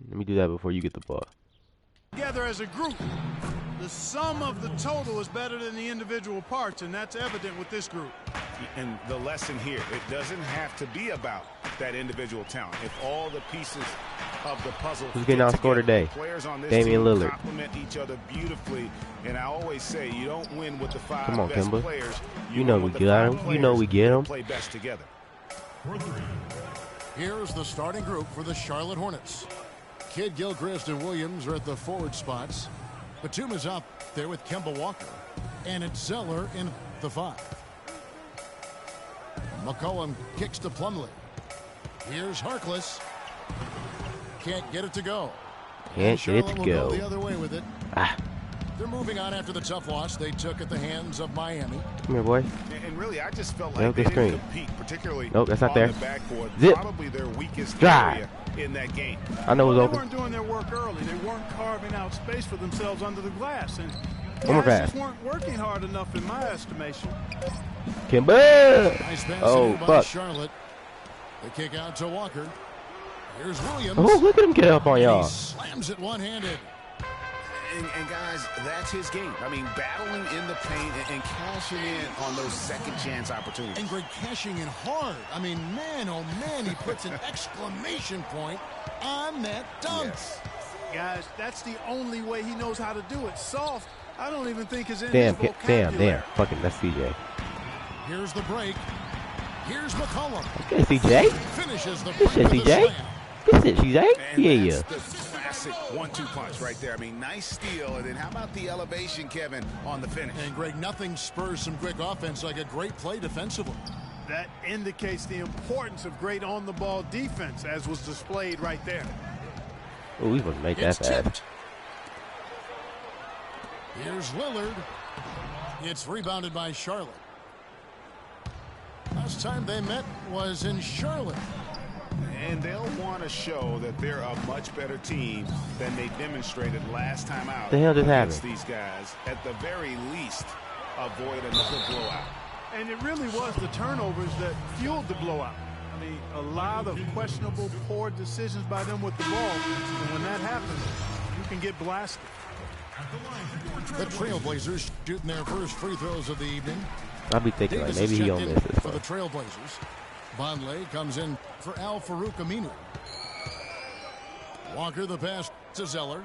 Let me do that before you get the ball. Together as a group, the sum of the total is better than the individual parts, and that's evident with this group. And the lesson here, it doesn't have to be about that individual talent. If all the pieces of the puzzle who's getting outscored today? Players on this Damian team Lillard. complement each other beautifully, and I always say you don't win with the five Come on, best Kimba. players. You know we got him. You know we get him. Play best together. Here's the starting group for the Charlotte Hornets. Kidd, Gilchrist, and Williams are at the forward spots. Batum is up there with Kemba Walker. And it's Zeller in the 5. McCollum kicks to Plumlee. Here's Harkless. Can't get it to go. Can't get it to go. The other way with it. They're moving on after the tough loss they took at the hands of Miami. Come here, boy. And really, I just felt like they didn't compete, particularly nope, that's not on there. The backboard. Zip. Probably their weakest Drive. area in that game. I know it was They open. weren't doing their work early. They weren't carving out space for themselves under the glass, and One more guys pass. just weren't working hard enough in my estimation. Kimba. Nice pass Oh, by fuck. Charlotte. The kick out to Walker. Here's Williams. Oh, look at him get up on y'all. He slams it one-handed. And guys, that's his game. I mean, battling in the paint and cashing in on those second chance opportunities. And Greg cashing in hard. I mean, man, oh man, he puts an exclamation point on that dunk. Yes. Guys, that's the only way he knows how to do it. Soft, I don't even think is in his Damn, vocabulary. damn. Fucking, that's CJ. Here's the break. Here's McCollum. Okay, CJ. Finishes the Good break shit, with a CJ. slam. Good shit, CJ. And Yeah. that's the classic 1-2 punch right there. I mean, nice steal. And then how about the elevation, Kevin, on the finish? And Greg, nothing spurs some quick offense like a great play defensively. That indicates the importance of great on-the-ball defense, as was displayed right there. Oh, we supposed to make that It's fast. tipped. Here's Lillard. It's rebounded by Charlotte. Last time they met was in Charlotte. And they'll want to show that they're a much better team than they demonstrated last time out. The hell just against happened? these guys. At the very least, avoid another blowout. And it really was the turnovers that fueled the blowout. I mean, a lot of questionable, poor decisions by them with the ball. And when that happens, you can get blasted. The Trailblazers shooting their first free throws of the evening. I'll be thinking like Davis maybe is he checked don't in miss this for the one. Trailblazers. Vonleh comes in for Al Farouk Aminu. Walker the pass to Zeller.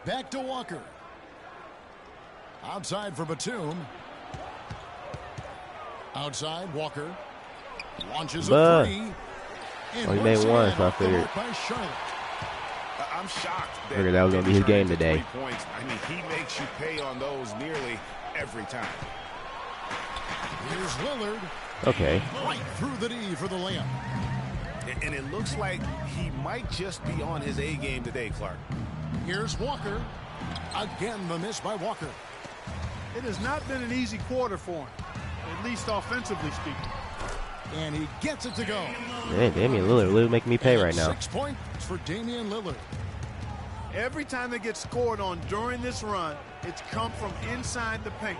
Back to Walker. Outside for Batum. Outside, Walker. Launches a three. Oh, he made one, so I figured. By Charlotte. I'm shocked that, Figured that was gonna be his game today. 3 points. I mean, he makes you pay on those nearly every time. Here's Lillard. Okay. Right through the D for the layup. And it looks like he might just be on his A game today, Clark. Here's Walker. Again, the miss by Walker. It has not been an easy quarter for him, at least offensively speaking. And he gets it to go. Man, Damian Lillard making me pay right now. 6 points for Damian Lillard. Every time they get scored on during this run, it's come from inside the paint.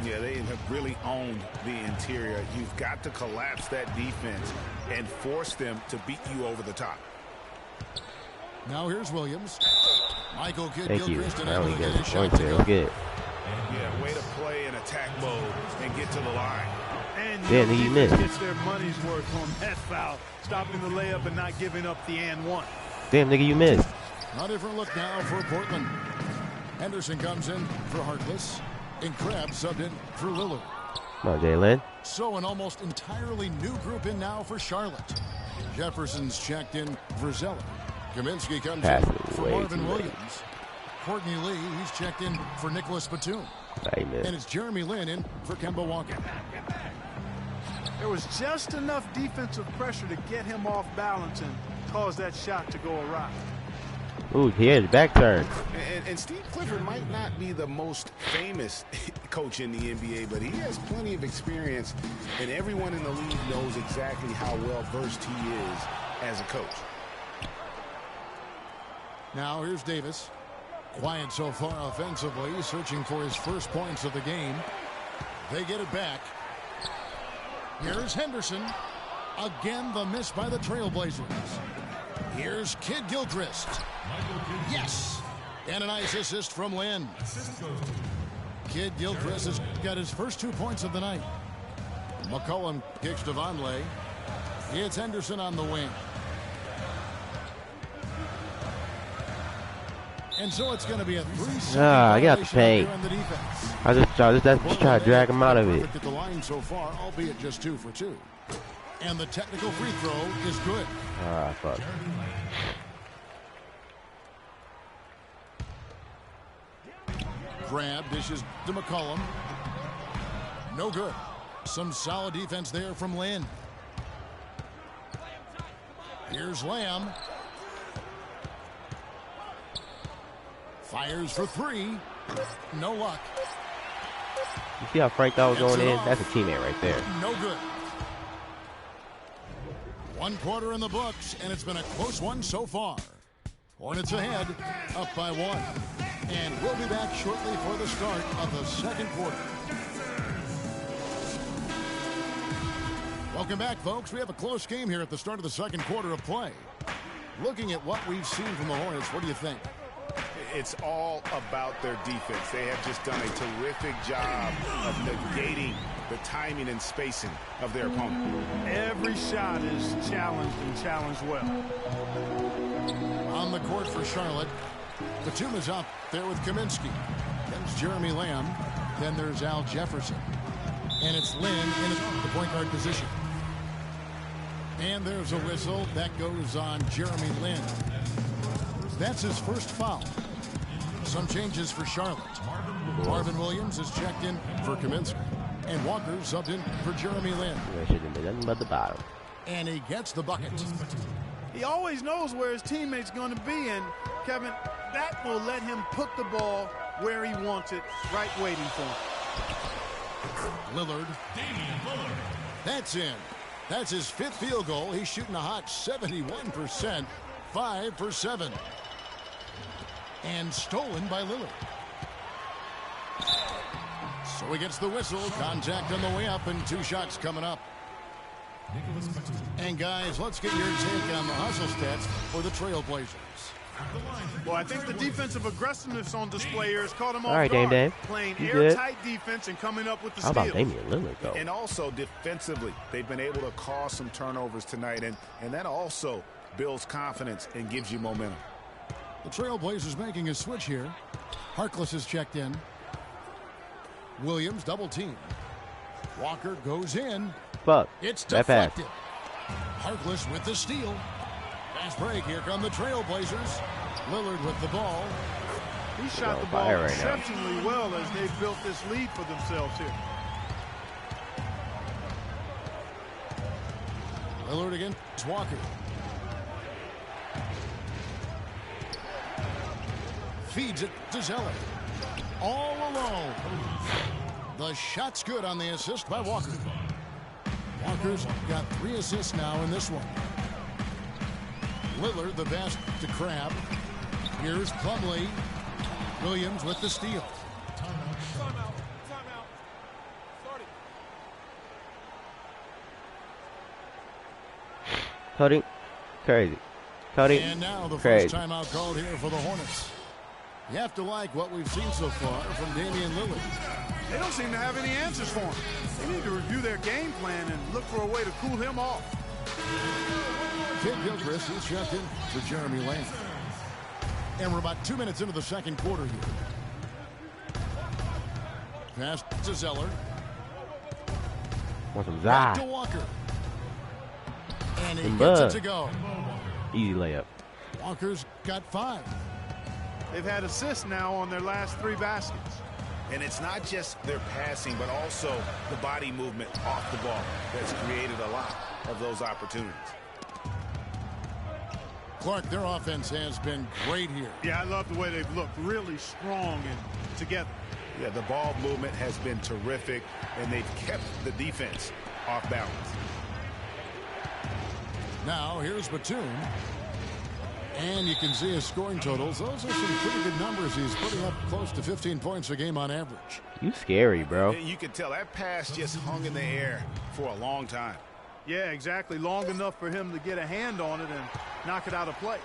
Yeah, they have really owned the interior. You've got to collapse that defense and force them to beat you over the top. Now here's Williams. Michael Kidd Thank you. Gilchrist and Now we able to get get the his shot points to here. go. Let's get it. Yeah, way to play in attack mode and get to the line. And Yeah, nigga, you defense missed. gets their money's worth on that foul, stopping the layup and not giving up the and one. Damn, nigga, you missed. A different look now for Portland. Henderson comes in for Harkless. And Krabs subbed in for Lillard. Come on, Jalen. So an almost entirely new group in now for Charlotte. Jefferson's checked in for Zeller. Kaminsky comes Pass in it for way Marvin too late. Williams. Courtney Lee, he's checked in for Nicholas Batum. I missed. And it's Jeremy Lin in for Kemba Walker. There was just enough defensive pressure to get him off balance and cause that shot to go awry. Ooh, he had his back turned. And Steve Clifford might not be the most famous coach in the NBA, but he has plenty of experience, and everyone in the league knows exactly how well-versed he is as a coach. Now here's Davis. Quiet so far offensively, searching for his first points of the game. They get it back. Here's Henderson. Again, the miss by the Trailblazers. Here's Kid Gilchrist. Yes. And a nice assist from Lynn. Kid Gilchrist has got his first 2 points of the night. McCollum kicks to Vonleh. It's Henderson on the wing. And so it's going to be a 3-second I got the paint. on the defense. I just try to drag him out of it. At the line so far, albeit just 2 for 2. And the technical free throw is good. Ah, fuck. Grab dishes to McCollum. No good. Some solid defense there from Lynn. Here's Lamb. Fires for 3. No luck. You see how Frank thought was going in? That's a teammate right there. No good. 1 quarter in the books, and it's been a close one so far. Hornets ahead, up by 1. And we'll be back shortly for the start of the second quarter. Welcome back, folks. We have a close game here at the start of the second quarter of play. Looking at what we've seen from the Hornets, what do you think? It's all about their defense. They have just done a terrific job of negating the timing and spacing of their opponent. Every shot is challenged and challenged well. On the court for Charlotte, Batum is up there with Kaminsky. There's Jeremy Lamb. Then there's Al Jefferson. And it's Lynn in the point guard position. And there's a whistle. That goes on Jeremy Lin. That's his first foul. Some changes for Charlotte. Marvin Williams is checked in for Kaminsky. And Walker subbed in for Jeremy Lin. Should have been nothing but the bottom. And he gets the bucket. He always knows where his teammate's going to be, and Kevin, that will let him put the ball where he wants it, right waiting for him. Lillard. That's in. That's his 5th field goal. He's shooting a hot 71%. 5 for 7. And stolen by Lillard. So he gets the whistle. Contact on the way up, and 2 shots coming up. And guys, let's get your take on the hustle stats for the Trailblazers. Well, I think the defensive aggressiveness on display here has caught him off All right, guard. Dame. Playing You good? airtight defense and coming up with the How steals. about Damian Lillard, though? And also defensively, they've been able to cause some turnovers tonight, and that also builds confidence and gives you momentum. The Trailblazers making a switch here. Harkless is checked in. Williams double team. Walker goes in. Fuck. It's That pass. deflected. Harkless with the steal. Fast break. Here come the Trailblazers. Lillard with the ball. He shot the ball fire right now. exceptionally well as they've built this lead for themselves here. Lillard against Walker. Feeds it to Zeller. All alone. The shot's good on the assist by Walker. Walker's got 3 assists now in this one. Lillard the pass to Crabbe. Here's Plumlee. Williams with the steal. Cutting. Crazy. Cutting. And now the Crazy. first timeout called here for the Hornets. You have to like what we've seen so far from Damian Lillard. They don't seem to have any answers for him. They need to review their game plan and look for a way to cool him off. Kid Gilchrist is checked in for Jeremy Lamb. And we're about 2 minutes into the second quarter here. Pass to Zeller. Want some Back to Zai. Walker. And he Some gets it bud. to go. Easy layup. Walker's got 5. They've had assists now on their last 3 baskets. And it's not just their passing, but also the body movement off the ball that's created a lot of those opportunities. Clark, their offense has been great here. Yeah, I love the way they've looked. Really strong and together. Yeah, the ball movement has been terrific, and they've kept the defense off balance. Now, here's Batum. And you can see his scoring totals. Those are some pretty good numbers. He's putting up close to 15 points a game on average. You scary, bro. And you can tell that pass just hung in the air for a long time. Yeah, exactly. Long enough for him to get a hand on it and knock it out of play.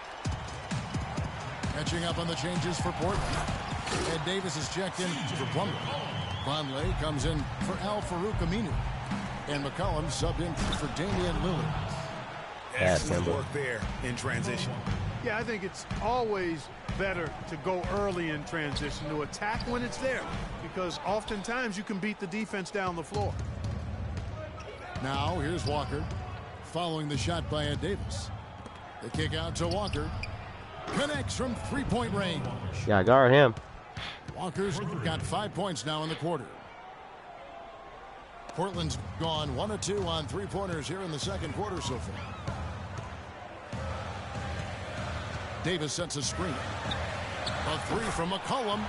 Catching up on the changes for Portland. Ed Davis is checked in for Plumlee. Vonleh comes in for Al-Farouq Aminu. And McCollum subbed in for Damian Lillard. Excellent work there in transition. Yeah, I think it's always better to go early in transition, to attack when it's there, because oftentimes you can beat the defense down the floor. Now here's Walker following the shot by Ed Davis. The kick out to Walker. Connects from three-point range. Yeah, guard him. Walker's got 5 points now in the quarter. Portland's gone 1 of 2 on three-pointers here in the second quarter so far. Davis sets a screen. A three from McCollum.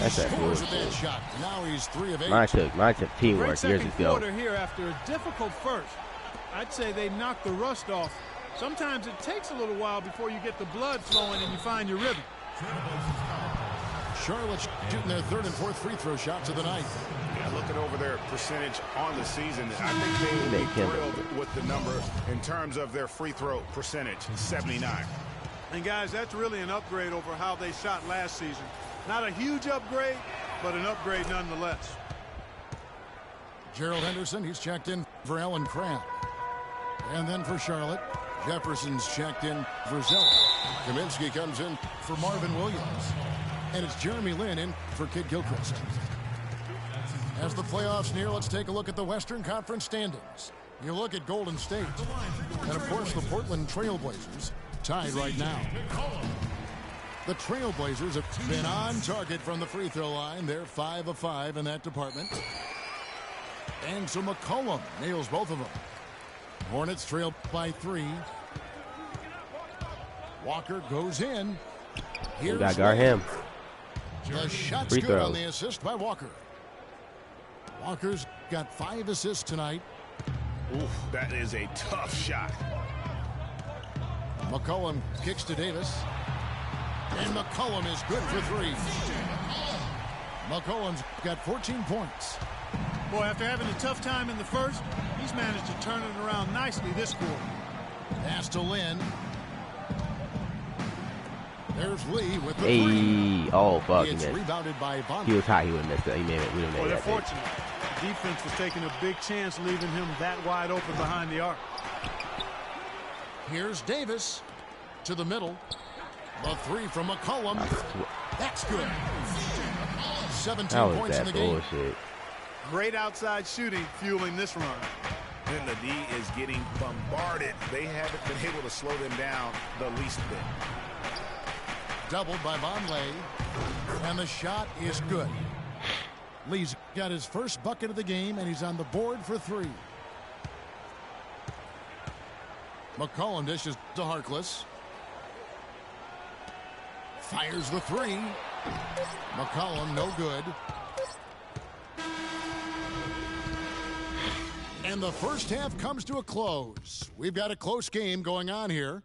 He scores with that shot. Now he's 3 of 8. Mine took teamwork Great years second ago. quarter here after a difficult first. I'd say they knocked the rust off. Sometimes it takes a little while before you get the blood flowing and you find your rhythm. Charlotte shooting their third and fourth free throw shots of the night. Yeah, looking over their percentage on the season, I think they will be thrilled with the number in terms of their free throw percentage, 79. And guys, that's really an upgrade over how they shot last season. Not a huge upgrade, but an upgrade nonetheless. Gerald Henderson, he's checked in for Ellen Crabb. And then for Charlotte, Jefferson's checked in for Zeller. Kaminsky comes in for Marvin Williams. And it's Jeremy Lin in for Kid Gilchrist. As the playoffs near, let's take a look at the Western Conference standings. You look at Golden State. And, of course, the Portland Trail Blazers tied right now. The Trailblazers have been on target from the free throw line. They're 5 of 5 in that department. And so McCollum nails both of them. Hornets trail by 3. Walker goes in. You got to guard him. The shot's good on the assist by Walker. Walker's got 5 assists tonight. Oof, that is a tough shot. McCollum kicks to Davis. And McCollum is good for 3. McCollum's got 14 points. Boy, after having a tough time in the first, he's managed to turn it around nicely this quarter. Pass to Lin. There's Lee with the 3. Oh, fuck. It's rebounded by Vonleh. He was high. He would have missed it. He made it. We Well, they're fortunate. The defense was taking a big chance, leaving him that wide open behind the arc. Here's Davis to the middle. The 3 from McCollum. That's good. 17 points in the game. Bullshit. Great outside shooting fueling this run. Then the D is getting bombarded. They haven't been able to slow them down the least bit. Doubled by Vonleh. And the shot is good. Lee's got his first bucket of the game, and he's on the board for 3. McCollum dishes to Harkless. Fires the 3. McCollum, no good. And the first half comes to a close. We've got a close game going on here.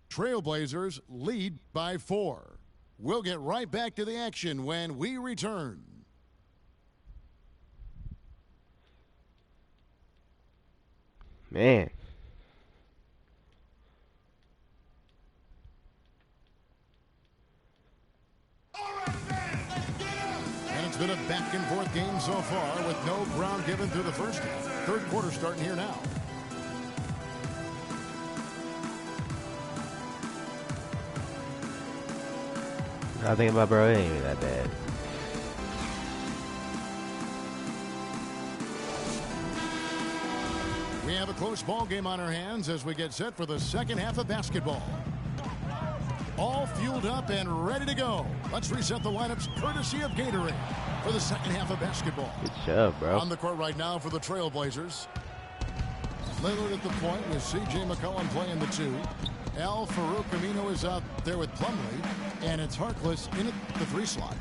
Trailblazers lead by 4. We'll get right back to the action when we return. Man. And it's been a back and forth game so far with no ground given through the first half. Third quarter starting here now. I think about, bro, it ain't even that bad. We have a close ball game on our hands as we get set for the second half of basketball. All fueled up and ready to go. Let's reset the lineups courtesy of Gatorade for the second half of basketball. Good shove, bro. On the court right now for the Trailblazers. Lillard at the point with C.J. McCollum playing the 2. Al-Farouq Aminu is out there with Plumlee. And it's Harkless in at the 3 slot.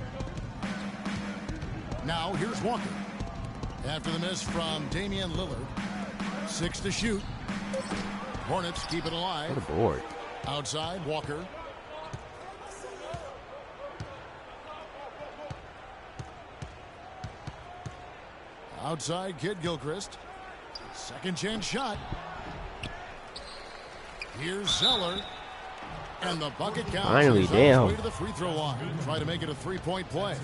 Now here's Walker. After the miss from Damian Lillard. 6 to shoot. Hornets keep it alive. What a board. Outside, Walker. Outside, Kid Gilchrist. Second chance shot. Here's Zeller. And the bucket counts. Finally, damn. Way to the free throw line. Try to make it a three-point play.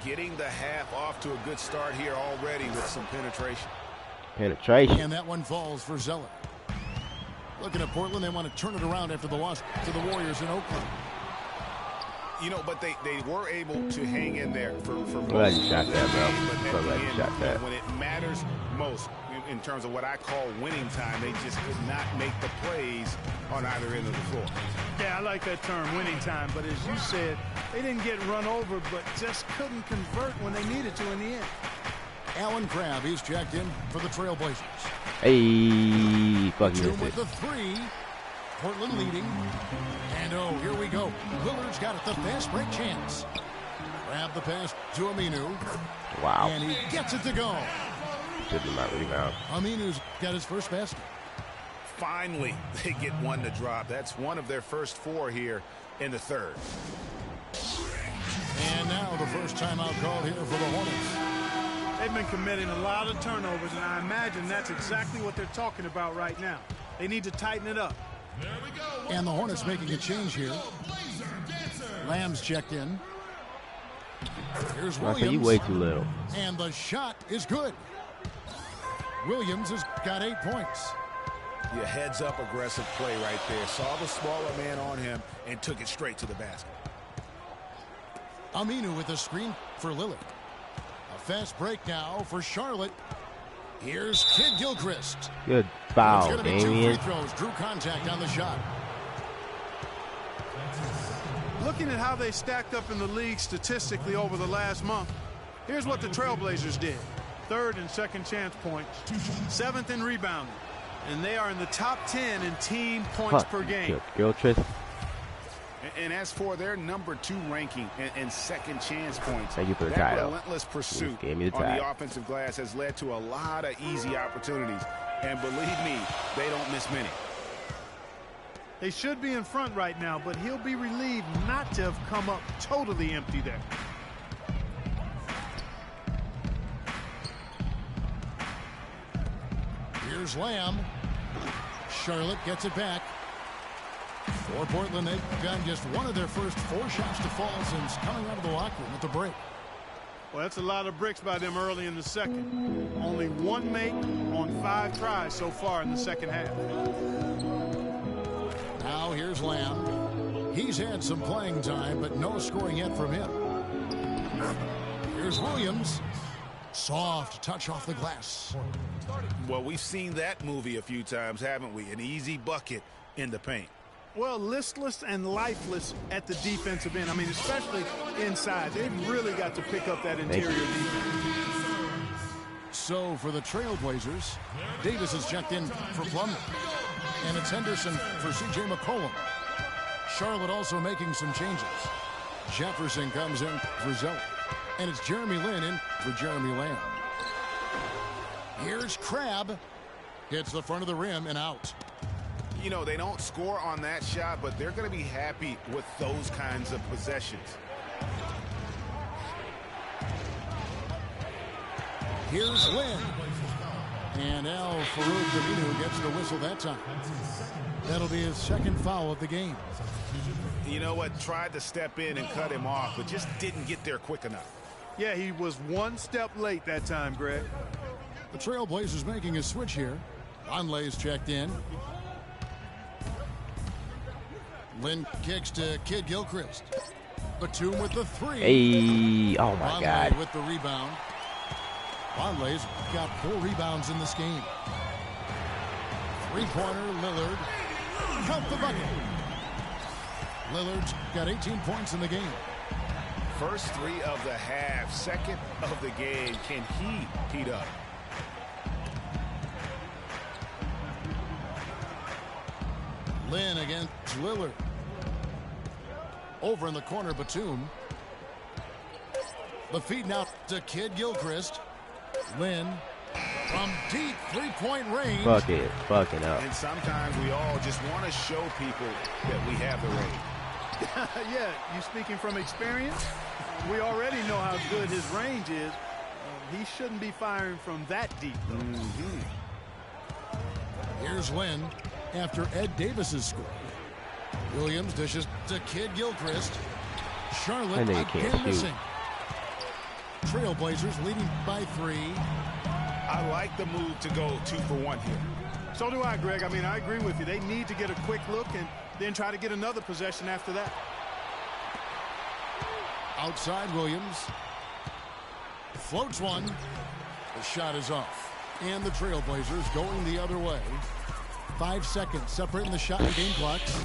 Getting the half off to a good start here already with some penetration. Penetration. And that one falls for Zeller. Looking at Portland, they want to turn it around after the loss to the Warriors in Oakland. You know, but they were able to hang in there for Glad you shot that, bro. but Glad you shot that. when it matters most, in terms of what I call winning time, they just could not make the plays on either end of the floor. Yeah, I like that term, winning time. But as you said, they didn't get run over, but just couldn't convert when they needed to in the end. Alan Crabb, he's checked in for the Trailblazers. Hey, fuck you. With the three. Portland leading. And oh, here we go. Lillard's got it, the fast break chance. Grab the pass to Aminu. Wow. And he gets it to go. Did not rebound. Aminu's got his first basket. Finally, they get one to drop. That's one of their first 4 here in the third. And now the first timeout called here for the Hornets. They've been committing a lot of turnovers, and I imagine that's exactly what they're talking about right now. They need to tighten it up. And the Hornets making a change here. Lamb's checked in. Here's Williams. You way too little. And the shot is good. Williams has got 8 points. Yeah, heads-up aggressive play right there. Saw the smaller man on him and took it straight to the basket. Aminu with a screen for Lillard. A fast break now for Charlotte. Here's Kid Gilchrist. Good foul, It's going to be 2 Damian. free throws. Drew contact on the shot. Looking at how they stacked up in the league statistically over the last month, here's what the Trailblazers did. 3rd and second chance points, 7th in rebounding, and they are in the top 10 in team points per game. Gilchrist. And as for their number 2 ranking and second chance points, Thank you for the that title. relentless pursuit Gave me the on tag. the offensive glass has led to a lot of easy opportunities. And believe me, they don't miss many. They should be in front right now, but he'll be relieved not to have come up totally empty there. Here's Lamb. Charlotte gets it back. For Portland, they've gotten just one of their first 4 shots to fall since coming out of the locker room at the break. Well, that's a lot of bricks by them early in the second. Only 1 make on 5 tries so far in the second half. Now here's Lamb. He's had some playing time, but no scoring yet from him. Here's Williams. Soft touch off the glass. Well, we've seen that movie a few times, haven't we? An easy bucket in the paint. Well, listless and lifeless at the defensive end. I mean, especially inside. They've really got to pick up that interior defense. So for the Trailblazers, Davis is checked in for Plumlee. And it's Henderson for C.J. McCollum. Charlotte also making some changes. Jefferson comes in for Zeller. And it's Jeremy Lin in for Jeremy Lamb. Here's Crabb. Hits the front of the rim and out. You know, they don't score on that shot, but they're going to be happy with those kinds of possessions. Here's Lin. And Al Farouk Aminu gets the whistle that time. That'll be his second foul of the game. You know what? Tried to step in and cut him off, but just didn't get there quick enough. Yeah, he was 1 step late that time, Greg. The Trailblazers making a switch here. Onlay's checked in. Lin kicks to Kid Gilchrist. Batum with the 3. Hey, oh my Vonleh God. with the rebound. Vonleh's got 4 rebounds in this game. 3-pointer, Lillard. Count the bucket. Lillard's got 18 points in the game. First 3 of the half, second of the game. Can he heat up? Lin against Lillard. Over in the corner, Batum. The feed now to Kid Gilchrist. Lin from deep 3-point range. Fuck it. Fucking up. And sometimes we all just want to show people that we have the range. Yeah, you speaking from experience? We already know how good his range is. He shouldn't be firing from that deep. Here's Lin after Ed Davis's score. Williams dishes to Kid Gilchrist. Charlotte I know you can't again shoot. missing. Trailblazers leading by 3. I like the move to go 2 for 1 here. So do I, Greg. I mean, I agree with you. They need to get a quick look and then try to get another possession after that. Outside Williams. Floats one. The shot is off. And the Trailblazers going the other way. 5 seconds separating the shot and game clocks.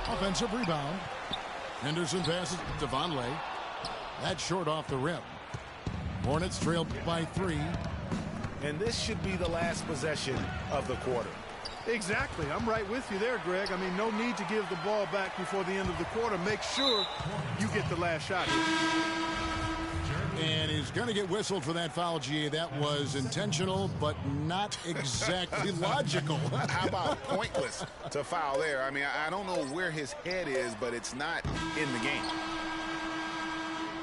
Offensive rebound. Henderson passes to Vonleh. That's short off the rim. Hornets trailed by 3. And this should be the last possession of the quarter. Exactly. I'm right with you there, Greg. I mean, no need to give the ball back before the end of the quarter. Make sure you get the last shot here. And he's going to get whistled for that foul, GA. That was intentional, but not exactly logical. How about pointless to foul there? I mean, I don't know where his head is, but it's not in the game.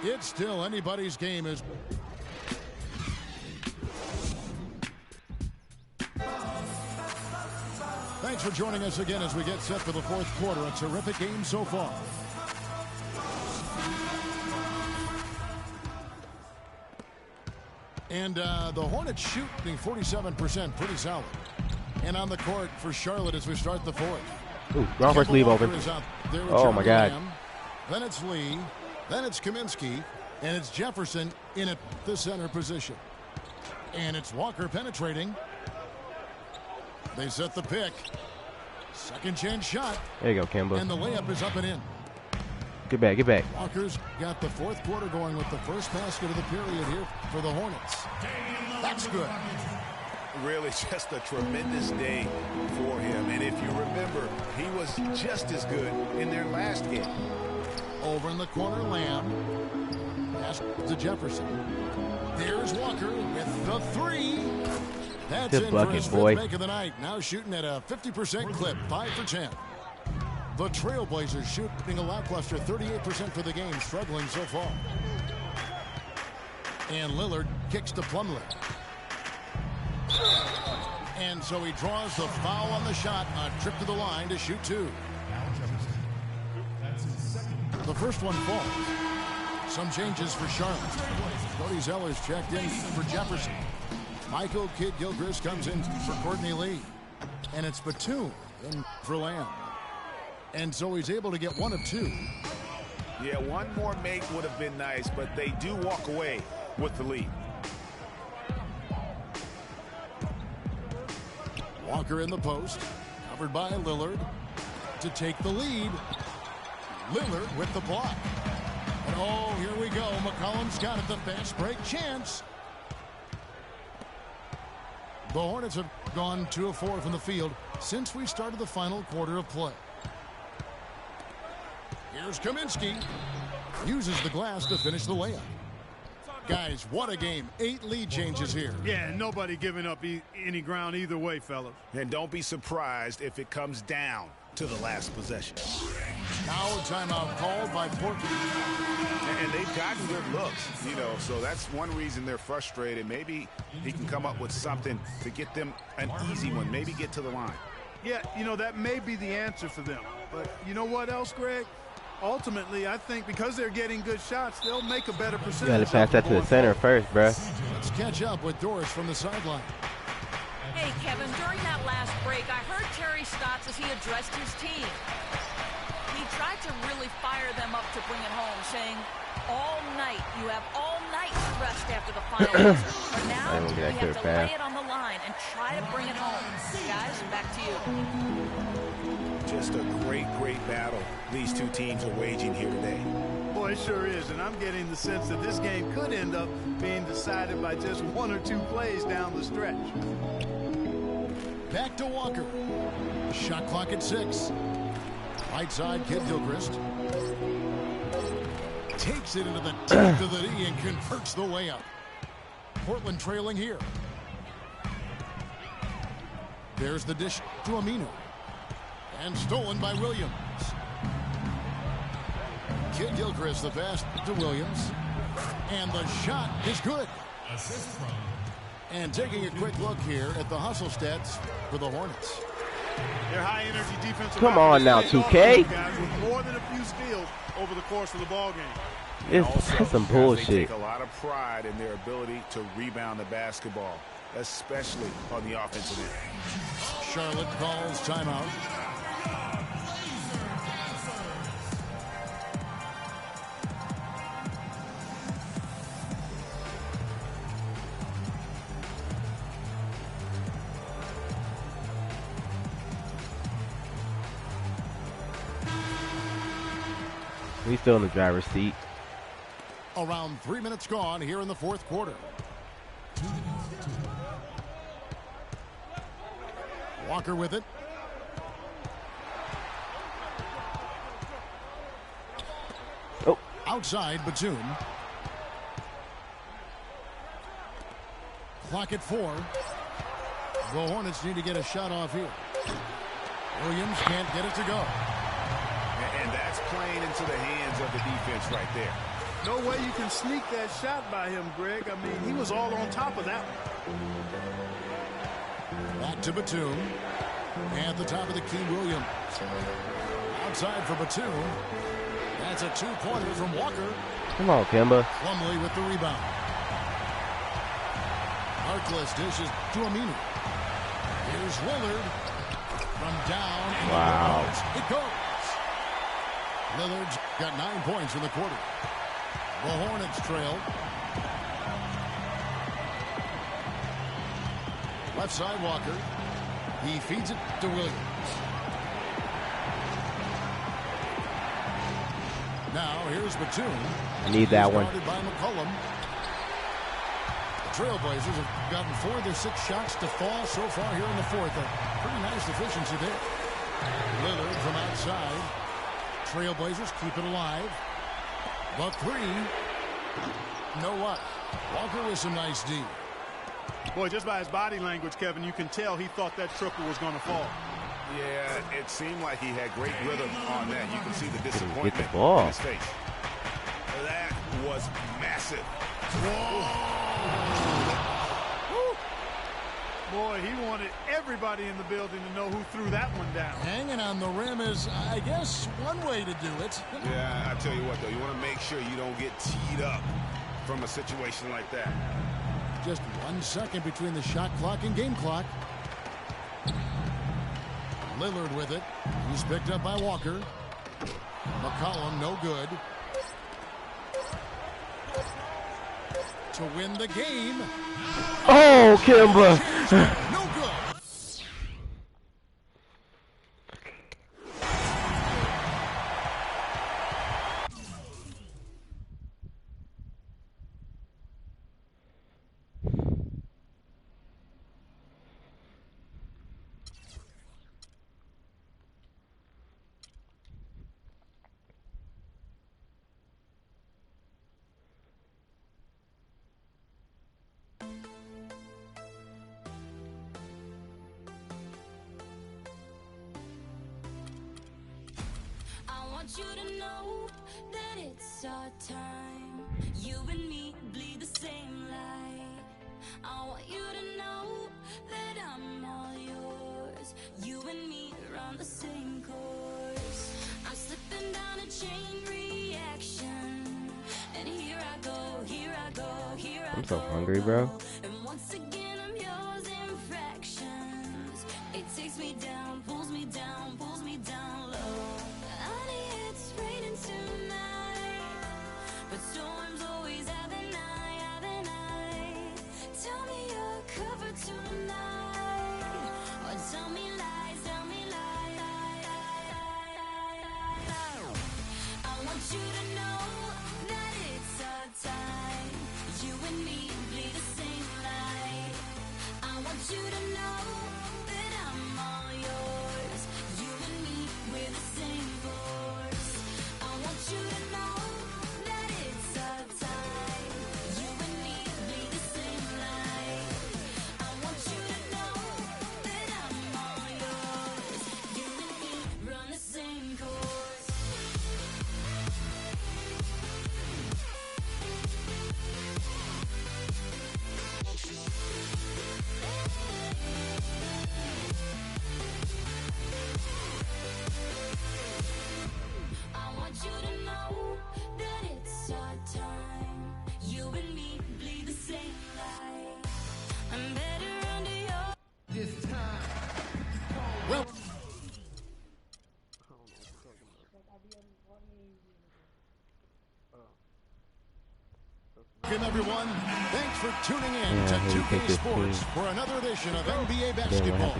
It's still anybody's game. As Thanks for joining us again as we get set for the 4th quarter. A terrific game so far. And the Hornets shooting 47%, pretty solid. And on the court for Charlotte as we start the 4th. Ooh, wrong first leave open. Oh my God. Then it's Lee. Then it's Kaminsky. And it's Jefferson in at the center position. And it's Walker penetrating. They set the pick. Second chance shot. There you go, Kemba. And the layup is up and in. Get back, get back. Walker's got the 4th quarter going with the first basket of the period here for the Hornets. That's good. Really just a tremendous day for him. And if you remember, he was just as good in their last game. Over in the corner, Lamb. Pass to Jefferson. There's Walker with the 3. That's Good in bucket, for his boy. 5th make of the night. Now shooting at a 50% clip, 5 for 10. The Trailblazers shooting a lackluster 38% for the game, struggling so far. And Lillard kicks to Plumlee. And so he draws the foul on the shot. A trip to the line to shoot 2. The first one falls. Some changes for Charlotte. Cody Zeller's checked in for Jefferson. Michael Kidd-Gilchrist comes in for Courtney Lee. And it's Batum in for Lamb. And so he's able to get 1 of 2. Yeah, one more make would have been nice, but they do walk away with the lead. Walker in the post, covered by Lillard to take the lead. Lillard with the block. And oh, here we go. McCollum's got it, the fast break chance. The Hornets have gone 2 of 4 from the field since we started the final quarter of play. Here's Kaminsky. Uses the glass to finish the layup. Guys, what a game. 8 lead changes here. Yeah, nobody giving up any ground either way, fellas. And don't be surprised if it comes down to the last possession. Now a timeout called by Portland. And they've gotten good looks, you know, so that's one reason they're frustrated. Maybe he can come up with something to get them an easy one, maybe get to the line. Yeah, you know, that may be the answer for them. But you know what else, Greg? Ultimately, I think because they're getting good shots, they'll make a better percentage. You gotta pass that to the center first, bruh. Let's catch up with Doris from the sideline. Hey, Kevin, during that last break, I heard Terry Stotts as he addressed his team. He tried to really fire them up to bring it home, saying, all night, you have all night to rest after the final buzzer. But now, we have to lay it on the line and try to bring it home. Guys, back to you. Just a great, great battle these two teams are waging here today. Boy, it sure is, and I'm getting the sense that this game could end up being decided by just 1 or 2 plays down the stretch. Back to Walker. Shot clock at 6. Right side, Kidd-Gilchrist. Takes it into the tip of the knee and converts the layup. Portland trailing here. There's the dish to Aminu. And stolen by Williams. Kidd-Gilchrist the pass to Williams. And the shot is good. And taking a quick look here at the hustle stats for the Hornets. Their high energy defensive. Come on now, 2K. Guys with more than a few steals over the course of the ball game. That's some They bullshit. take a lot of pride in their ability to rebound the basketball, especially on the offensive end. Charlotte calls timeout. He's still in the driver's seat. Around 3 minutes gone here in the fourth quarter. Walker with it. Oh. Outside Batum. Clock at 4. The Hornets need to get a shot off here. Williams can't get it to go. And that's playing into the hands of the defense right there. No way you can sneak that shot by him, Greg. I mean, he was all on top of that one. Back to Batum. At the top of the key, Williams. Outside for Batum. That's a two-pointer from Walker. Come on, Kemba. Plumlee with the rebound. Harkless dishes to Aminu. Here's Lillard. From down. Wow. It goes. Lillard's got 9 points in the quarter. The Hornets trail. Left side Walker. He feeds it to Williams. Now here's Batum. I need that one. Guarded by McCollum. The Trailblazers have gotten 4 of their 6 shots to fall so far here in the fourth. A pretty nice efficiency there. Lillard from outside. Trailblazers keep it alive. But 3. Know what? Walker with some nice D. Boy, just by his body language, Kevin, you can tell he thought that triple was going to fall. Yeah, it seemed like he had great rhythm on that. You can see the disappointment Get the ball. in his face. That was massive. Boy, he wanted everybody in the building to know who threw that one down. Hanging on the rim is, I guess, one way to do it. Yeah, I tell you what, though, you want to make sure you don't get teed up from a situation like that. Just 1 second between the shot clock and game clock. Lillard with it. He's picked up by Walker. McCollum, no good. To win the game. Oh, Kemba. No good. You to know that it's our time. You and me bleed the same light. I want you to know that I'm all yours. You and me are on the same course. I'm slipping down a chain reaction. And here I go, here I go, here I go. I'm so hungry, bro. And once again I'm yours in fractions. It takes me down, pulls me down low. It's raining tonight, but storms always have an eye. Tell me you're covered tonight, or tell me lies. I want you to know that it's our time. You and me bleed the same light. Welcome, everyone. Thanks for tuning in to 2K Sports for another edition of NBA basketball.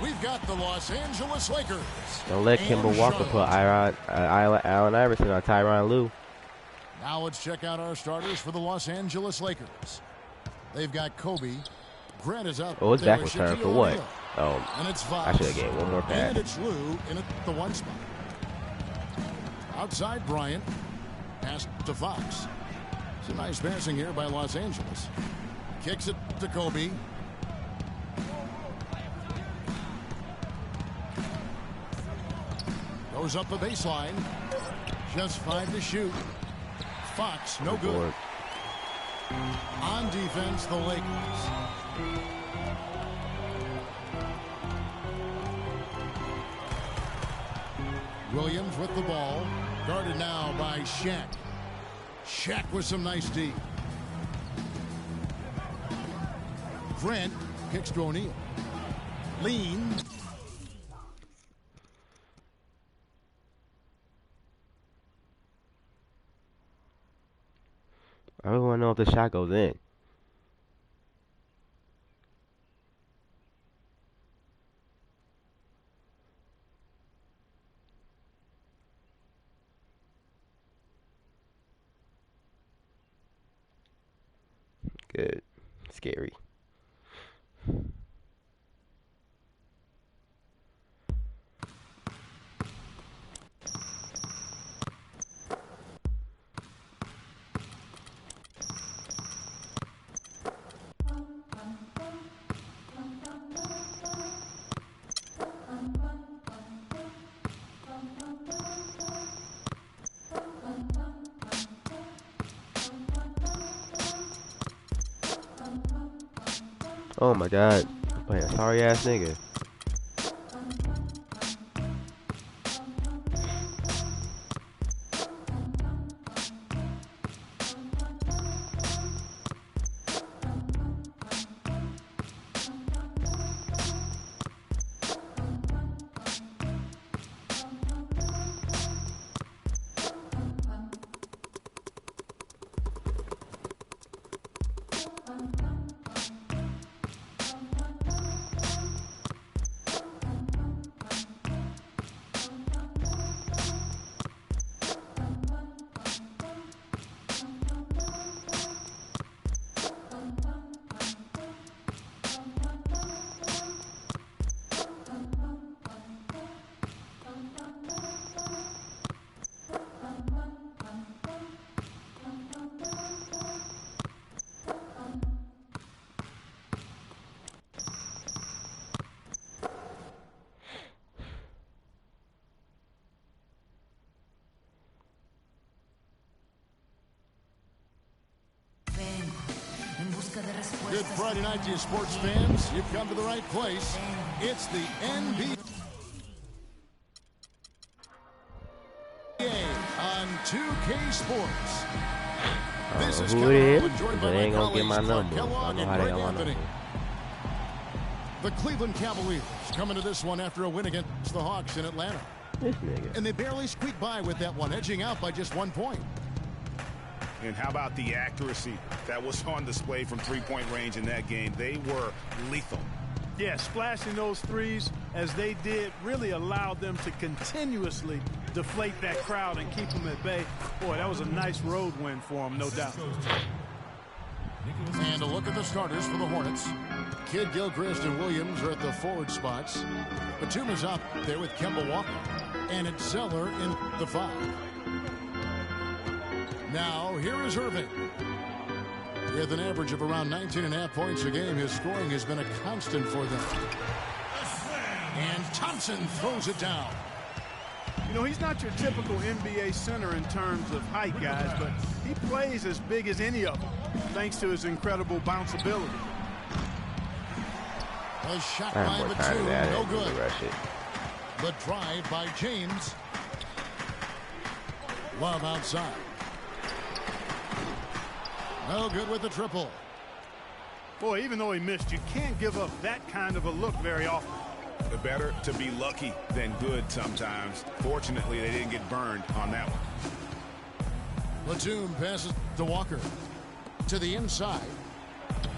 We've got the Los Angeles Lakers. Don't let Kemba Walker put Allen Iverson on Tyronn Lue. Now let's check out our starters for the Los Angeles Lakers. They've got Kobe. Grant is up. Oh, it's backwards turn for what? Oh, and it's I should have gave one more pass. And it's Lue in the one spot. Outside Bryant. Pass to Fox. It's a nice passing here by Los Angeles. Kicks it to Kobe. Goes up the baseline. Just 5 to shoot. Fox, no good. On defense, the Lakers. Williams with the ball. Guarded now by Shaq. Shaq with some nice D. Grant kicks to O'Neal. Lean. I really want to know if the shot goes in. Good. Scary. Oh my God. Playing a sorry ass nigga. Good Friday night to you sports fans. You've come to the right place. It's the NBA on 2K Sports. This is who Kevin it Harlan, is, joined but by they ain't my gonna get my colleagues, number. Clark Kellogg I know and how they Greg got my Anthony. number. The Cleveland Cavaliers coming to this one after a win against the Hawks in Atlanta. This nigga. And they barely squeaked by with that one, edging out by just 1 point. And how about the accuracy that was on display from three-point range in that game? They were lethal. Yeah, splashing those threes as they did really allowed them to continuously deflate that crowd and keep them at bay. Boy, that was a nice road win for them, no doubt. And a look at the starters for the Hornets. Kidd, Gilchrist, and Williams are at the forward spots. Batuma's up there with Kemba Walker. And it's Zeller in the 5. Now, here is Irving. With an average of around 19.5 points a game, his scoring has been a constant for them. And Thompson throws it down. You know, he's not your typical NBA center in terms of height, guys, but he plays as big as any of them, thanks to his incredible bounce ability. A shot by Batum, no good. It. The drive by James. Love outside. No good with the triple. Boy, even though he missed, you can't give up that kind of a look very often. Better to be lucky than good sometimes. Fortunately, they didn't get burned on that one. Platoon passes to Walker. To the inside.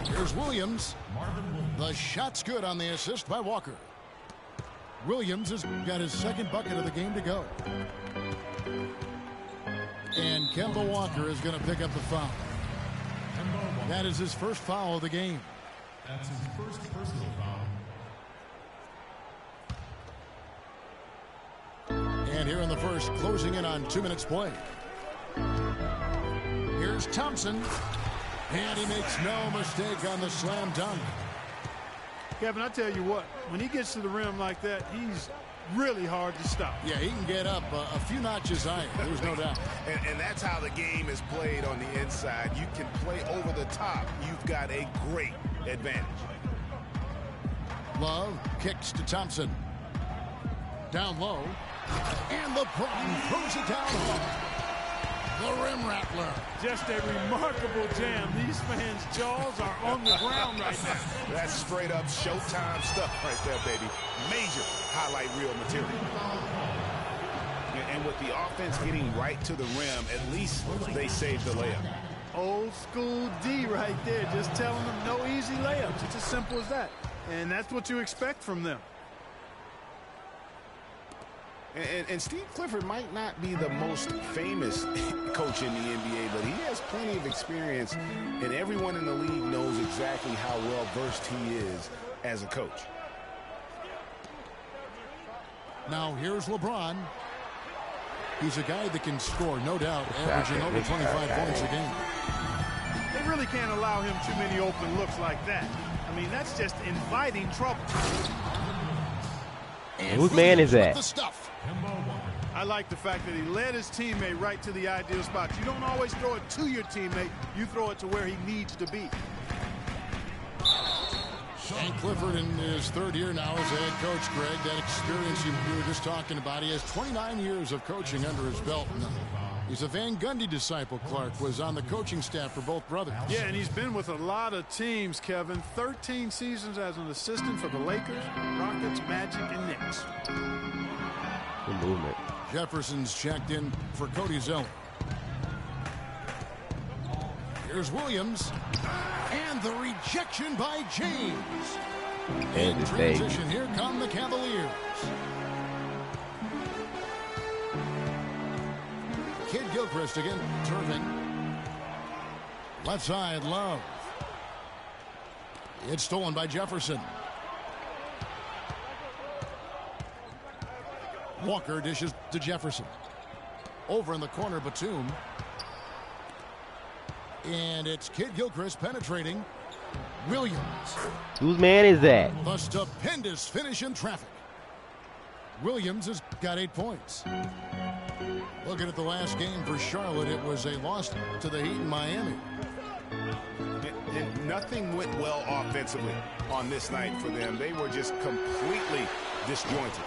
Here's Williams. The shot's good on the assist by Walker. Williams has got his second bucket of the game to go. And Kemba Walker is going to pick up the foul. That is his first foul of the game. That's his first personal foul. And here in the first, closing in on 2 minutes play. Here's Thompson. And he makes no mistake on the slam dunk. Kevin, I tell you what, when he gets to the rim like that, he's really hard to stop. Yeah, he can get up a few notches higher. There's no doubt. And that's how the game is played on the inside. You can play over the top. You've got a great advantage. Love kicks to Thompson. Down low. And LeBron throws it down home. The rim rattler. Just a remarkable jam. These fans' jaws are on the ground right now. That's straight up Showtime stuff right there, baby. Major highlight reel material. And with the offense getting right to the rim, at least they saved the layup. Old school D right there, just telling them no easy layups. It's as simple as that. And that's what you expect from them. And Steve Clifford might not be the most famous coach in the NBA, but he has plenty of experience, and everyone in the league knows exactly how well-versed he is as a coach. Now here's LeBron. He's a guy that can score, no doubt, averaging over 25 points a game. They really can't allow him too many open looks like that. I mean, that's just inviting trouble. And whose man is that? The stuff. I like the fact that he led his teammate right to the ideal spot. You don't always throw it to your teammate. You throw it to where he needs to be. And Clifford in his third year now as a head coach, Greg. That experience you were just talking about. He has 29 years of coaching under his belt. He's a Van Gundy disciple. Clark was on the coaching staff for both brothers. Yeah, and he's been with a lot of teams, Kevin. 13 seasons as an assistant for the Lakers, Rockets, Magic, and Knicks. Good movement. Jefferson's checked in for Cody Zeller. Here's Williams. And the rejection by James. And In transition, here come the Cavaliers. Kid Gilchrist again, serving. Left side, Love. It's stolen by Jefferson. Walker dishes to Jefferson. Over in the corner, Batum. And it's Kid Gilchrist penetrating. Williams. Whose man is that? The stupendous finish in traffic. Williams has got 8 points. Looking at the last game for Charlotte, it was a loss to the Heat in Miami. And nothing went well offensively on this night for them. They were just completely disjointed.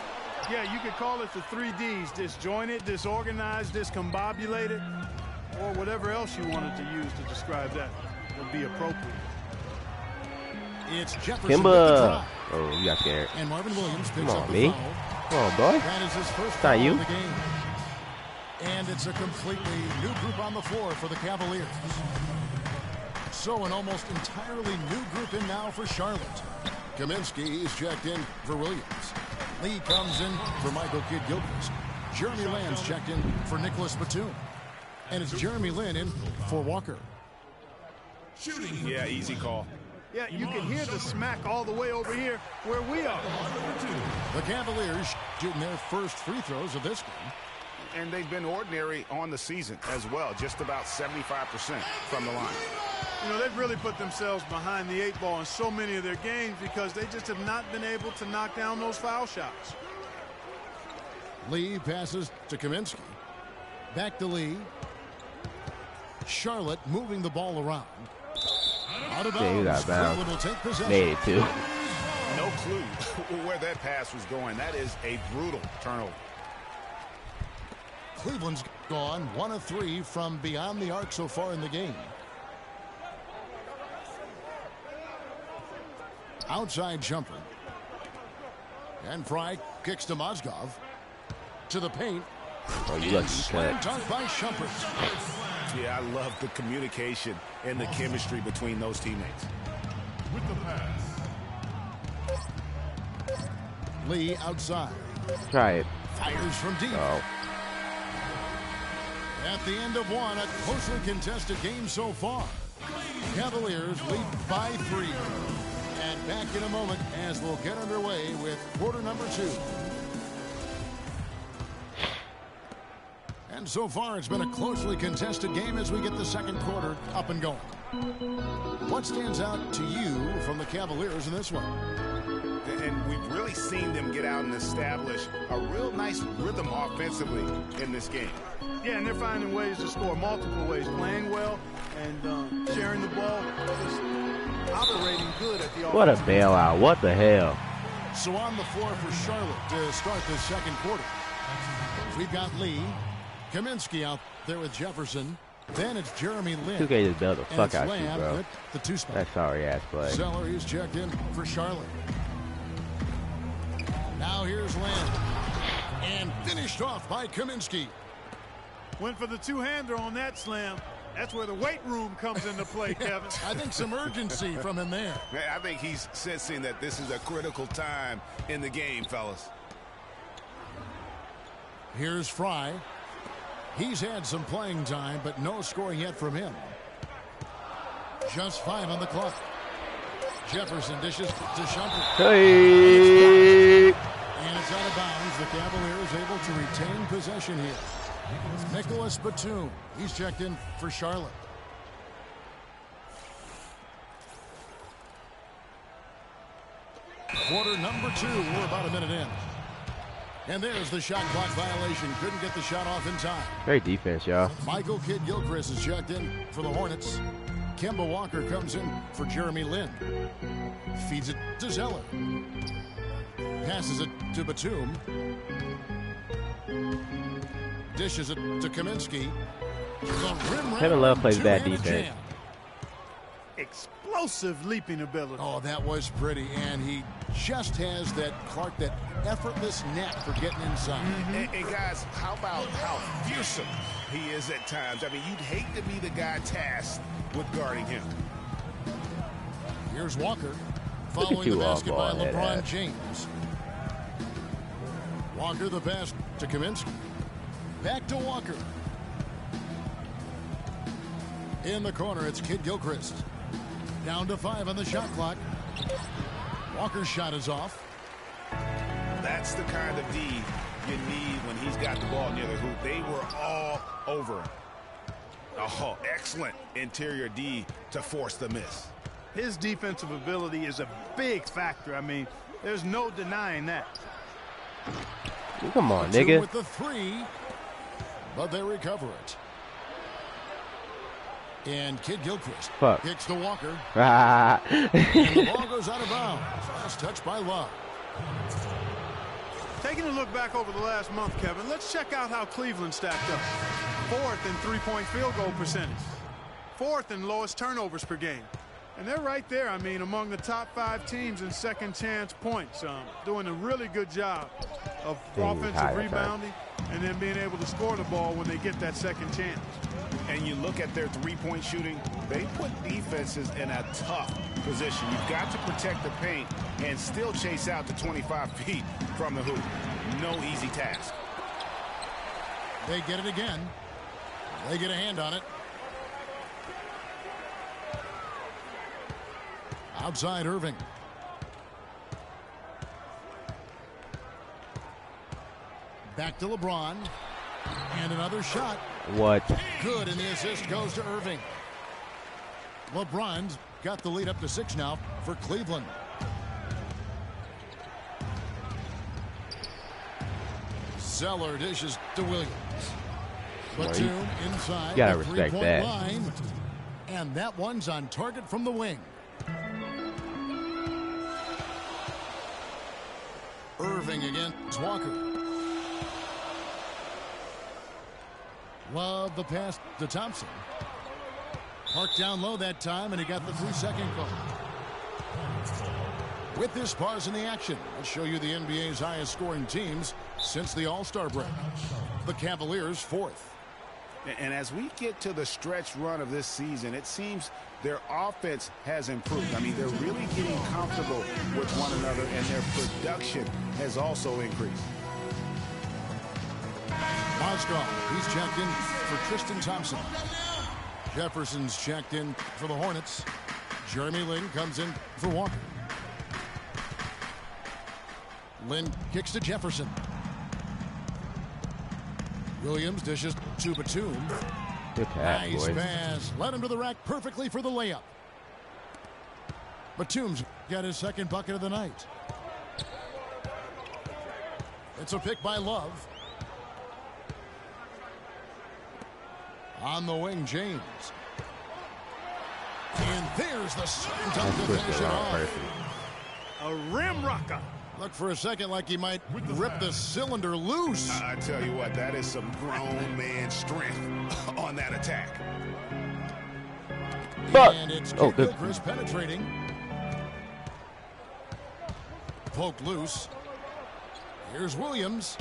Yeah, you could call it the 3 Ds. Disjointed, disorganized, discombobulated, or whatever else you wanted to use to describe that would be appropriate. It's Jefferson. Kimba. Oh, you got scared. And Marvin Williams picks Come up on, the me. foul. Come on, boy. That is his first Not foul you. of the game. And it's a completely new group on the floor for the Cavaliers. So an almost entirely new group in now for Charlotte. Kaminsky is checked in for Williams. Lee comes in for Michael Kidd Gilchrist. Jeremy Lin's checked in for Nicholas Batum. And it's Jeremy Lin in for Walker. Yeah, easy call. Yeah, you can hear the smack all the way over here where we are. The Cavaliers shooting their first free throws of this game. And they've been ordinary on the season as well, just about 75% from the line. You know, they've really put themselves behind the 8 ball in so many of their games because they just have not been able to knock down those foul shots. Lee passes to Kaminsky. Back to Lee. Charlotte moving the ball around. Out of Yeah, he bounds. got bounced. Cleveland will take possession. Made it too. No clue where that pass was going. That is a brutal turnover. Cleveland's gone 1 of 3 from beyond the arc so far in the game. Outside jumper. And Fry kicks to Mozgov. To the paint. Oh, you lucky Slam cut. dunk by Shumpert. Yeah, I love the communication and the chemistry between those teammates. With the pass. Lee outside. Try it. Fires from deep. Oh. At the end of one, a closely contested game so far. Cavaliers lead by 3. And back in a moment as we'll get underway with quarter number 2. And so far, it's been a closely contested game as we get the second quarter up and going. What stands out to you from the Cavaliers in this one? And we've really seen them get out and establish a real nice rhythm offensively in this game. Yeah, and they're finding ways to score multiple ways, playing well and sharing the ball, just operating good at the offense. What a bailout. What the hell? So on the floor for Charlotte to start the second quarter. We've got Lee. Kaminsky out there with Jefferson. Then it's Jeremy Lin. 2K just bailed the And fuck it's out you, Lamb bro. at the 2 spot. That sorry ass play. Zeller, he's checked in for Charlotte. Now here's Lamb. And finished off by Kaminsky. Went for the two-hander on that slam. That's where the weight room comes into play, Kevin. I think some urgency from him there. I think he's sensing that this is a critical time in the game, fellas. Here's Fry. He's had some playing time, but no scoring yet from him. Just 5 on the clock. Jefferson dishes to Shumpert. Hey! And it's out of bounds. The Cavaliers able to retain possession here. Nicholas Batum. He's checked in for Charlotte. Quarter number 2. We're about a minute in. And there's the shot clock violation. Couldn't get the shot off in time. Great defense, y'all. Michael Kidd-Gilchrist is checked in for the Hornets. Kemba Walker comes in for Jeremy Lin. Feeds it to Zeller. Passes it to Batum. Dishes it to Kaminsky. Kevin Love plays bad defense. Explosive leaping ability. Oh, that was pretty. And he just has that, Clark, that effortless knack for getting inside. And guys, how about how fearsome he is at times? I mean, you'd hate to be the guy tasked with guarding him. Here's Walker. Following the basket by LeBron James. Walker the pass to Kaminsky. Back to Walker. In the corner, it's Kidd-Gilchrist. Down to 5 on the shot clock. Walker's shot is off. That's the kind of D you need when he's got the ball near the hoop. They were all over him. Oh, excellent interior D to force the miss. His defensive ability is a big factor. I mean, there's no denying that. Come on, Two nigga. with the 3, but they recover it. And Kidd-Gilchrist kicks to Walker. And the ball goes out of bounds. Last touch by Love. Taking a look back over the last month, Kevin, let's check out how Cleveland stacked up. 4th in three-point field goal percentage. 4th in lowest turnovers per game. And they're right there, I mean, among the top 5 teams in second chance points. Doing a really good job of offensive rebounding and then being able to score the ball when they get that second chance. And you look at their three-point shooting, they put defenses in a tough position. You've got to protect the paint and still chase out to 25 feet from the hoop. No easy task. They get it again. They get a hand on it. Outside Irving. Back to LeBron. And another shot. What? Good, and the assist goes to Irving. LeBron's got the lead up to 6 now for Cleveland. Zeller dishes to Williams. Batum inside gotta the respect three-point that. line. And that one's on target from the wing. Irving against Walker. Love the pass to Thompson. Parked down low that time, and he got the 3-second call. With this pause in the action, let's show you the NBA's highest scoring teams since the All-Star break. The Cavaliers 4th. And as we get to the stretch run of this season, it seems their offense has improved. I mean, they're really getting comfortable with one another, and their production has also increased. Mozgov, he's checked in for Tristan Thompson. Jefferson's checked in for the Hornets. Jeremy Lin comes in for Walker. Lin kicks to Jefferson. Williams dishes to Batum. Good pass, Nice boys. pass. Led him to the rack perfectly for the layup. Batum's got his second bucket of the night. It's a pick by Love. On the wing, James. And there's the second time to finish it off. A rim rocker. Look for a second like he might rip the cylinder loose. I tell you what, that is some grown man strength on that attack. Fuck. And it's Oh, good. Gilchrist penetrating. Poke loose. Here's Williams.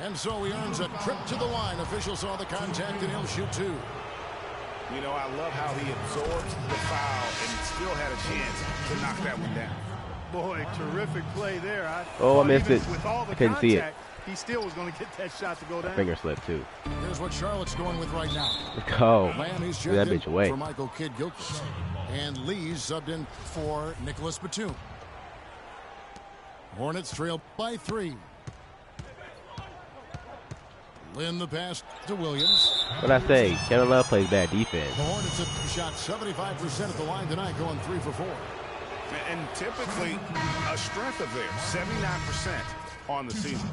And so he earns a trip to the line. Officials saw the contact and he'll shoot 2. You know, I love how he absorbs the foul and still had a chance to knock that one down. Boy, terrific play there. Oh, I missed even it. With all the I couldn't see it. contact, he still was going to get that shot to go down. Finger slip, too. Here's what Charlotte's going with right now. Let's go. Lamb, he's Give that checked bitch in away. for Michael Kidd-Gilchrist. And Lee's subbed in for Nicholas Batum. Hornets trail by 3. Lin the pass to Williams. What'd I say? Kevin Love plays bad defense. The Hornets have shot 75% at the line tonight, going 3 for 4. And typically a strength of theirs, 79% on the season.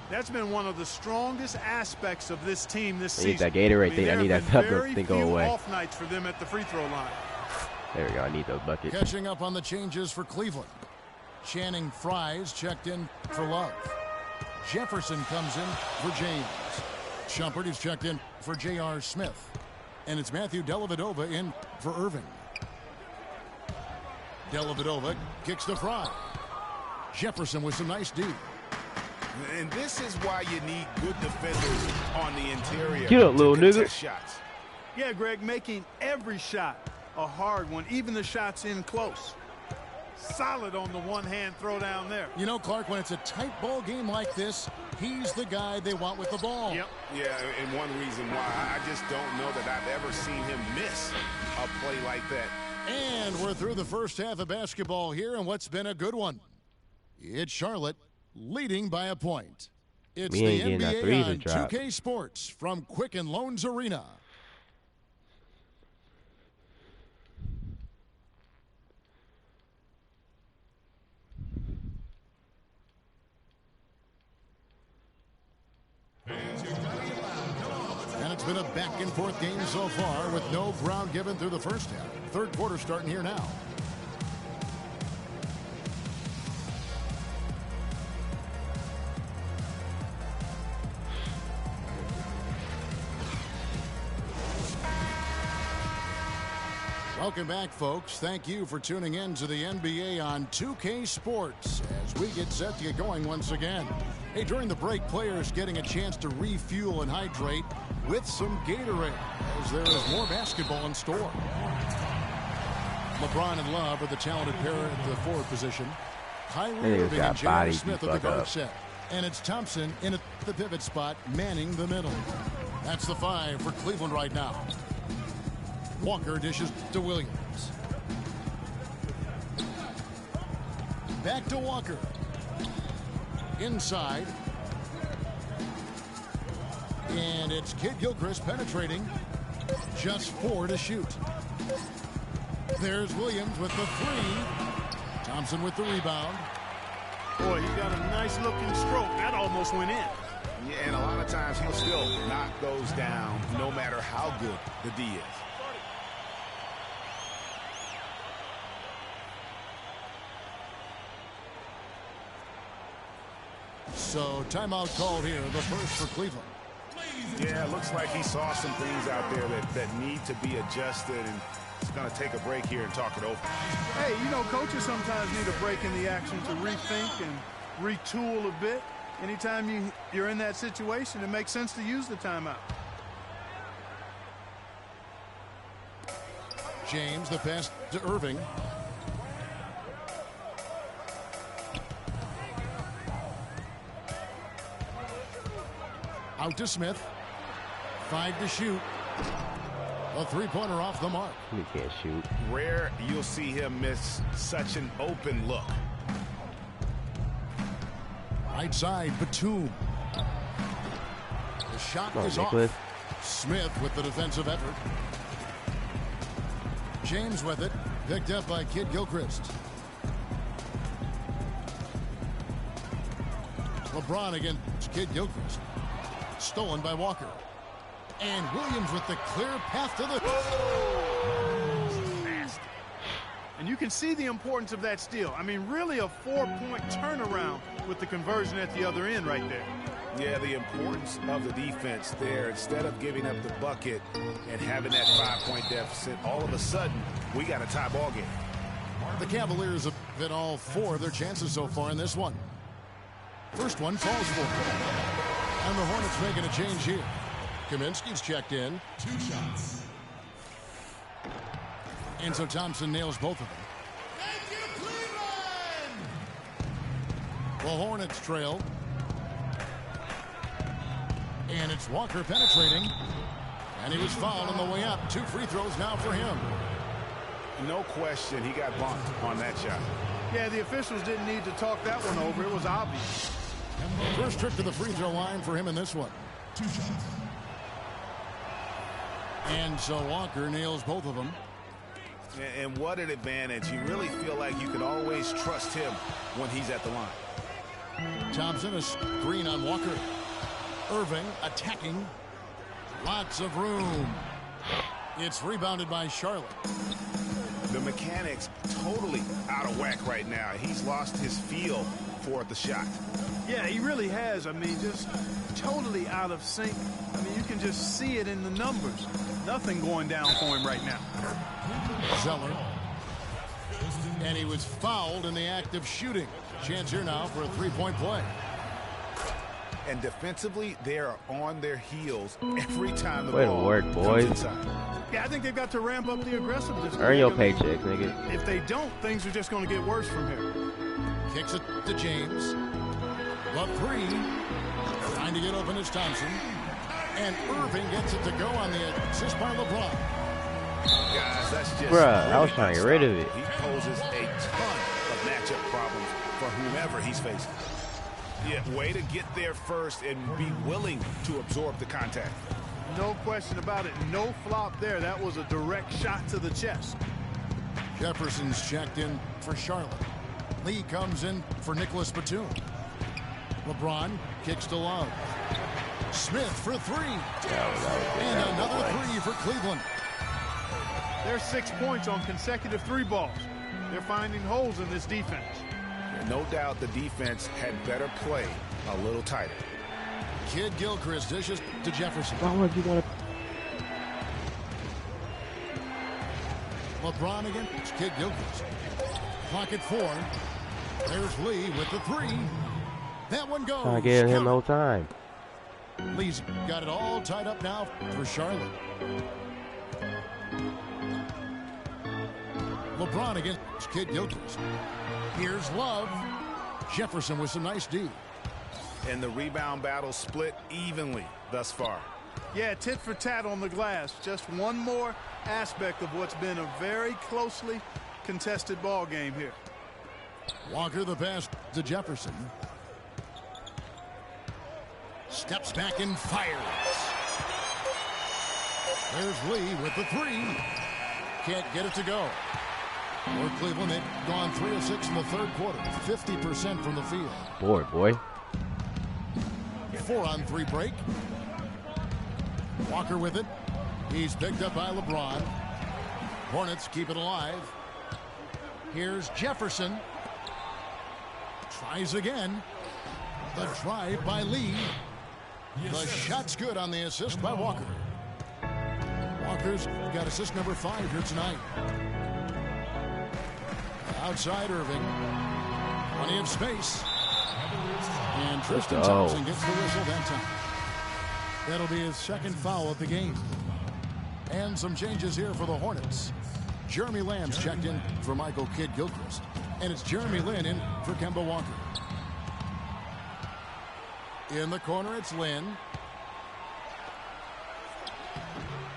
That's been one of the strongest aspects of this team this I need season. that Gatorade thing. I there need have that been Tupper very thing go few away. off nights for them at the free throw line. There we go. I need those buckets. Catching up on the changes for Cleveland. Channing Frye's checked in for Love. Jefferson comes in for James. Shumpert is checked in for J.R. Smith. And it's Matthew Dellavedova in for Irving. Dellavedova kicks to Frye. Jefferson with some nice D. And this is why you need good defenders on the interior. Get up, little to nigga. contest shots. Yeah, Greg, making every shot a hard one, even the shots in close. Solid on the one-hand throw down there. You know, Clark, when it's a tight ball game like this, he's the guy they want with the ball. Yep. Yeah, and one reason why I just don't know that I've ever seen him miss a play like that. And we're through the first half of basketball here, and what's been a good one. It's Charlotte leading by a point. It's We the ain't getting that three NBA to on drop. 2K Sports from Quicken Loans Arena. And it's been a back-and-forth game so far with no ground given through the first half. Third quarter starting here now. Welcome back, folks. Thank you for tuning in to the NBA on 2K Sports as we get set to get going once again. Hey, during the break, players getting a chance to refuel and hydrate with some Gatorade as there is more basketball in store. LeBron and Love are the talented pair at the forward position. Kyrie Irving and J.R. Smith at the guard set. And it's Thompson in at the pivot spot, manning the middle. That's the 5 for Cleveland right now. Walker dishes to Williams. Back to Walker. Inside. And it's Kidd-Gilchrist penetrating. Just 4 to shoot. There's Williams with the 3. Thompson with the rebound. Boy, he's got a nice looking stroke. That almost went in. Yeah, and a lot of times he'll still knock those down no matter how good the D is. So timeout called here, the first for Cleveland. Yeah, it looks like he saw some things out there that need to be adjusted, and is going to take a break here and talk it over. Hey, you know, coaches sometimes need a break in the action to rethink and retool a bit. Anytime you're in that situation, it makes sense to use the timeout. James, the pass to Irving. Out to Smith. 5 to shoot. A three-pointer off the mark. He can't shoot. Rare you'll see him miss such an open look. Right side, Batum. The shot is Nicholas. off. Smith with the defensive effort. James with it. Picked up by Kid Gilchrist. LeBron against Kid Gilchrist. Stolen by Walker. And Williams with the clear path to the... Nasty. And you can see the importance of that steal. I mean, really a 4-point turnaround with the conversion at the other end right there. Yeah, the importance of the defense there. Instead of giving up the bucket and having that 5-point deficit, all of a sudden, we got a tie ball game. The Cavaliers have hit all 4 of their chances so far in this one. First one falls for them. And the Hornets making a change here. Kaminsky's checked in. 2 shots. And so Thompson nails both of them. Thank you, Cleveland! The Hornets trail. And it's Walker penetrating. And he was fouled on the way up. 2 free throws now for him. No question, he got bumped on that shot. Yeah, the officials didn't need to talk that one over. It was obvious. First trip to the free throw line for him in this one. 2 shots. And so Walker nails both of them. And what an advantage. You really feel like you can always trust him when he's at the line. Thompson, a screen on Walker. Irving attacking. Lots of room. It's rebounded by Charlotte. The mechanics totally out of whack right now. He's lost his feel for the shot. Yeah, he really has. I mean, just totally out of sync. I mean, you can just see it in the numbers. Nothing going down for him right now. Zeller. And he was fouled in the act of shooting. Chance here now for a 3-point play. And defensively, they are on their heels every time the Way to ball work, comes boys. inside. Yeah, I think they've got to ramp up the aggressiveness. Earn your I mean, paycheck, nigga. If they don't, things are just going to get worse from here. Kicks it to James. The 3. Trying to get open is Thompson. And Irving gets it to go on the assist by LeBron. Guys, that's just... Bruh, I was trying to get rid of it. He poses a ton of matchup problems for whomever he's facing. Yeah, way to get there first and be willing to absorb the contact. No question about it. No flop there. That was a direct shot to the chest. Jefferson's checked in for Charlotte. Lee comes in for Nicholas Batum. LeBron kicks to Love. Smith for 3. And another 3 for Cleveland. There's 6 points on consecutive 3 balls. They're finding holes in this defense. No doubt the defense had better play a little tighter. Kid Gilchrist dishes to Jefferson. Why would you want to? LeBron against Kid Gilchrist. Pocket 4. There's Lee with the 3. That one goes. I gave him no time. Lee's got it all tied up now for Charlotte. LeBron against Kid Gilchrist. Here's Love. Jefferson with some nice D. And the rebound battle split evenly thus far. Yeah, tit for tat on the glass. Just one more aspect of what's been a very closely contested ball game here. Walker the pass to Jefferson. Steps back and fires. There's Lee with the 3. Can't get it to go. For Cleveland, they've gone 3 of 6 in the third quarter. 50% from the field. Boy. 4-on-3 break. Walker with it. He's picked up by LeBron. Hornets keep it alive. Here's Jefferson. Tries again. The drive by Lee. The shot's good on the assist by Walker. Walker's got assist number 5 here tonight. Outside Irving. Plenty of space. And Tristan Thompson gets the whistle that time. That'll be his second foul of the game. And some changes here for the Hornets. Jeremy Lamb's checked in for Michael Kidd-Gilchrist. And it's Jeremy Lin in for Kemba Walker. In the corner, it's Lin.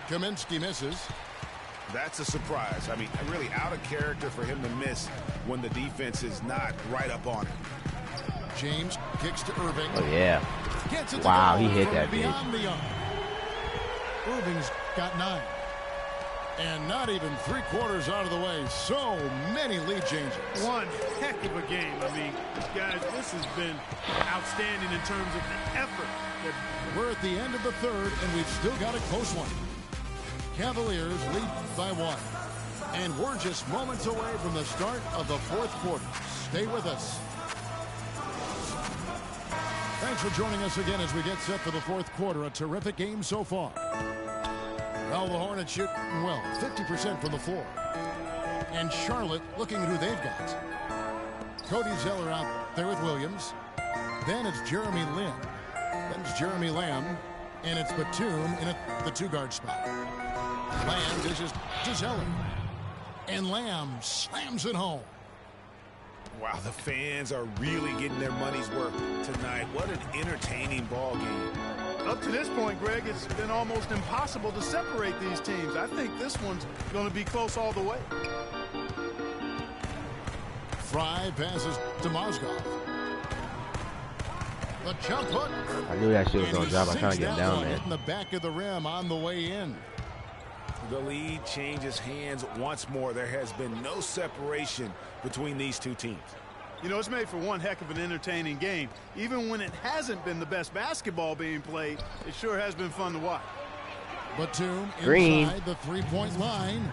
Kaminsky misses. That's a surprise. I mean, really out of character for him to miss when the defense is not right up on him. James kicks to Irving. Oh, yeah. Gets it Wow, to he go hit from that beyond bitch. the arc. Irving's got 9. And not even 3/4 out of the way. So many lead changes. One heck of a game. I mean, guys, this has been outstanding in terms of the effort. We're at the end of the third, and we've still got a close one. Cavaliers lead by 1. And we're just moments away from the start of the fourth quarter. Stay with us. Thanks for joining us again as we get set for the fourth quarter. A terrific game so far. Well, the Hornets shooting well, 50% from the floor. And Charlotte looking at who they've got. Cody Zeller out there with Williams. Then it's Jeremy Lin. Then it's Jeremy Lamb. And it's Batum in the 2-guard spot. Lamb dishes to Zeller. And Lamb slams it home. Wow, the fans are really getting their money's worth tonight. What an entertaining ball game. Up to this point, Greg, it's been almost impossible to separate these teams. I think this one's going to be close all the way. Fry passes to Mozgov. The jump hook. I knew that shit was going to drop. I'm trying to sinks get that down one, there. hitting the back of the rim on the way in. The lead changes hands once more. There has been no separation between these two teams. You know, it's made for one heck of an entertaining game. Even when it hasn't been the best basketball being played, it sure has been fun to watch. Batum Green. inside the 3-point line.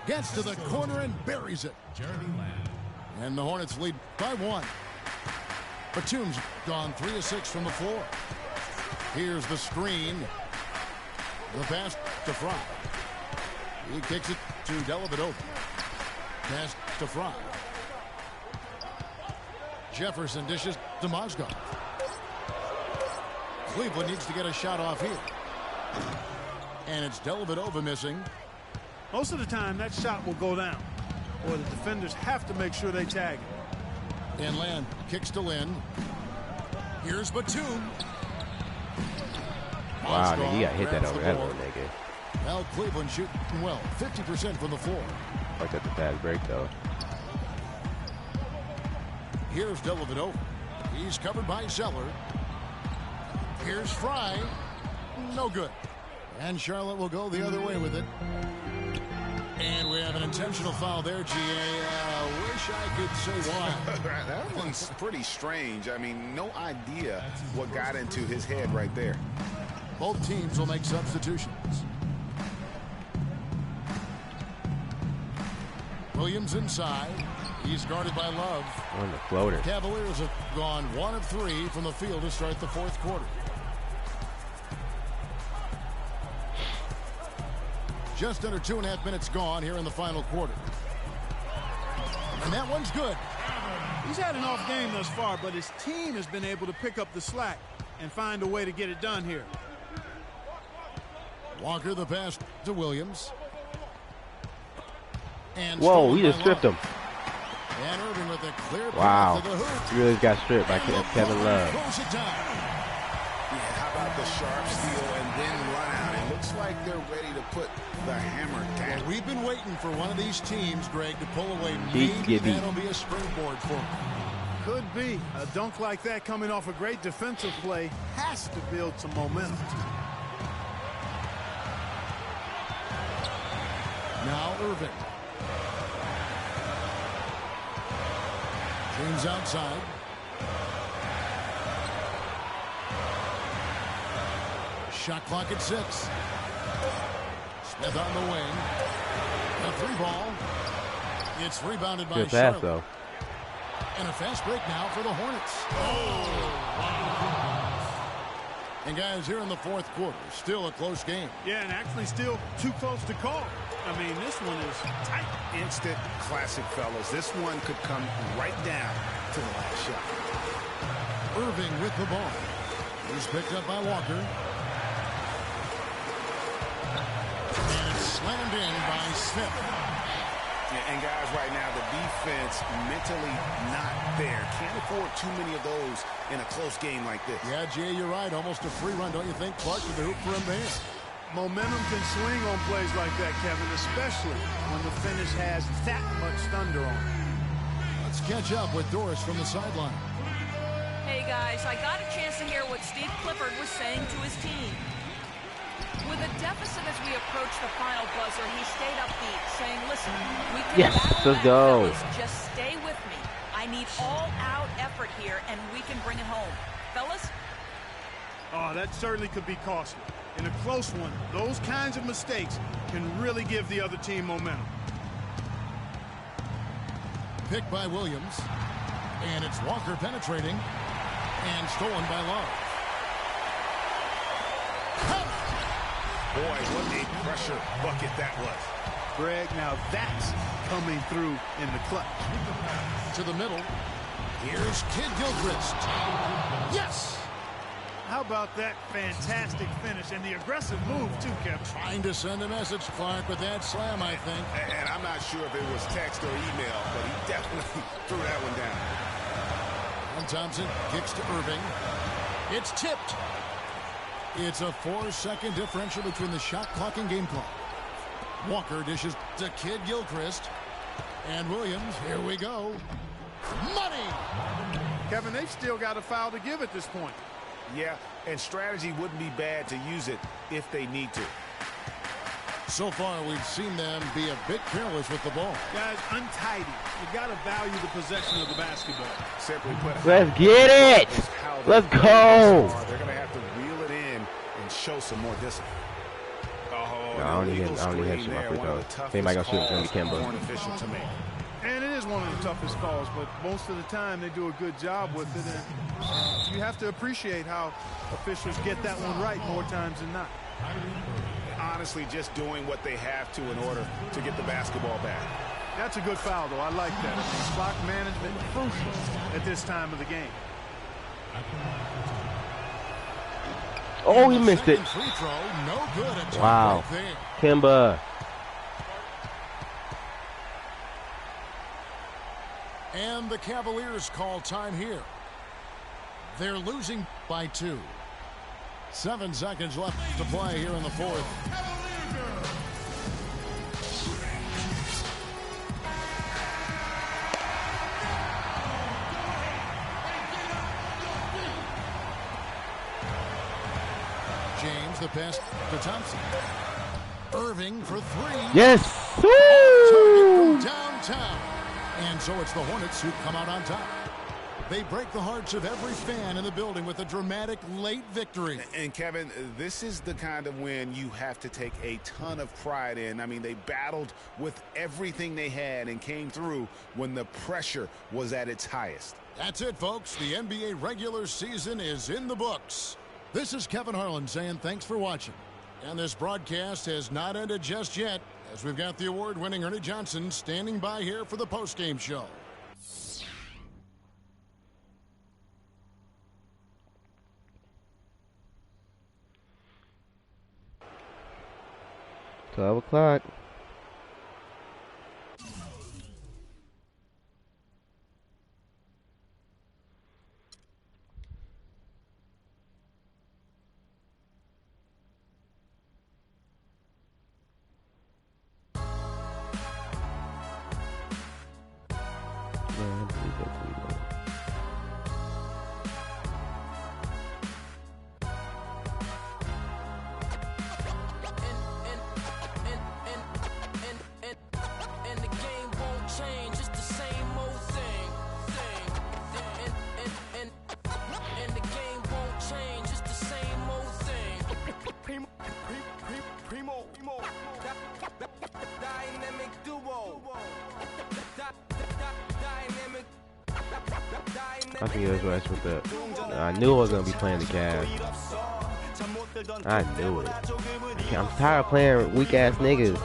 Gets to the corner and buries it. And the Hornets lead by 1. Batum's gone 3 of 6 from the floor. Here's the screen. The pass to Fry. He kicks it to Dellavedova. Pass to Fry. Jefferson dishes to Mozgov. Cleveland needs to get a shot off here. And it's Dellavedova missing. Most of the time, that shot will go down, or the defenders have to make sure they tag it. And Land kicks to Lin. Here's Batum. Wow, nigga, you got hit that grabs over the that board. little nigga. Well, Cleveland shooting well, 50% from the floor. Fucked up the fast break, though. Here's Dellavedova. He's covered by Zeller. Here's Fry. No good. And Charlotte will go the other way with it. And we have an intentional foul there, GA. Wish I could say why. That one's pretty strange. I mean, no idea what got into his head right there. Both teams will make substitutions. Williams inside. He's guarded by Love. On the floater. Cavaliers have gone 1 of 3 from the field to start the fourth quarter. Just under 2.5 minutes gone here in the final quarter. And that one's good. He's had an off game thus far, but his team has been able to pick up the slack and find a way to get it done here. Walker the pass to Williams. And Whoa, stolen he by just stripped Love. him. And Irving with a clear Wow. path to the hoop. He really got stripped by And Kevin Love. throws it down. Yeah, how about the sharp steal and then run out? It looks like they're ready to put the hammer down. We've been waiting for one of these teams, Greg, to pull away. He Maybe get beat. that'll be a springboard for them. Could be. A dunk like that coming off a great defensive play has to build some momentum. Now Irving. James outside. Shot clock at 6. Smith on the wing. A 3-ball. It's rebounded by Good pass, Charlotte. though. And a fast break now for the Hornets. And guys, here in the fourth quarter, still a close game. Yeah, and actually still too close to call. I mean, this one is tight. Instant classic, fellas. This one could come right down to the last shot. Irving with the ball. He's picked up by Walker. And it's slammed in by Smith. And guys, right now, the defense mentally not there. Can't afford too many of those in a close game like this. Yeah, Jay, you're right. Almost a free run, don't you think? Clark to the hoop for him there. Momentum can swing on plays like that, Kevin, especially when the finish has that much thunder on it. Let's catch up with Doris from the sideline. Hey, guys, I got a chance to hear what Steve Clifford was saying to his team. With a deficit as we approach the final buzzer, he stayed upbeat, saying, listen, we can battle let's go. fellas. Just stay with me. I need all-out effort here, and we can bring it home. Fellas? Oh, that certainly could be costly. In a close one, those kinds of mistakes can really give the other team momentum. Picked by Williams. And it's Walker penetrating. And stolen by Love. Boy, what a pressure bucket that was. Greg, now that's coming through in the clutch. To the middle. Here's Kid Gilchrist. Yes! How about that fantastic finish and the aggressive move, too, Kevin? Trying to send a message, Clark, with that slam, I think. And I'm not sure if it was text or email, but he definitely threw that one down. And Thompson kicks to Irving. It's tipped. It's a 4-second differential between the shot clock and game clock. Walker dishes to Kid Gilchrist. And Williams, here we go. Money! Kevin, they've still got a foul to give at this point. Yeah, and strategy wouldn't be bad to use it if they need to. So far, we've seen them be a bit careless with the ball. Guys, untidy. You got to value the possession of the basketball. Simply put, Let's get it. Let's go. They're going to have to reel it in and show some more discipline. Oh, No, I don't need him shooting my free throws. Anybody gonna shoot, it's gonna be Kimba. And it is one of the toughest calls, but most of the time they do a good job with it. And you have to appreciate how officials get that one right more times than not. Honestly, just doing what they have to in order to get the basketball back. That's a good foul, though. I like that. Clock management crucial at this time of the game. Oh, he missed it. Free throw, no good. Wow. Right there. Kimba. And the Cavaliers call time here. They're losing by 2. 7 seconds left to play here in the fourth. James, the pass to Thompson. Irving for 3. Yes. Target from downtown. And so it's the Hornets who come out on top. They break the hearts of every fan in the building with a dramatic late victory. And Kevin, this is the kind of win you have to take a ton of pride in. I mean, they battled with everything they had and came through when the pressure was at its highest. That's it, folks. The NBA regular season is in the books. This is Kevin Harlan saying thanks for watching. And this broadcast has not ended just yet, as we've got the award-winning Ernie Johnson standing by here for the postgame show. 12 o'clock. I think it was with the. I knew I was gonna be playing the Cavs. I knew it. I'm tired of playing weak ass niggas.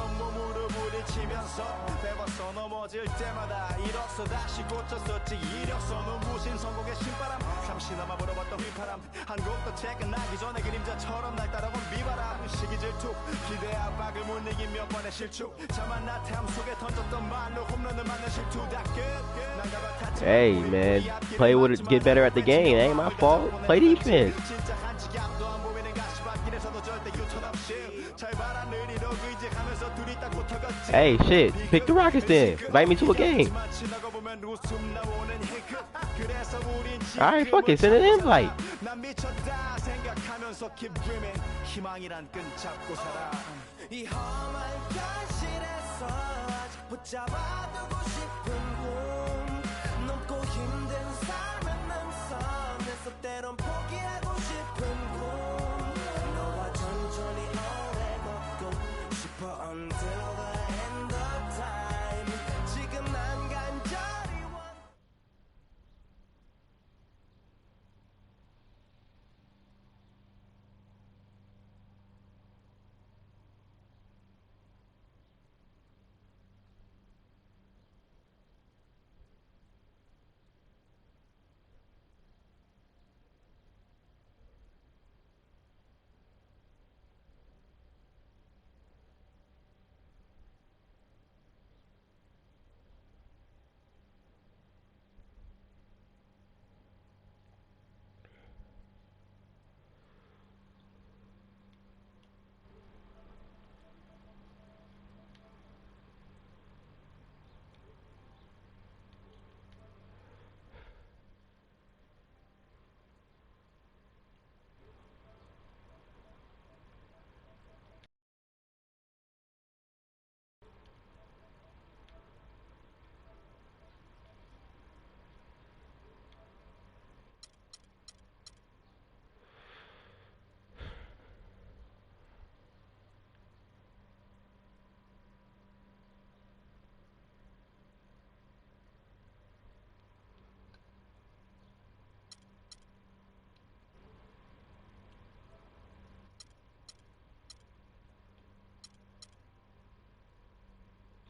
Hey man, play with it, get better at the game. Ain't my fault. Play defense. Hey, shit. Pick the Rockets then. Invite me to a game. Alright, fuck it. Send an invite.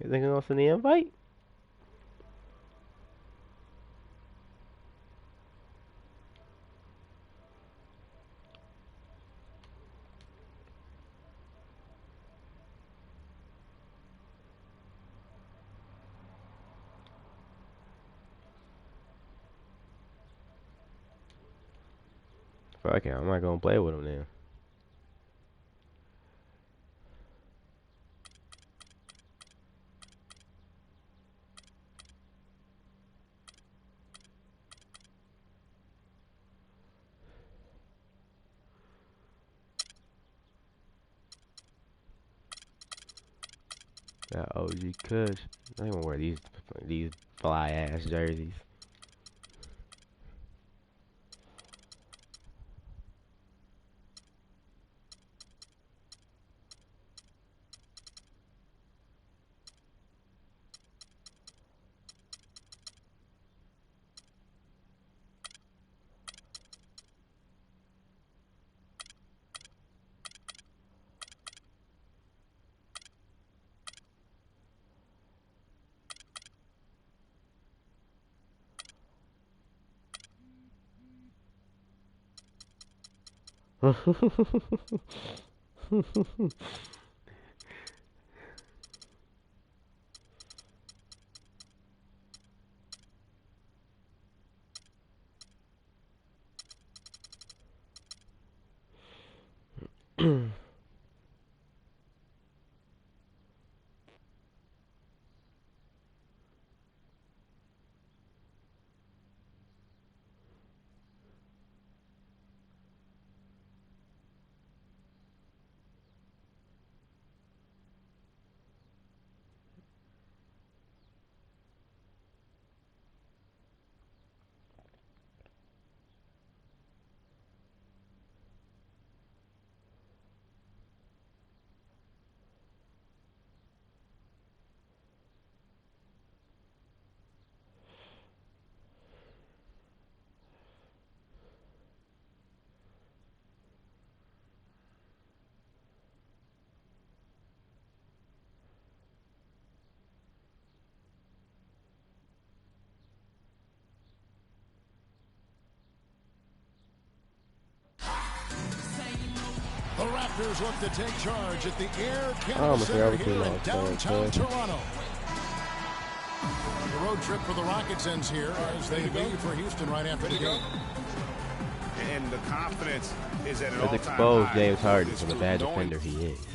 You think I'm gonna send the invite? Fuck it, I'm not gonna play with him then. That OG Kush. I don't even wear these fly ass jerseys. Raptors look to take charge at the Air Oh, Canada I'm Center afraid here I in was downtown Toronto. The road trip for the Rockets ends here as they leave for Houston right after the game. And the confidence is at an Let's all-time expose high. James Harden This for the group bad knowing defender he is.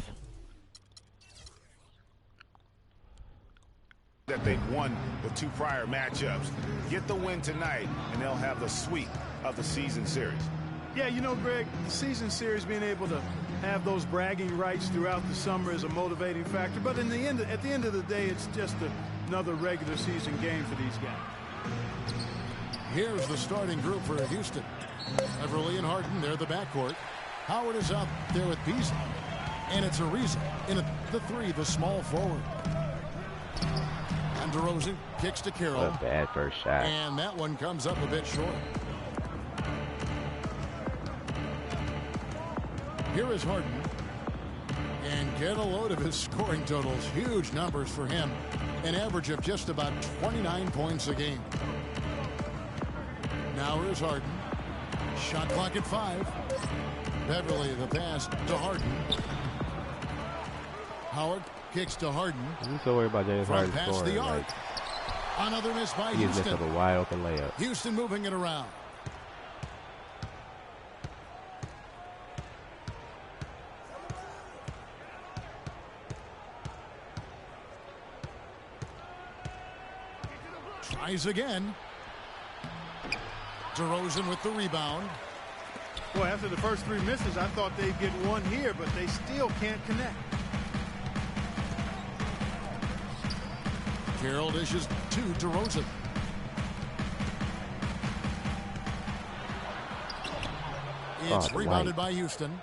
that they've won the 2 prior matchups. Get the win tonight, and they'll have the sweep of the season series. Yeah, you know, Greg, the season series, being able to have those bragging rights throughout the summer is a motivating factor. But at the end of the day, it's just another regular season game for these guys. Here's the starting group for Houston. Beverly and Harden, they're the backcourt. Howard is out there with Beasley. And it's Ariza in the 3, the small forward. And DeRozan kicks to Carroll. What a bad first shot. And that one comes up a bit short. Here is Harden. And get a load of his scoring totals. Huge numbers for him. An average of just about 29 points a game. Now here's Harden. Shot clock at 5. Beverly the pass to Harden. Howard kicks to Harden. I'm so worried about James Harden Past scoring. the arc. Like, Another miss by he just missed Houston. up a wide open layup. Houston moving it around. Tries again. DeRozan with the rebound. Boy, after the first 3 misses, I thought they'd get one here, but they still can't connect. Carroll dishes to DeRozan. It's rebounded by Houston.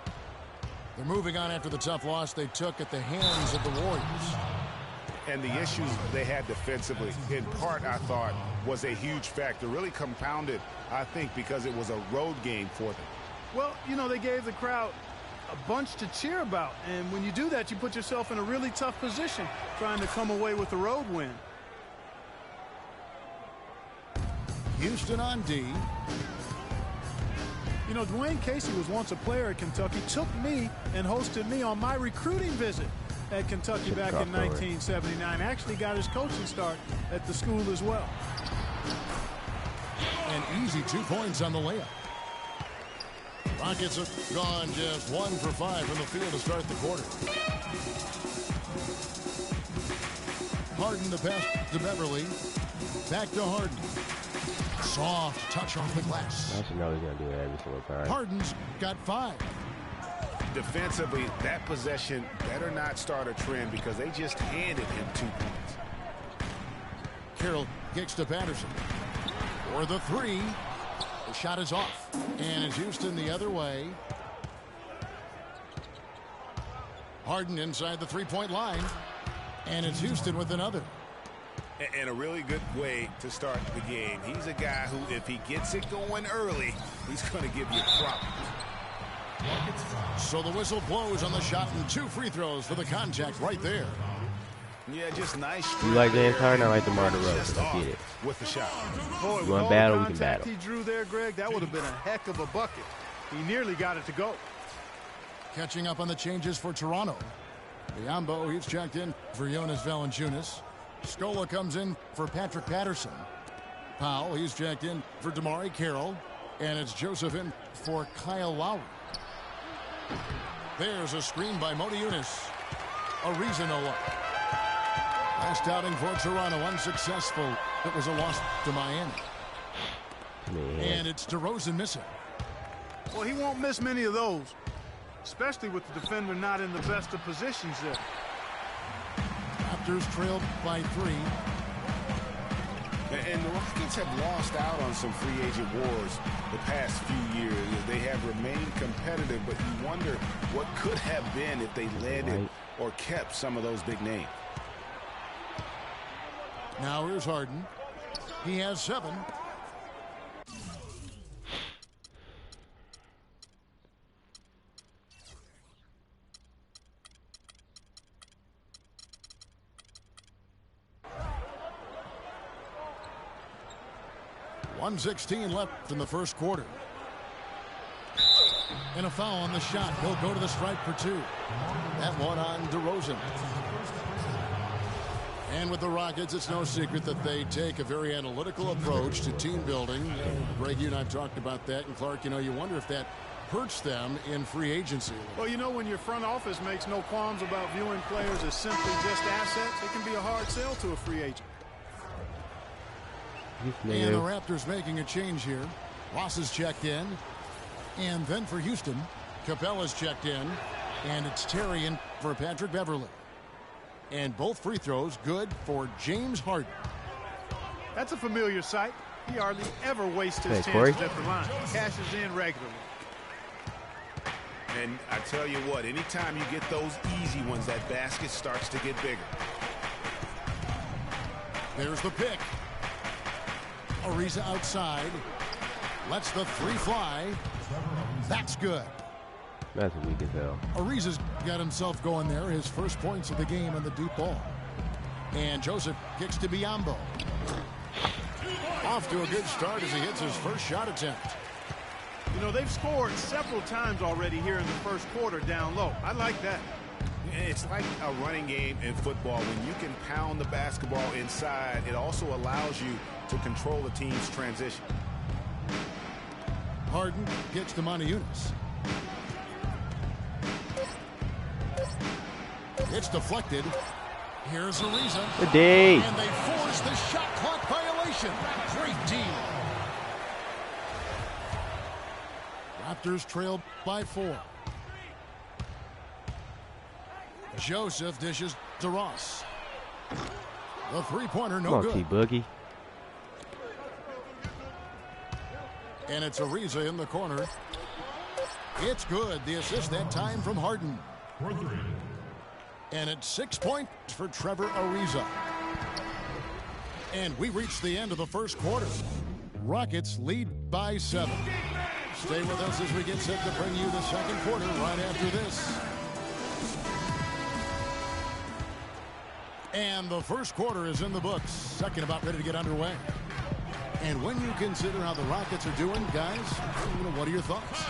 They're moving on after the tough loss they took at the hands of the Warriors. And the issues they had defensively, in part, I thought, was a huge factor. Really compounded, I think, because it was a road game for them. Well, you know, they gave the crowd a bunch to cheer about. And when you do that, you put yourself in a really tough position trying to come away with the road win. Houston on D. You know, Dwayne Casey was once a player at Kentucky, took me and hosted me on my recruiting visit at Kentucky back in 1979. Actually got his coaching start at the school as well. An easy 2 points on the layup. Rockets have gone just 1 for 5 from the field to start the quarter. Harden the pass to Beverly. Back to Harden. Soft touch off the glass. I should know he's going to do it every single time. Harden's got 5. Defensively, that possession better not start a trend because they just handed him 2 points. Carroll kicks to Patterson. For the 3. The shot is off. And it's Houston the other way. Harden inside the 3-point line. And it's Houston with another. And a really good way to start the game. He's a guy who, if he gets it going early, he's going to give you problems. So the whistle blows on the shot and 2 free throws for the contact right there. Yeah, just nice. You like James Harden? I like DeMar DeRozan. I get it. With the shot. Boy, You with want all battle, the we can contact battle. he drew there, Greg, that would have been a heck of a bucket. He nearly got it to go. Catching up on the changes for Toronto. Biombo, he's checked in for Jonas Valanciunas. Scola comes in for Patrick Patterson. Powell, he's checked in for DeMar Carroll. And it's Joseph in for Kyle Lowry. There's a screen by Modi Yunus. Ariza no look. Last outing for Toronto, unsuccessful. It was a loss to Miami. Man. And it's DeRozan missing. Well, he won't miss many of those, especially with the defender not in the best of positions there. Raptors trailed by 3. And the Rockets have lost out on some free agent wars the past few years. They have remained competitive, but you wonder what could have been if they landed or kept some of those big names. Now here's Harden. He has 7. .116 left in the first quarter. And a foul on the shot. He'll go to the stripe for 2. That one on DeRozan. And with the Rockets, it's no secret that they take a very analytical approach to team building. Greg, you and I have talked about that. And Clark, you wonder if that hurts them in free agency. Well, when your front office makes no qualms about viewing players as simply just assets, it can be a hard sell to a free agent. And the Raptors making a change here. Ross is checked in. And then for Houston, Capella's checked in. And it's Terry in for Patrick Beverley. And both free throws good for James Harden. That's a familiar sight. He hardly ever wastes his Corey. chances at the line. Cashes in regularly. And I tell you what, anytime you get those easy ones, that basket starts to get bigger. There's the pick. Ariza outside. Lets the 3 fly. That's good. That's weak as hell. Ariza's got himself going there. His first points of the game on the deep ball. And Joseph kicks to Biyombo. Off to a good start as he hits his first shot attempt. They've scored several times already here in the first quarter down low. I like that. It's like a running game in football. When you can pound the basketball inside, it also allows you to control the team's transition. Harden gets to Montejunas. It's deflected. Here's Ariza. The D. And they force the shot clock violation. Great team. Raptors trailed by 4. Joseph dishes to Ross. The 3-pointer, no good. Boogie. And it's Ariza in the corner. It's good. The assist that time from Harden. And it's 6 points for Trevor Ariza. And we reach the end of the first quarter. Rockets lead by 7. Stay with us as we get set to bring you the second quarter right after this. And the first quarter is in the books. Second about ready to get underway. And when you consider how the Rockets are doing, guys, what are your thoughts?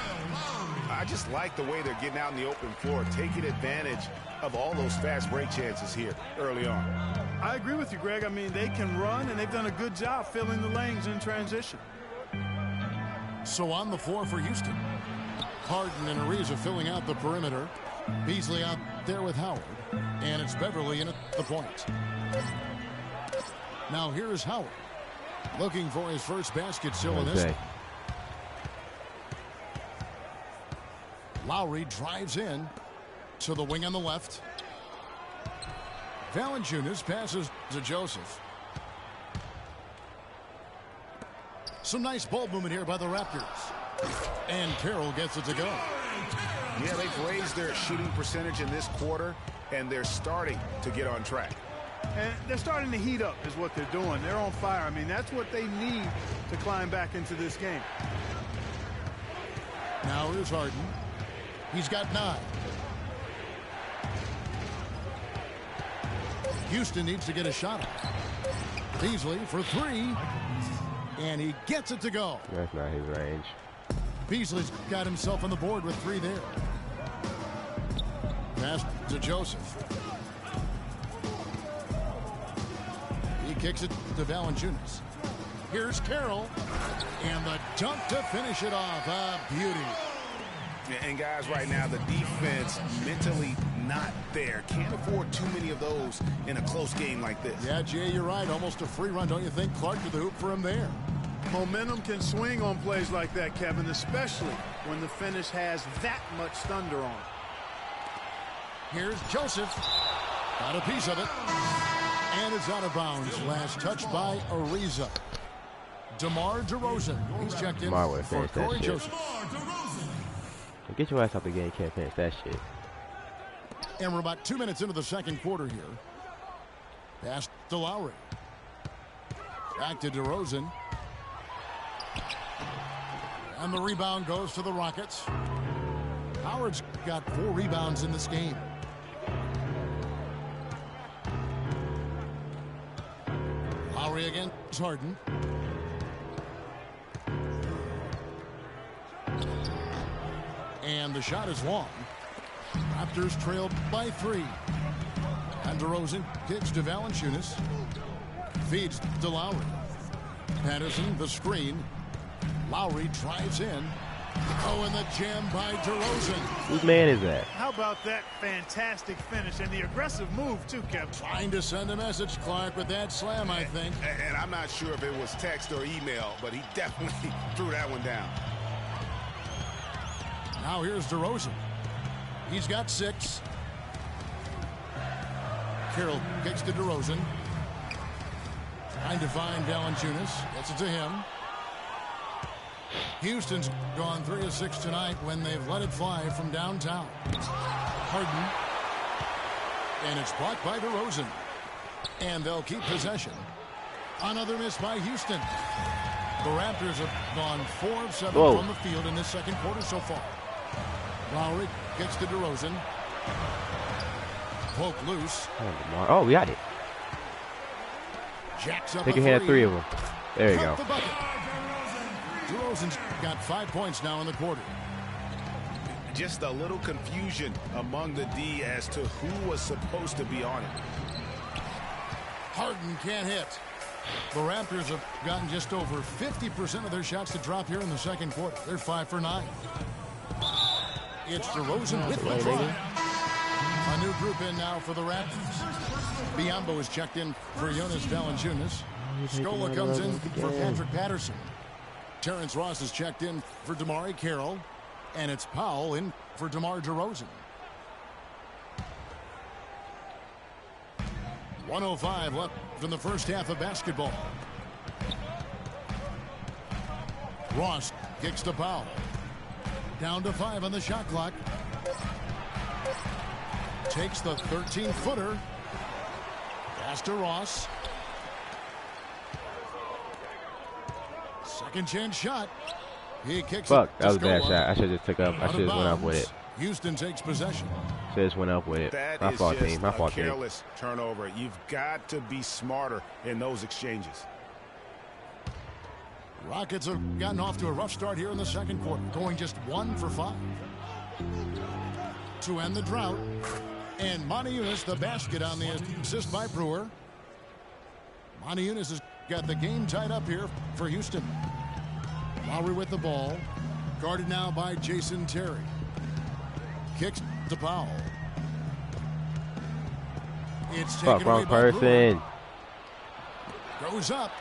I just like the way they're getting out in the open floor, taking advantage of all those fast break chances here early on. I agree with you, Greg. I mean, they can run, and they've done a good job filling the lanes in transition. So on the floor for Houston, Harden and Ariza filling out the perimeter. Beasley out there with Howard. And it's Beverly in at the point. Now here's Howard. Looking for his first basket still in this. Lowry drives in to the wing on the left. Valanciunas passes to Joseph. Some nice ball movement here by the Raptors. And Carroll gets it to go. Yeah, they've raised their shooting percentage in this quarter, and they're starting to get on track. And they're starting to heat up is what they're doing. They're on fire. I mean, that's what they need to climb back into this game. Now here's Harden. He's got 9. Houston needs to get a shot off. Beasley for 3. And he gets it to go. That's not his range. Beasley's got himself on the board with 3 there. Pass to Joseph. He kicks it to Valanciunas. Here's Carroll. And the dunk to finish it off. A beauty. And guys, right now, the defense mentally not there. Can't afford too many of those in a close game like this. Yeah, Jay, you're right. Almost a free run, don't you think? Clark to the hoop for him there. Momentum can swing on plays like that, Kevin, especially when the finish has that much thunder on it. Here's Joseph. Got a piece of it. And it's out of bounds. Last touch by Ariza. DeMar DeRozan. He's checked in for Corey Joseph. Get your ass out the game. You can't finish that shit. And we're about 2 minutes into the second quarter here. Pass to Lowry. Back to DeRozan. And the rebound goes to the Rockets. Howard's got 4 rebounds in this game. Lowry against Harden. And the shot is long. Raptors trailed by 3. And DeRozan kicks to Valanciunas. Feeds to Lowry. Patterson, the screen. Lowry drives in. Oh, and the jam by DeRozan. Whose man is that? How about that fantastic finish and the aggressive move, too, Kevin? Trying to send a message, Clark, with that slam, I think. And I'm not sure if it was text or email, but he definitely threw that one down. Now here's DeRozan. He's got 6. Carroll kicks to DeRozan. Trying to find Valanciunas. Gets it to him. Houston's gone 3 of 6 tonight when they've let it fly from downtown. Harden. And it's blocked by DeRozan. And they'll keep possession. Another miss by Houston. The Raptors have gone 4 of 7 from the field in this second quarter so far. Lowry gets to DeRozan. Poke loose. Oh, we got it. Jacks up Take your hand at 3 of them. There you go. DeRozan's got 5 points now in the quarter. Just a little confusion among the D as to who was supposed to be on it. Harden can't hit. The Raptors have gotten just over 50% of their shots to drop here in the second quarter. They're 5 for 9. It's DeRozan with the try. A new group in now for the Raptors. Biyombo is checked in for Jonas Valanciunas. Scola comes in for Patrick Patterson. Terrence Ross is checked in for DeMar Carroll. And it's Powell in for DeMar DeRozan. 1:05 left in the first half of basketball. Ross kicks to Powell. Down to 5 on the shot clock. Takes the 13-footer. Pass to Ross. Second chance shot. He kicks Fuck, it. that was a bad shot. I should have just took up. I should have went up with it. Houston takes possession. Should just went up with it. That My is fault, just team. My fault, a team. careless turnover. You've got to be smarter in those exchanges. Rockets have gotten off to a rough start here in the second quarter, going just 1 for 5. To end the drought. And Montiunas the basket on the assist by Brewer. Montiunas has got the game tied up here for Houston. Lowry with the ball. Guarded now by Jason Terry. Kicks to Powell. It's taken Fuck, away wrong by person. Brewer. Goes up.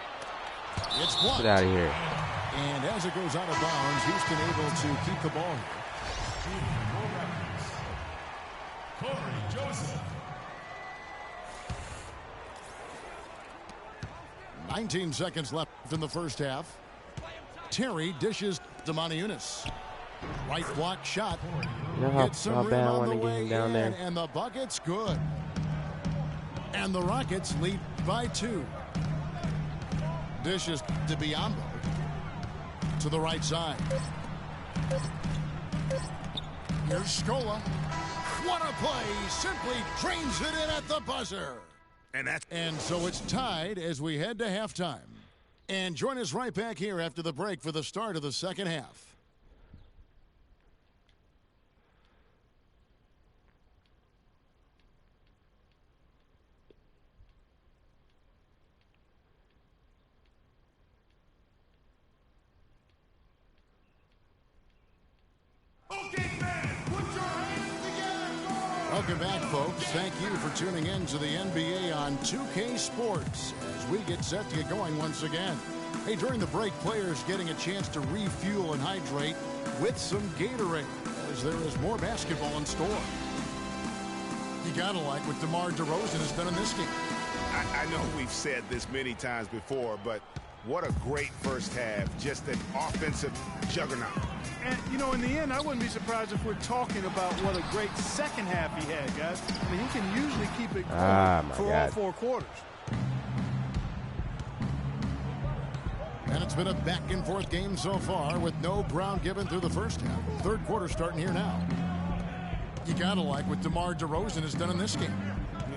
It's blocked. Get out of here. And as it goes out of bounds, Houston able to keep the ball here. 19 seconds left in the first half. Terry dishes to Montiunas. Right block shot. You know how bad I want to get him down there. And the bucket's good. And the Rockets lead by 2. Dishes to Biyombo. To the right side. Here's Scola. What a play. Simply drains it in at the buzzer. And so it's tied as we head to halftime. And join us right back here after the break for the start of the second half. Welcome back, folks. Thank you for tuning in to the NBA on 2K Sports as we get set to get going once again. Hey, during the break, players getting a chance to refuel and hydrate with some Gatorade as there is more basketball in store. You gotta like what DeMar DeRozan has done in this game. I know we've said this many times before, but what a great first half. Just an offensive juggernaut. And, you know, in the end, I wouldn't be surprised if we're talking about what a great second half he had, guys. I mean, he can usually keep it going for all 4 quarters. And it's been a back-and-forth game so far with no ground given through the first half. Third quarter starting here now. You gotta like what DeMar DeRozan has done in this game.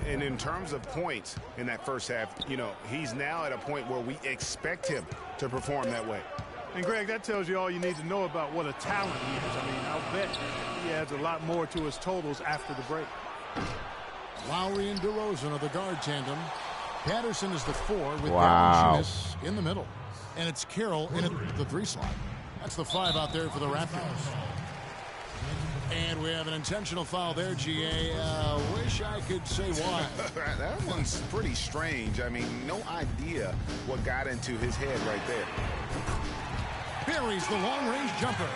And in terms of points in that first half, you know, he's now at a point where we expect him to perform that way. And, Greg, that tells you all you need to know about what a talent he is. I mean, I'll bet he adds a lot more to his totals after the break. Lowry and DeRozan are the guard tandem. Patterson is the 4 with Wow. Valanciunas in the middle. And it's Carroll in at the 3 slot. That's the 5 out there for the Raptors. And we have an intentional foul there, GA. Wish I could say why. That one's pretty strange. I mean, no idea what got into his head right there. Buries the long-range jumper.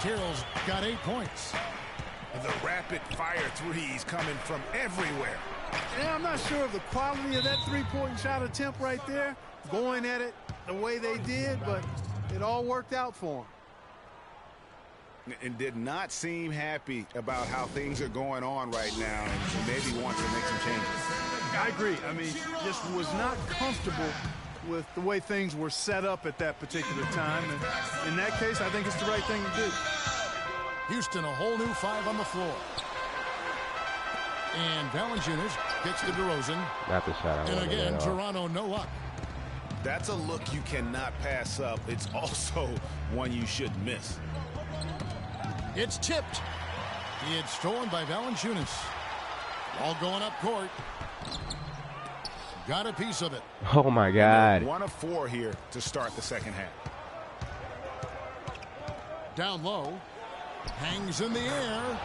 Carroll's got 8 points. The rapid-fire threes coming from everywhere. Yeah, I'm not sure of the quality of that three-point shot attempt right there, going at it the way they did, but it all worked out for him. And did not seem happy about how things are going on right now, and maybe wants to make some changes. I agree. I mean, just was not comfortable with the way things were set up at that particular time. And in that case, I think it's the right thing to do. Houston, a whole new 5 on the floor. And Valanciunas gets to DeRozan. Not the shot I And wanted again, at all. Toronto no luck. That's a look you cannot pass up. It's also one you should miss. It's tipped. It's stolen by Valanciunas. All going up court. Got a piece of it. Oh my God. 1 of 4 here to start the second half. Down low. Hangs in the air.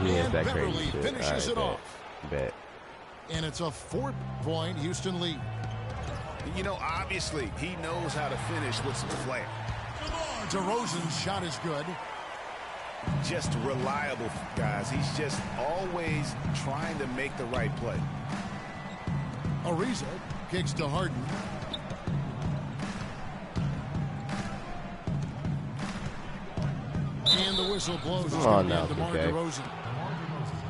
He is And that Beverly crazy shit. finishes it All right, off. bet. And it's a 4-point Houston lead. You know, obviously, he knows how to finish with some flair. DeRozan's shot is good. Just reliable, guys. He's just always trying to make the right play. Ariza kicks to Harden. And the whistle blows. It's Come going on to be now, on DeMar okay. DeRozan.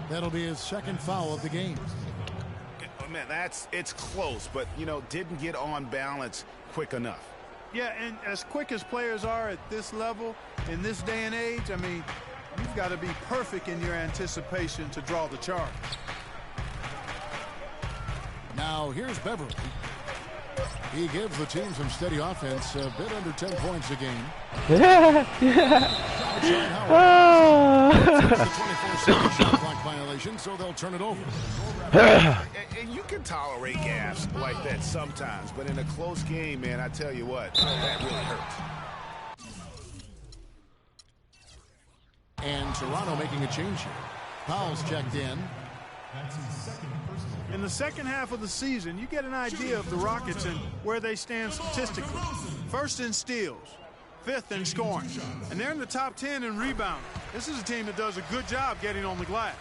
That'll be his second foul of the game. Man, it's close, but, you know, didn't get on balance quick enough. Yeah, and as quick as players are at this level, in this day and age, I mean, you've got to be perfect in your anticipation to draw the charge. Now here's Beverly. He gives the team some steady offense, a bit under 10 points a game. It's a 24-second shot clock violation, so they'll turn it over. And you can tolerate gaffes like that sometimes, but in a close game, man, I tell you what, that really hurts. And Toronto making a change here. Powell's checked in. In the second half of the season, you get an idea of the Rockets and where they stand statistically. First in steals, 5th in scoring, and they're in the top 10 in rebounding. This is a team that does a good job getting on the glass.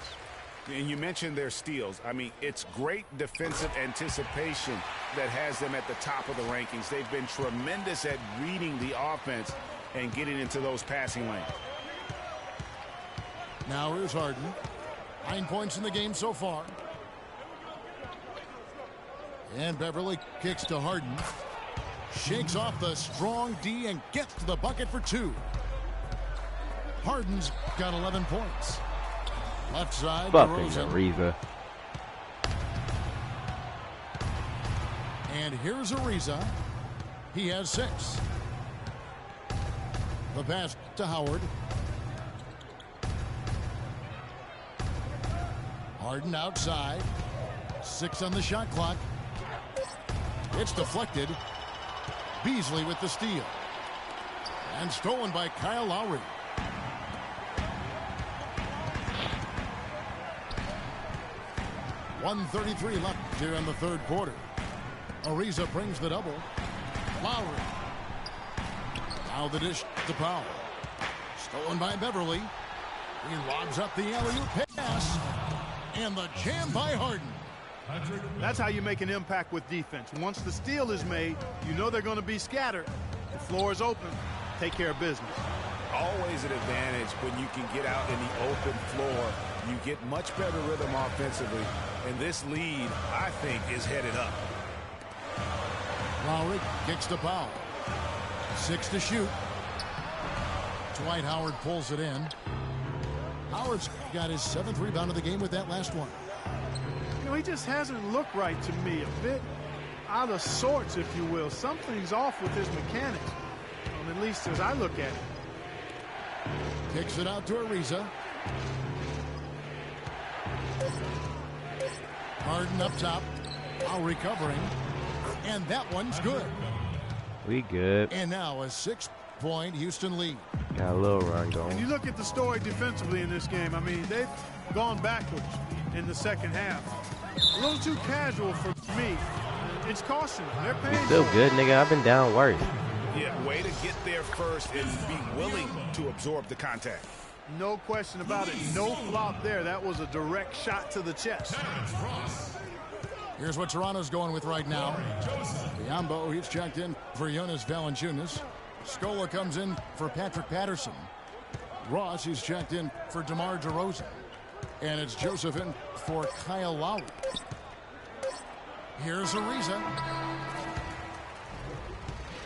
And you mentioned their steals. I mean, it's great defensive anticipation that has them at the top of the rankings. They've been tremendous at reading the offense and getting into those passing lanes. Now here's Harden. 9 points in the game so far. And Beverly kicks to Harden. Shakes off the strong D and gets to the bucket for 2. Harden's got 11 points. Left side, Fucking DeRozan. Ariza. And here's Ariza. He has 6. The pass to Howard. Harden outside. 6 on the shot clock. It's deflected. Beasley with the steal. And stolen by Kyle Lowry. .133 left here in the third quarter. Ariza brings the double. Lowry. Now the dish to Powell. Stolen by Beverly. He lobs up the alley-oop pass. And the jam by Harden. That's how you make an impact with defense. Once the steal is made, you know they're going to be scattered. The floor is open. Take care of business. Always an advantage when you can get out in the open floor. You get much better rhythm offensively. And this lead, I think, is headed up. Lowry kicks to Powell. 6 to shoot. Dwight Howard pulls it in. Howard's got his 7th rebound of the game with that last one. You know, he just hasn't looked right to me. A bit out of sorts, if you will. Something's off with his mechanics, at least as I look at it. Kicks it out to Ariza. Harden up top. While recovering. And that one's good. We good. And now a 6-point Houston lead. Got a little run going. And you look at the story defensively in this game. I mean, they've gone backwards in the second half. A little too casual for me. It's costing them. They're paying. Still good, nigga. I've been down worse. Yeah, way to get there first and be willing to absorb the contact. No question about it. No flop there. That was a direct shot to the chest. Here's what Toronto's going with right now. Biombo, he's checked in for Jonas Valanciunas. Scola comes in for Patrick Patterson. Ross, he's checked in for DeMar DeRozan. And it's Joseph in for Kyle Lowry. Here's Ariza.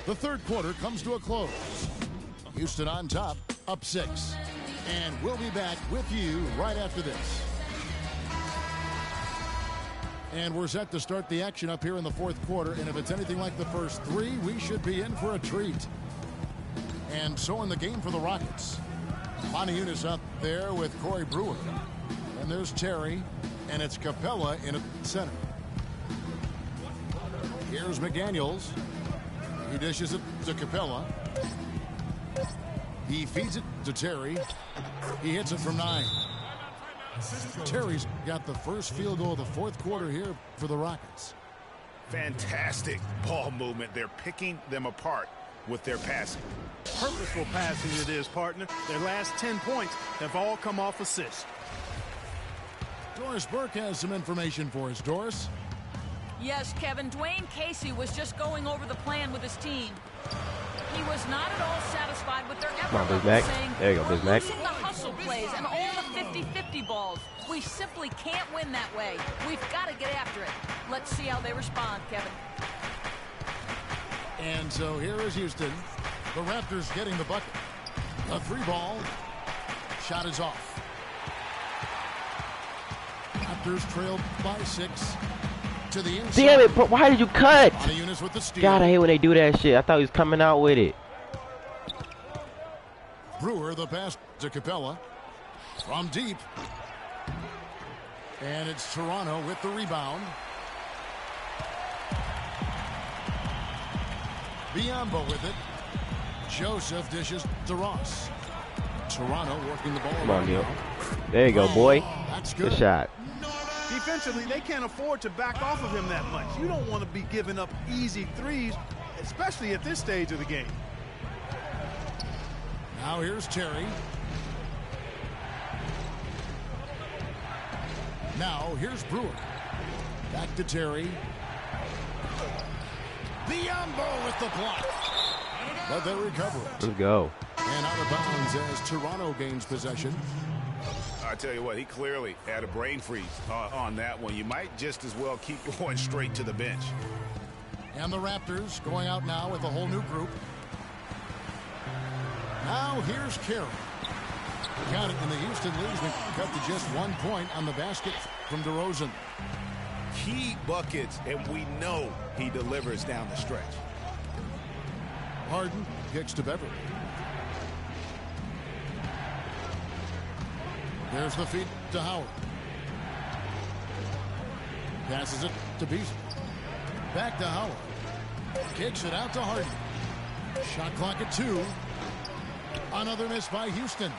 The third quarter comes to a close. Houston on top, up 6. And we'll be back with you right after this. And we're set to start the action up here in the fourth quarter. And if it's anything like the first 3, we should be in for a treat. And so in the game for the Rockets. Montezuma's up there with Corey Brewer. And there's Terry. And it's Capella in at center. Here's McDaniels. He dishes it to Capella. He feeds it to Terry. He hits it from 9. Terry's got the first field goal of the fourth quarter here for the Rockets. Fantastic ball movement. They're picking them apart with their passing. Purposeful passing it is, partner. Their last 10 points have all come off assists. Doris Burke has some information for us. Doris? Yes, Kevin. Dwayne Casey was just going over the plan with his team. He was not at all satisfied with their effort on, level, Bismack. saying, There you go, we're Bismack. losing the hustle plays and all the 50-50 balls. We simply can't win that way. We've got to get after it. Let's see how they respond, Kevin. And so here is Houston. The Raptors getting the bucket. A 3-ball. Shot is off. Raptors trailed by 6. To the inside. Damn it, bro. Why did you cut? With the steal. God, I hate when they do that shit. I thought he was coming out with it. Brewer, the pass to Capella. From deep. And it's Toronto with the rebound. Biombo with it. Joseph dishes to Ross. Toronto working the ball. Come on, Neil. There you go, boy. That's good. Good shot. Defensively, they can't afford to back off of him that much. You don't want to be giving up easy threes, especially at this stage of the game. Now here's Terry. Now here's Brewer. Back to Terry. Biombo with the block. But they recover it. Let's go. And out of bounds as Toronto gains possession. I tell you what, he clearly had a brain freeze on that one. You might just as well keep going straight to the bench. And the Raptors going out now with a whole new group. Now here's Carey. Got it in the Houston leads, but cut to just 1 point on the basket from DeRozan. Key buckets, and we know he delivers down the stretch. Harden kicks to Beverly. There's the feed to Howard. Passes it to Beasley. Back to Howard. Kicks it out to Harden. Shot clock at 2. Another miss by Houston.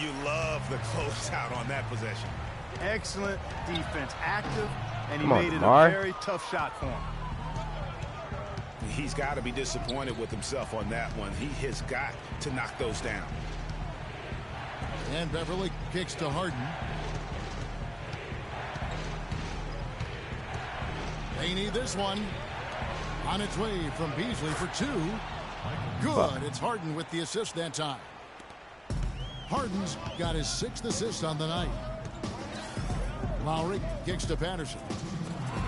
You love the closeout on that possession. Excellent defense, active, and he Come on, made it Lamar. a very tough shot for him. He's got to be disappointed with himself on that one. He has got to knock those down. And Beverly kicks to Harden. They need this one. On its way from Beasley for 2. Good. It's Harden with the assist that time. Harden's got his 6th assist on the night. Lowry kicks to Patterson.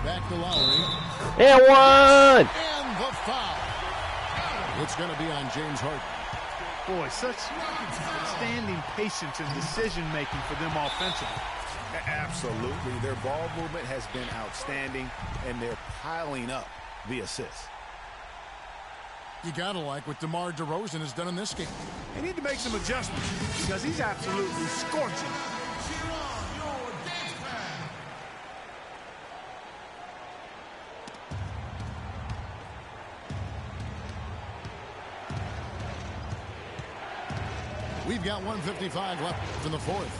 Back to Lowry. And one! And the foul. It's going to be on James Harden. Boy, such outstanding patience and decision-making for them offensively. Absolutely. Their ball movement has been outstanding, and they're piling up the assists. You gotta like what DeMar DeRozan has done in this game. They need to make some adjustments because he's absolutely scorching. Cheer on your dance pad. We've got 1:55 left in the fourth.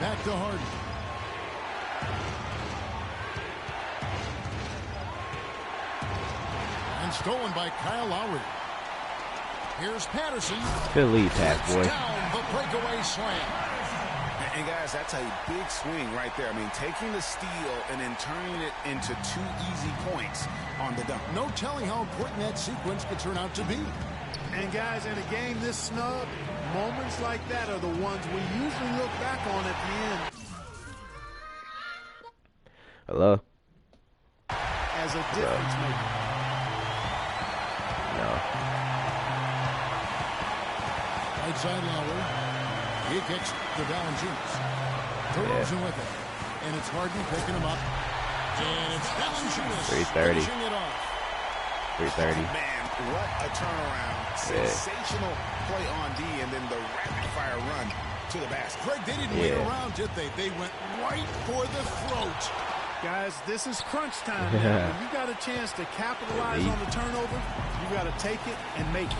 Back to Harden. And stolen by Kyle Lowry. Here's Patterson. Good lead pass, boy. Down the breakaway slam. And guys, that's a big swing right there. I mean, taking the steal and then turning it into 2 easy points on the dunk. No telling how important that sequence could turn out to be. And guys, in a game this snug, moments like that are the ones we usually look back on at the end. Hello? As a difference maker. No. Right side Lowry. He kicks to Valanciunas. DeRozan with it. And it's Harden picking him up. And it's Valanciunas 3:30. finishing it off. 3:30. Man, what a turnaround. Sensational play on D, and then the rapid-fire run to the basket. Greg, they didn't wait around, did they? They went right for the throat. Guys, this is crunch time now. When you got a chance to capitalize on the turnover, you got to take it and make it.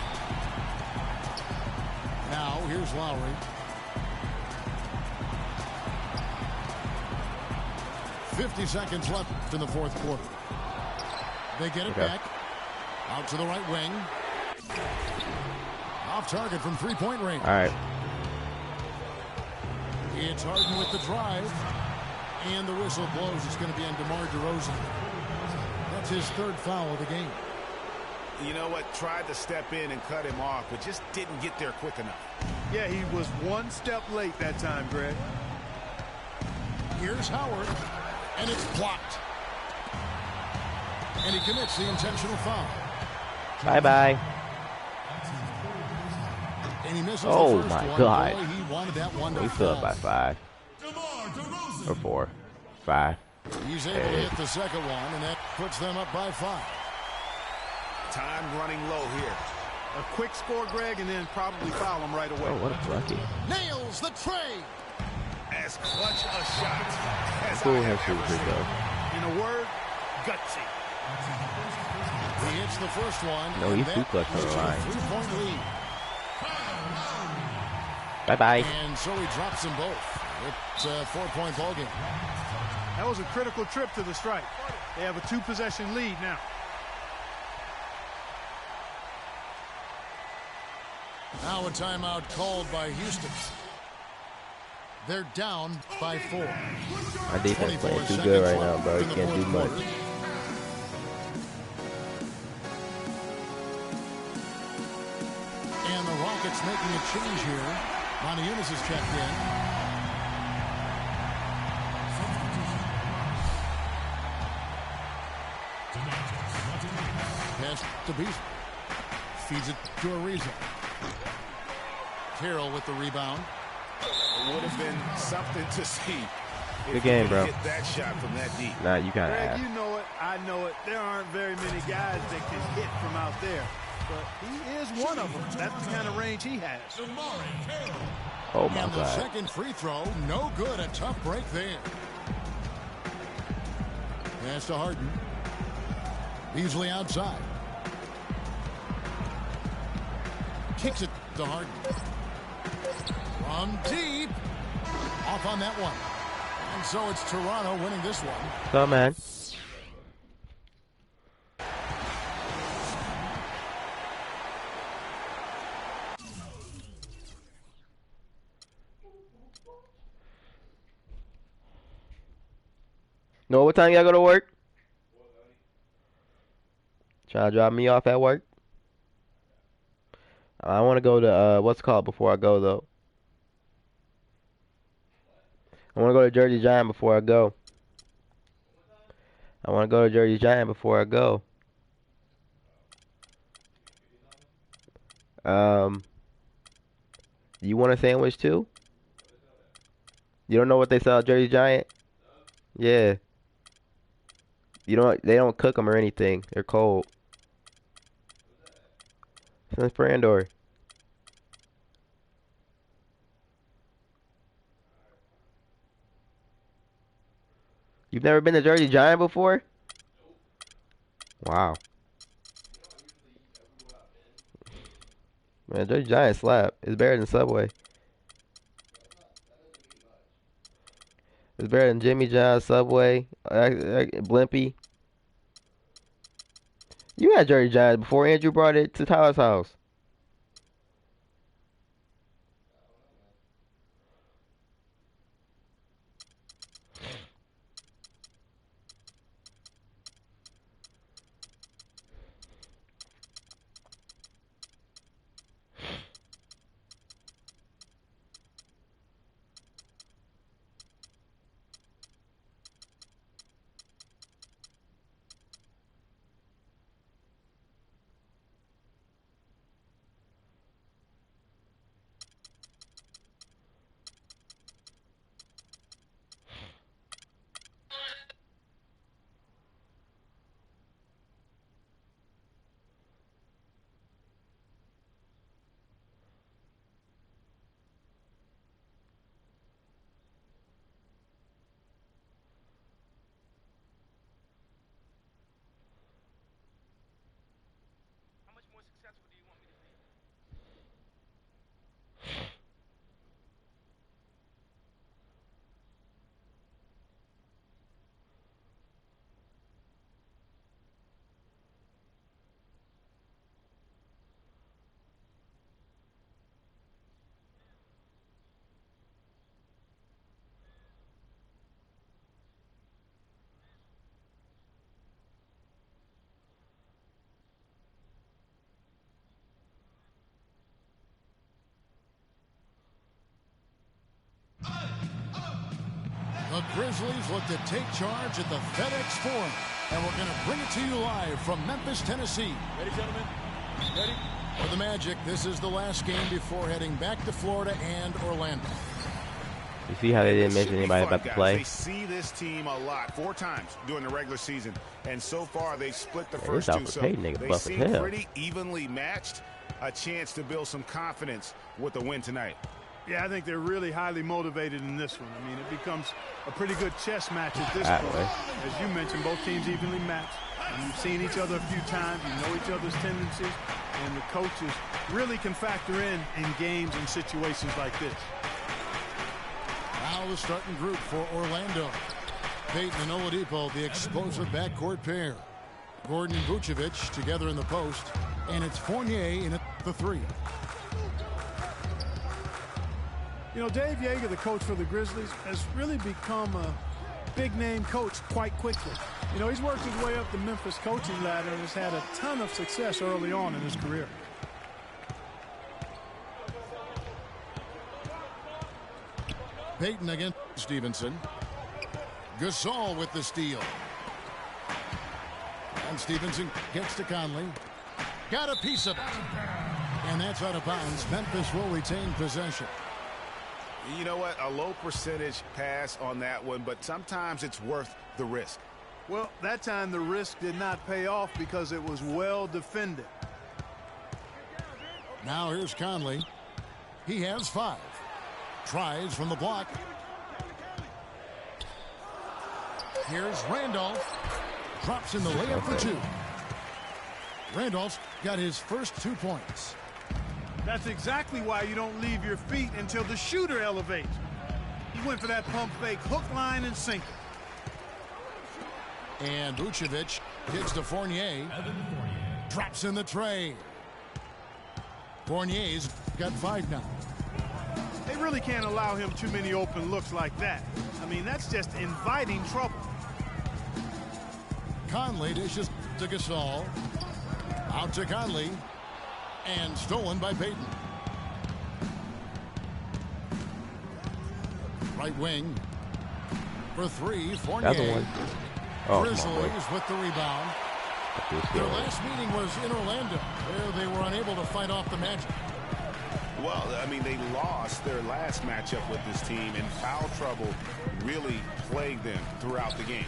Now, here's Lowry. 50 seconds left in the fourth quarter. They get it back. Out to the right wing. Off target from three-point range. All right. It's Harden with the drive. And the whistle blows. It's going to be on DeMar DeRozan. That's his third foul of the game. You know what? Tried to step in and cut him off, but just didn't get there quick enough. Yeah, he was one step late that time, Greg. Here's Howard. And it's blocked. And he commits the intentional foul. Bye-bye. And he misses Oh, the first my one. God. Boy, he wanted that one to We still up fall. by 5. Or 4. 5. He's able to hit the second one, and that puts them up by 5. Time running low here. A quick score, Greg, and then probably foul him right away. Oh, what a lucky. Nails the tray. As clutch a shot as Cool, I have have to ever seen. In a word, gutsy. He hits the first one. No, and he's that too clutch on the puts him line. a 3-point lead. Bye-bye. And so he drops them both. It's a 4-point ball game. That was a critical trip to the strike. They have a 2-possession lead now. Now a timeout called by Houston. They're down by 4. My defense playing too good right now, bro. You can't do much. And the Rockets making a change here. Montiunas is checked in. Pass to Beasley. Feeds it to Ariza. Carroll with the rebound. It would have been something to see. Good game, bro. Hit that shot from that deep. Nah, you kind of Greg, ass. you know it. I know it. There aren't very many guys that can hit from out there. But he is one of them. That's the kind of range he has. Oh, my And the God. second free throw, no good. A tough break there. Pass to Harden. Beasley outside. Kicks it to Harden. From deep. Off on that one. And so it's Toronto winning this one. Come on. Know what time y'all go to work? Trying to drop me off at work? I want to go to, what's it called before I go, though? I want to go to Jersey Giant before I go. I want to go to Jersey Giant before I go. You want a sandwich too? You don't know what they sell at Jersey Giant? Yeah. You don't. They don't cook them or anything. They're cold. Since Brandor. You've never been to Jersey Giant before? Wow. Man, Jersey Giant slap. It's better than Subway. It's better than Jimmy John's, Subway, Blimpie. You had Jersey Giant before Andrew brought it to Tyler's house. The Grizzlies look to take charge at the FedEx Forum, and we're going to bring it to you live from Memphis, Tennessee. Ready, gentlemen? Ready? For the Magic, this is the last game before heading back to Florida and Orlando. You see how they didn't mention anybody about the play? They see this team a lot, 4 times during the regular season, and so far they split the Man, first this 2, Alfred so Payton nigga they buff as seem hell. pretty evenly matched. A chance to build some confidence with the win tonight. Yeah, I think they're really highly motivated in this one. I mean, it becomes a pretty good chess match at this That point. way. As you mentioned, both teams evenly matched. And you've seen each other a few times. You know each other's tendencies. And the coaches really can factor in games and situations like this. Now the starting group for Orlando. Peyton and Oladipo, the explosive backcourt pair. Gordon and Vucevic together in the post. And it's Fournier in at the 3. You know, Dave Yeager, the coach for the Grizzlies, has really become a big-name coach quite quickly. You know, he's worked his way up the Memphis coaching ladder and has had a ton of success early on in his career. Peyton against Stevenson. Gasol with the steal. And Stevenson gets to Conley. Got a piece of it. And that's out of bounds. Memphis will retain possession. You know what? A low percentage pass on that one, but sometimes it's worth the risk. Well, that time the risk did not pay off because it was well defended. Now here's Conley. He has 5. Tries from the block. Here's Randolph. Drops in the layup for 2. Randolph's got his first 2 points. That's exactly why you don't leave your feet until the shooter elevates. He went for that pump fake, hook, line, and sinker. And Vucevic gets to Fournier. Drops in the tray. Fournier's got 5 now. They really can't allow him too many open looks like that. I mean, that's just inviting trouble. Conley dishes to Gasol. Out to Conley. And stolen by Peyton. Right wing. For 3, Fournier. That's the one. Oh, Grizzlies with the rebound. Their last meeting was in Orlando, where they were unable to fight off the Magic. Well, I mean, they lost their last matchup with this team, and foul trouble really plagued them throughout the game.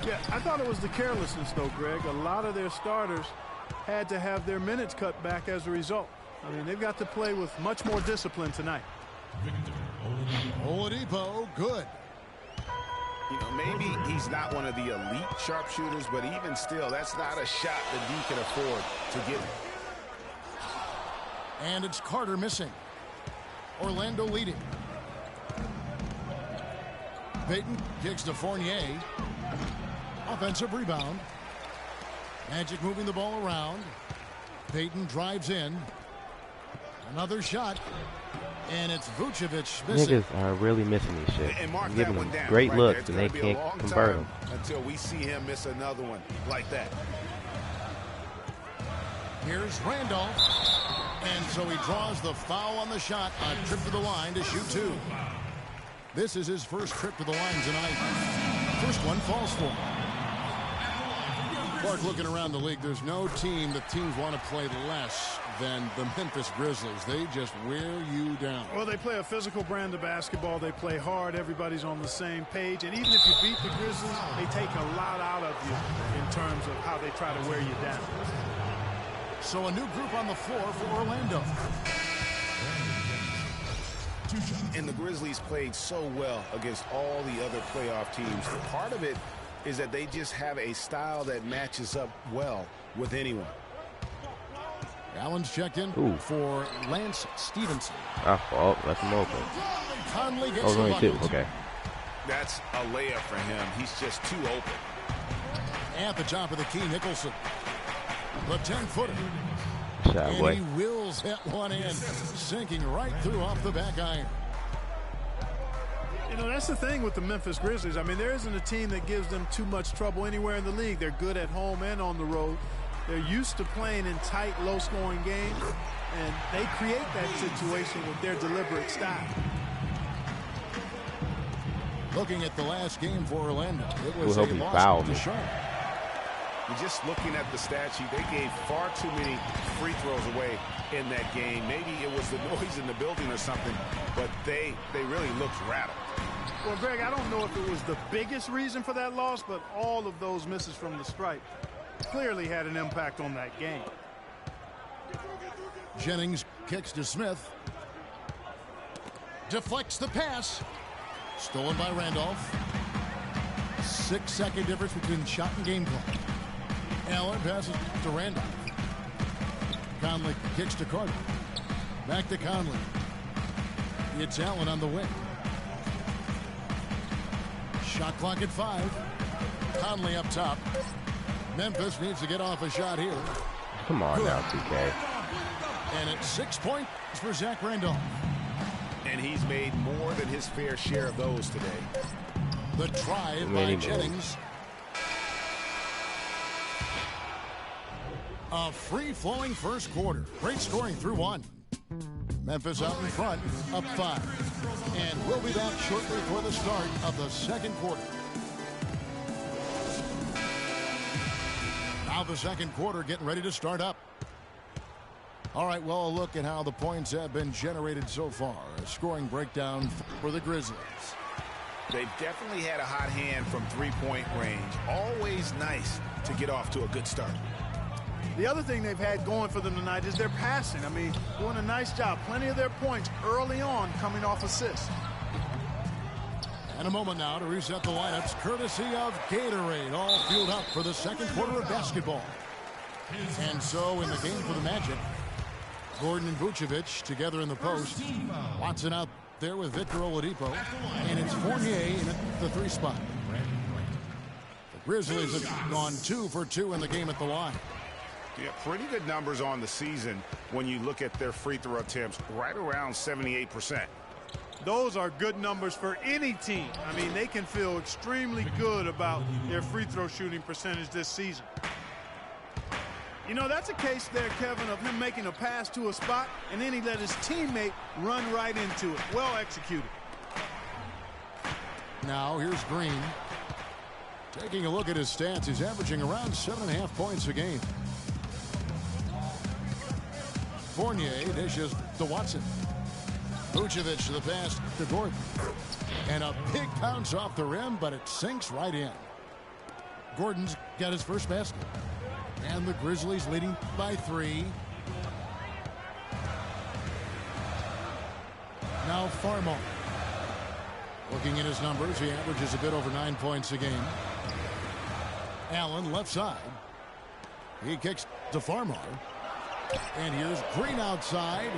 Yeah, I thought it was the carelessness, though, Greg. A lot of their starters had to have their minutes cut back as a result. I mean, they've got to play with much more discipline tonight. Oladipo, good. You know, maybe he's not one of the elite sharpshooters, but even still, that's not a shot that he can afford to give him. And it's Carter missing. Orlando leading. Payton kicks to Fournier. Offensive rebound. Magic moving the ball around. Payton drives in. Another shot. And it's Vucevic missing. Niggas are really missing these shit. And mark Giving that them one down great right looks there. and they can't convert them. Until we see him miss another one like that. Here's Randolph. And so he draws the foul on the shot. A trip to the line to shoot two. This is his first trip to the line tonight. First one falls for him. Clark, looking around the league, there's no team that teams want to play less than the Memphis Grizzlies. They just wear you down. Well, they play a physical brand of basketball. They play hard. Everybody's on the same page. And even if you beat the Grizzlies, they take a lot out of you in terms of how they try to wear you down. So a new group on the floor for Orlando. And the Grizzlies played so well against all the other playoff teams. Part of it is that they just have a style that matches up well with anyone. Allen's checked in for Lance Stevenson. Oh, that's him open. Conley gets Oh, the only two. bucket. Okay. That's a layup for him. He's just too open. At the top of the key, Nicholson. The 10-footer. Shot, And boy. he wills that one in, sinking right through off the back iron. You know, that's the thing with the Memphis Grizzlies. I mean, there isn't a team that gives them too much trouble anywhere in the league. They're good at home and on the road. They're used to playing in tight, low-scoring games, and they create that situation with their deliberate style. Looking at the last game for Orlando, it was We'll a hope he loss fouled to me. Charlotte. You're just looking at the stat sheet, they gave far too many free throws away in that game. Maybe it was the noise in the building or something, but they really looked rattled. Well, Greg, I don't know if it was the biggest reason for that loss, but all of those misses from the stripe clearly had an impact on that game. Jennings kicks to Smith. Deflects the pass. Stolen by Randolph. 6-second difference between shot and game clock. Allen passes to Randolph. Conley kicks to Carter. Back to Conley. It's Allen on the wing. Shot clock at 5. Conley up top. Memphis needs to get off a shot here. Come on now, 2K. And it's 6 points for Zach Randolph. And he's made more than his fair share of those today. The drive by Many more. Jennings. A free-flowing first quarter. Great scoring through one. Memphis out in front, up 5. And we'll be back shortly for the start of the second quarter. Now the second quarter getting ready to start up. All right, well, a look at how the points have been generated so far. A scoring breakdown for the Grizzlies. They've definitely had a hot hand from three-point range. Always nice to get off to a good start. The other thing they've had going for them tonight is their passing. I mean, doing a nice job. Plenty of their points early on coming off assists. And a moment now to reset the lineups, courtesy of Gatorade, all fueled up for the second quarter of basketball. And so in the game for the Magic, Gordon and Vucevic together in the post. Watson out there with Victor Oladipo. And it's Fournier in at the 3 spot. The Grizzlies have gone 2 for 2 in the game at the line. Yeah, pretty good numbers on the season when you look at their free throw attempts, right around 78%. Those are good numbers for any team. I mean, they can feel extremely good about their free throw shooting percentage this season. You know, that's a case there, Kevin, of him making a pass to a spot, and then he let his teammate run right into it. Well executed. Now here's Green. Taking a look at his stats, he's averaging around 7.5 points a game. Fournier dishes to Watson. Vucevic to the pass to Gordon. And a big bounce off the rim, but it sinks right in. Gordon's got his first basket. And the Grizzlies leading by 3. Now Farmar. Looking at his numbers, he averages a bit over 9 points a game. Allen left side. He kicks to Farmar. And here's Green outside.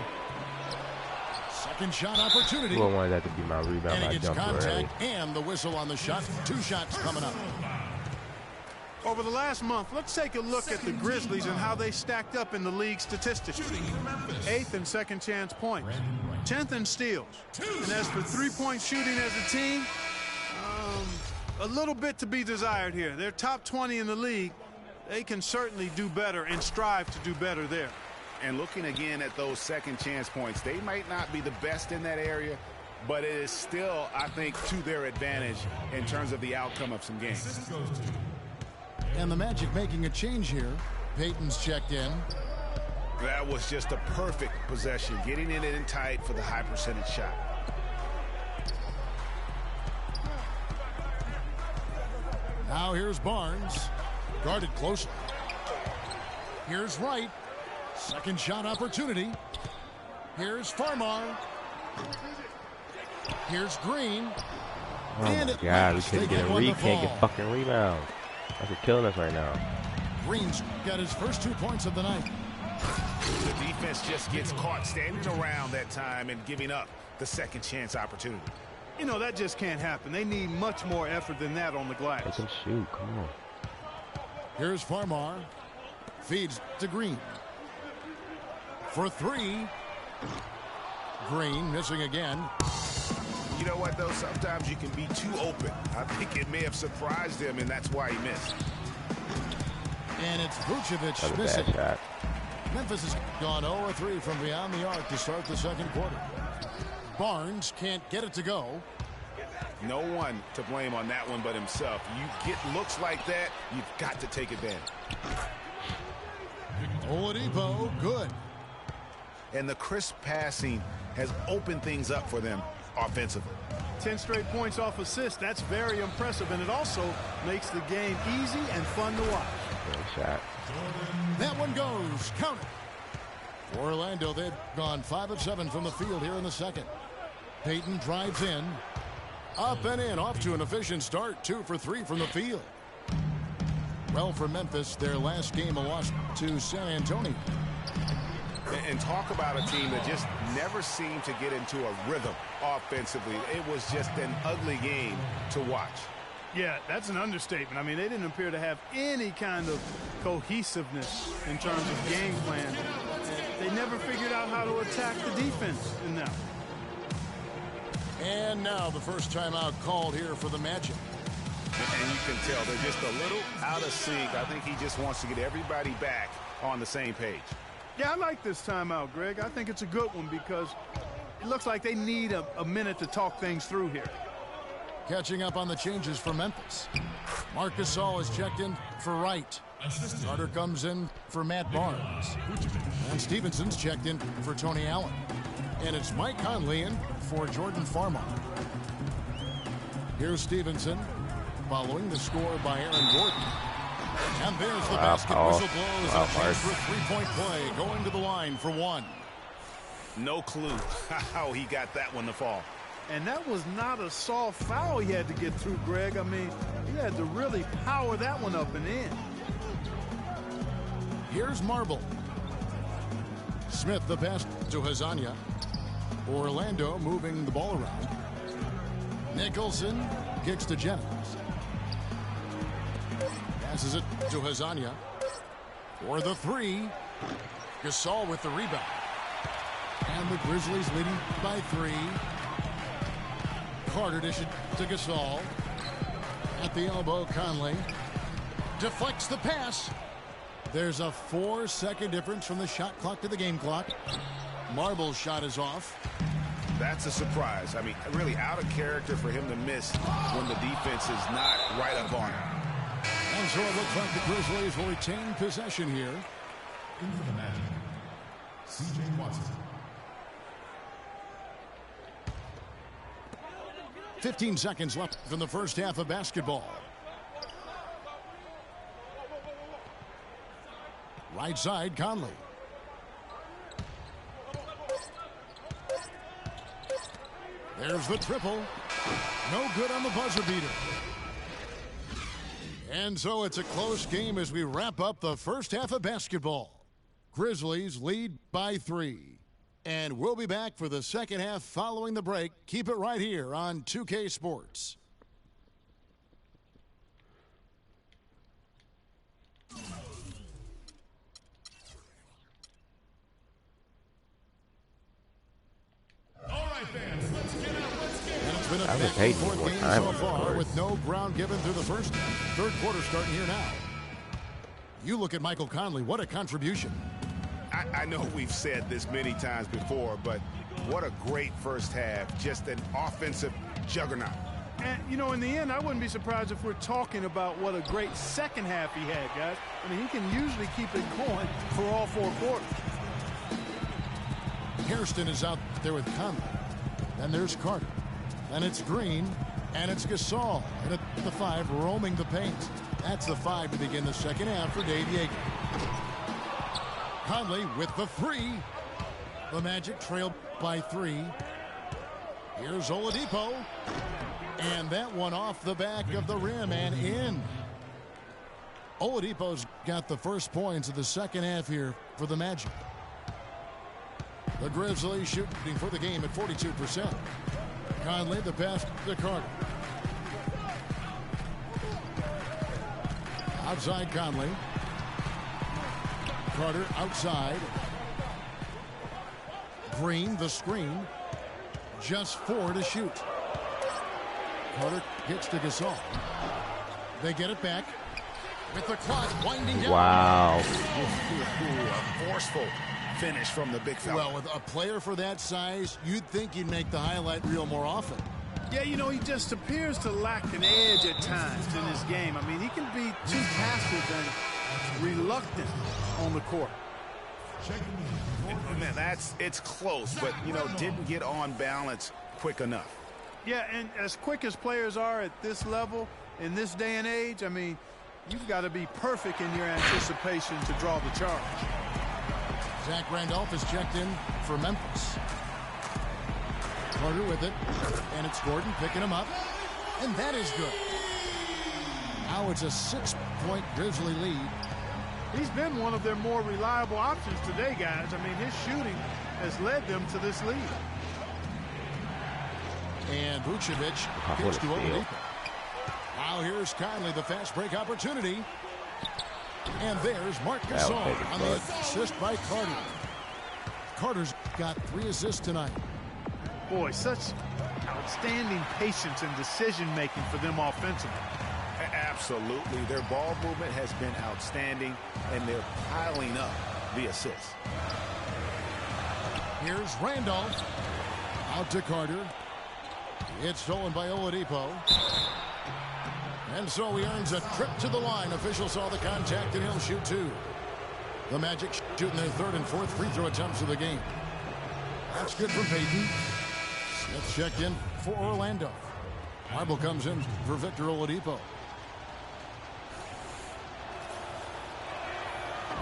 Second shot opportunity. Who wanted that to be my rebound? And he I gets jumped early. contact and the whistle on the shot. 2 shots coming up. Over the last month, let's take a look at the Grizzlies and how they stacked up in the league statistically. 8th in second chance points, 10th in steals. And as for three-point shooting as a team, a little bit to be desired here. They're top 20 in the league. They can certainly do better and strive to do better there. And looking again at those second chance points, they might not be the best in that area, but it is still, I think, to their advantage in terms of the outcome of some games. And the Magic making a change here. Payton's checked in. That was just a perfect possession, getting it in tight for the high percentage shot. Now here's Barnes. Guarded closely. Here's Wright. Second shot opportunity. Here's Farmar. Here's Green. Oh my God, we can't get fucking rebounds. That's what's killing us right now. Green's got his first 2 points of the night. The defense just gets caught standing around that time and giving up the second chance opportunity. You know, that just can't happen. They need much more effort than that on the glass. They can shoot. Come on. Here's Farmar. Feeds to Green. For 3. Green missing again. You know what, though? Sometimes you can be too open. I think it may have surprised him, and that's why he missed. And it's Vucevic That was a missing. bad shot. Memphis has gone 0-3 from beyond the arc to start the second quarter. Barnes can't get it to go. No one to blame on that one but himself. You get looks like that, you've got to take advantage. Oladipo, good. And the crisp passing has opened things up for them offensively. 10 straight points off assists. That's very impressive, and it also makes the game easy and fun to watch. Good shot. That one goes. Count it. For Orlando, they've gone 5 of 7 from the field here in the second. Payton drives in. Up and in. Off to an efficient start. 2 for 3 from the field. Well, for Memphis, their last game a loss to San Antonio. And talk about a team that just never seemed to get into a rhythm offensively. It was just an ugly game to watch. Yeah, that's an understatement. I mean, they didn't appear to have any kind of cohesiveness in terms of game plan. They never figured out how to attack the defense in that. And now the first timeout called here for the Magic. And you can tell they're just a little out of sync. I think he just wants to get everybody back on the same page. Yeah, I like this timeout, Greg. I think it's a good one because it looks like they need a minute to talk things through here. Catching up on the changes for Memphis. Marc Gasol is checked in for Wright. Carter comes in for Matt Barnes. And Stevenson's checked in for Tony Allen. And it's Mike Conley in for Jordan Farmar. Here's Stevenson following the score by Aaron Gordon. And there's the basket. Whistle blows. And a chance for a three-point play. Going to the line for 1. No clue how he got that one to fall. And that was not a soft foul he had to get through, Greg. I mean, he had to really power that one up and in. Here's Marble. Smith the pass to Hazanya. Orlando moving the ball around. Nicholson kicks to Jennings. Passes it to Hazanya. For the 3. Gasol with the rebound. And the Grizzlies leading by 3. Carter dishes to Gasol. At the elbow, Conley deflects the pass. There's a 4-second difference from the shot clock to the game clock. Marble's shot is off. That's a surprise. I mean, really out of character for him to miss when the defense is not right up on him. And so it looks like the Grizzlies will retain possession here. In for the Magic, C.J. Watson. 15 seconds left in the first half of basketball. Right side, Conley. There's the triple. No good on the buzzer beater. And so it's a close game as we wrap up the first half of basketball. Grizzlies lead by 3. And we'll be back for the second half following the break. Keep it right here on 2K Sports. All right, fans, let's get out. Let's get And it's been a I would back-and-forth hate more game time so on the far court. with no ground given through the first half. Third quarter starting here now. You look at Michael Conley. What a contribution. I know we've said this many times before, but what a great first half. Just an offensive juggernaut. And, you know, in the end, I wouldn't be surprised if we're talking about what a great second half he had, guys. I mean, he can usually keep it going for all 4 quarters. Hairston is out there with Conley. Then there's Carter. Then it's Green. And it's Gasol. And at the 5, roaming the paint. That's the 5 to begin the second half for Dave Yeager. Conley with the 3. The Magic trailed by 3. Here's Oladipo. And that one off the back of the rim and in. Oladipo's got the first points of the second half here for the Magic. The Grizzlies shooting for the game at 42%. Conley, the pass to Carter. Outside Conley. Carter outside. Green, the screen. Just 4 to shoot. Carter gets to Gasol. They get it back. With the clock winding down. Wow. A forceful finish from the big fella. Well, with a player for that size, you'd think he'd make the highlight reel more often. Yeah, you know, he just appears to lack an edge at times in his game. I mean, he can be too passive and reluctant on the court. Man, it's close, but, you know, didn't get on balance quick enough. Yeah, and as quick as players are at this level, in this day and age, I mean, you've got to be perfect in your anticipation to draw the charge. Zach Randolph is checked in for Memphis. Carter with it, and it's Gordon picking him up, and that is good. Now it's a 6-point Grizzly lead. He's been one of their more reliable options today, guys. I mean, his shooting has led them to this lead. And Vucevic what gets a to steal. Oladipo. Now here's Conley, the fast break opportunity. And there's Marc That was Gasol big, on bud. the assist by Carter. Carter's got 3 assists tonight. Boy, such outstanding patience and decision-making for them offensively. Absolutely. Their ball movement has been outstanding, and they're piling up the assists. Here's Randolph. Out to Carter. It's stolen by Oladipo. And so he earns a trip to the line. Officials saw the contact, and he'll shoot 2. The Magic shooting their 3rd and 4th free throw attempts of the game. That's good from Peyton. Smith checked in for Orlando. Marble comes in for Victor Oladipo.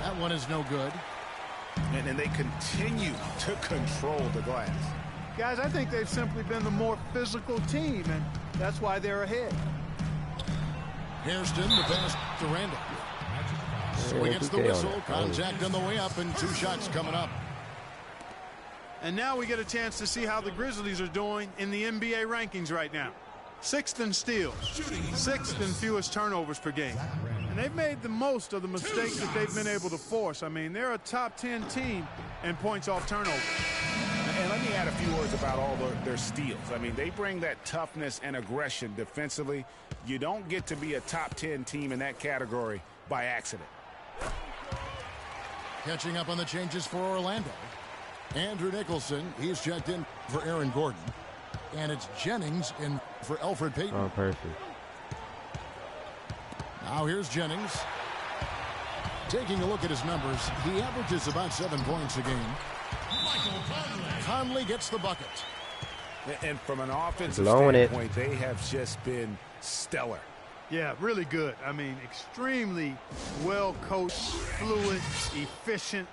That one is no good. And they continue to control the glass. Guys, I think they've simply been the more physical team, and that's why they're ahead. Hairston, the pass to Randall. So he gets the whistle. Contact on the way up, and 2 shots coming up. And now we get a chance to see how the Grizzlies are doing in the NBA rankings right now. 6th in steals, 6th in fewest turnovers per game. And they've made the most of the mistakes that they've been able to force. I mean, they're a top 10 team in points off turnovers. And let me add a few words about all their steals. I mean, they bring that toughness and aggression defensively. You don't get to be a top 10 team in that category by accident. Catching up on the changes for Orlando. Andrew Nicholson, he's checked in for Aaron Gordon. And it's Jennings in for Elfrid Payton. Oh, perfect. Now here's Jennings. Taking a look at his numbers, he averages about 7 points a game. Michael Conley. Conley gets the bucket. And from an offensive Blowing it. standpoint, they have just been stellar. Yeah, really good. I mean, extremely well coached, fluid, efficient.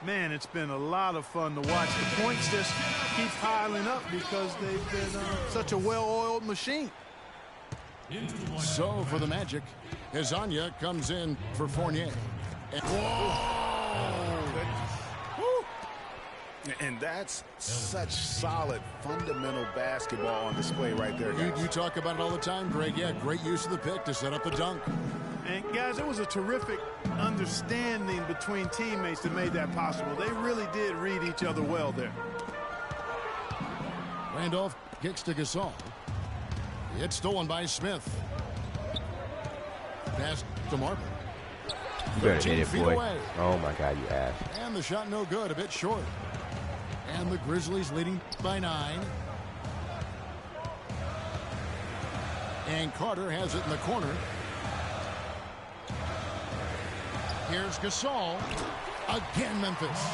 Man, it's been a lot of fun to watch. The points just keep piling up because they've been such a well-oiled machine. So for the Magic, Hezonja comes in for Fournier. And that's such solid, fundamental basketball on display right there, guys. You talk about it all the time, Greg. Yeah, great use of the pick to set up the dunk. And, guys, it was a terrific understanding between teammates that made that possible. They really did read each other well there. Randolph kicks to Gasol. It's stolen by Smith. Pass to Marble. You better hit 13 it, feet boy. away. Oh, my God, you ass. And the shot no good, a bit short. And the Grizzlies leading by 9. And Carter has it in the corner. Here's Gasol. Again, Memphis.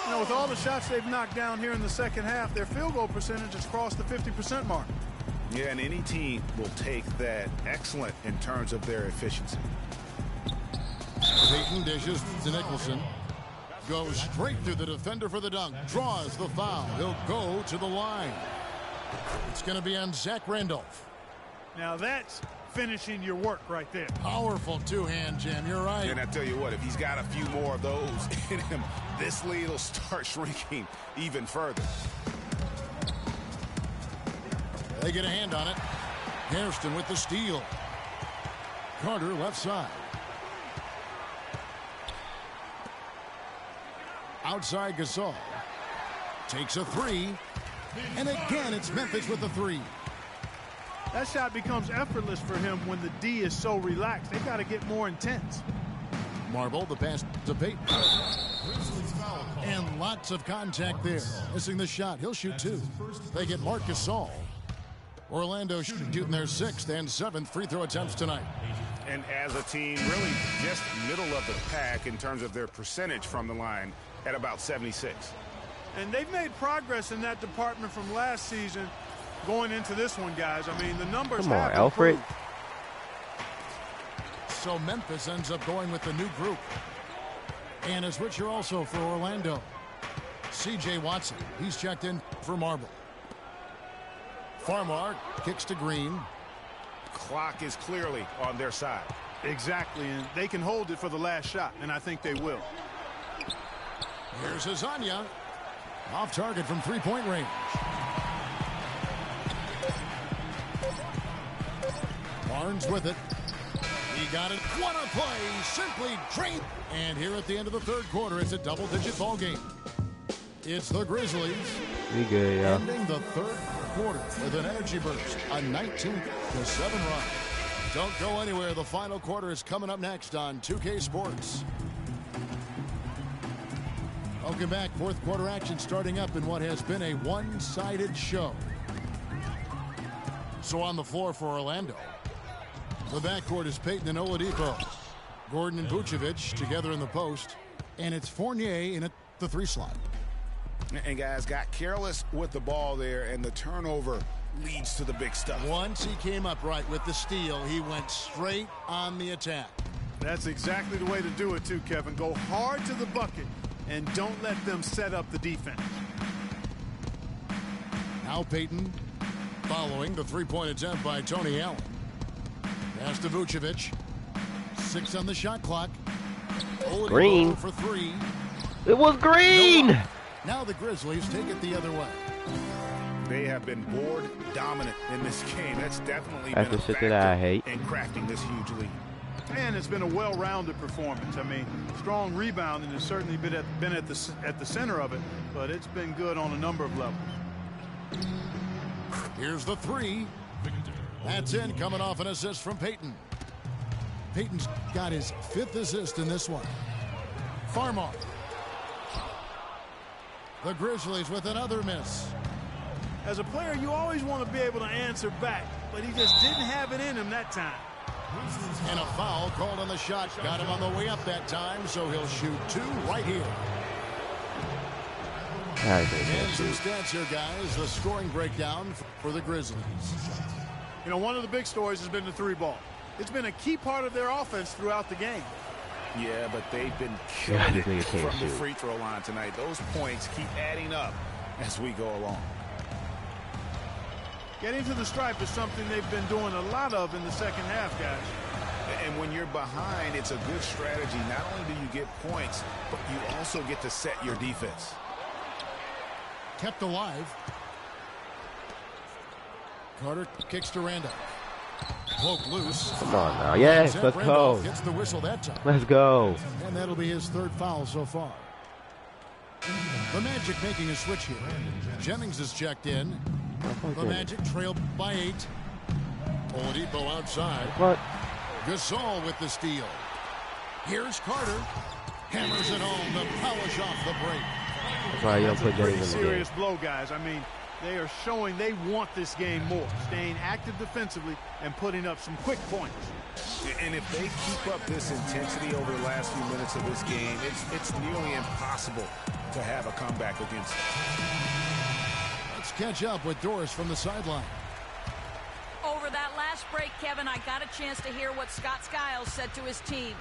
You know, with all the shots they've knocked down here in the second half, their field goal percentage has crossed the 50% mark. Yeah, and any team will take that excellent in terms of their efficiency. Payton dishes to Nicholson. Goes straight through the defender for the dunk. Draws the foul. He'll go to the line. It's going to be on Zach Randolph. Now that's finishing your work right there. Powerful two-hand jam. You're right. And I tell you what, if he's got a few more of those in him, this lead will start shrinking even further. They get a hand on it. Hairston with the steal. Carter left side. Outside Gasol. Takes a three. And again, it's Memphis with the three. That shot becomes effortless for him when the D is so relaxed. They've got to get more intense. Marble, the pass to Payton. And lots of contact there. Missing the shot. He'll shoot 2. They get Marc Gasol. Orlando shooting their 6th and 7th free throw attempts tonight. And as a team, really just middle of the pack in terms of their percentage from the line at about 76. And they've made progress in that department from last season going into this one, guys. I mean, the numbers Come on, have Alfred. improved. So Memphis ends up going with the new group. And a switcher also for Orlando. C.J. Watson. He's checked in for Marble. Farmar kicks to Green. Clock is clearly on their side. Exactly, and they can hold it for the last shot, and I think they will. Here's Hezonja. Off target from three-point range. Barnes with it. He got it. What a play. Simply drained. And here at the end of the third quarter, it's a double-digit ball game. It's the Grizzlies. We good, yeah. Ending the third quarter with an energy burst. A 19-7 run. Don't go anywhere. The final quarter is coming up next on 2K Sports. Welcome back. Fourth quarter action starting up in what has been a one-sided show. So on the floor for Orlando. The backcourt is Payton and Oladipo. Gordon and Vucevic together in the post. And it's Fournier in the 3 slot. And guys got careless with the ball there, and the turnover leads to the big stuff. Once he came up right with the steal, he went straight on the attack. That's exactly the way to do it too, Kevin. Go hard to the bucket and don't let them set up the defense. Now Payton following the three-point attempt by Tony Allen. Pass to Vucevic. 6 on the shot clock. Oladipo Green. for 3. It was Green! Now the Grizzlies take it the other way. They have been board dominant in this game. That's definitely That's been the a shit factor that I hate. in crafting this huge lead. And it's been a well-rounded performance. I mean, strong rebounding has certainly been at the center of it, but it's been good on a number of levels. Here's the 3. That's in, coming off an assist from Payton. Payton's got his 5th assist in this one. Farmar. The Grizzlies with another miss. As a player, you always want to be able to answer back, but he just didn't have it in him that time. And a foul called on the shot. Got him on the way up that time, so he'll shoot 2 right here. I think And that's some it. stats here, guys. The scoring breakdown for the Grizzlies. You know, one of the big stories has been the three ball. It's been a key part of their offense throughout the game. Yeah, but they've been Yeah, killing this nigga it can't from the shoot. free throw line tonight. Those points keep adding up as we go along. Getting to the stripe is something they've been doing a lot of in the second half, guys. And when you're behind, it's a good strategy. Not only do you get points, but you also get to set your defense. Kept alive. Carter kicks to Randolph. Poke loose. Come on now. Yes, let's go. Randolph gets the whistle that time. Let's go. And that'll be his third foul so far. The Magic making a switch here. Jennings is checked in. The Magic trail by 8. Oladipo outside. What? Gasol with the steal. Here's Carter. Hammers it home to polish off the break. That's why you don't put Pretty Jennings in the game. serious blow, guys. I mean, they are showing they want this game more, staying active defensively and putting up some quick points. And if they keep up this intensity over the last few minutes of this game, it's nearly impossible to have a comeback against them. Let's catch up with Doris from the sideline. Over that last break, Kevin, I got a chance to hear what Scott Skiles said to his team.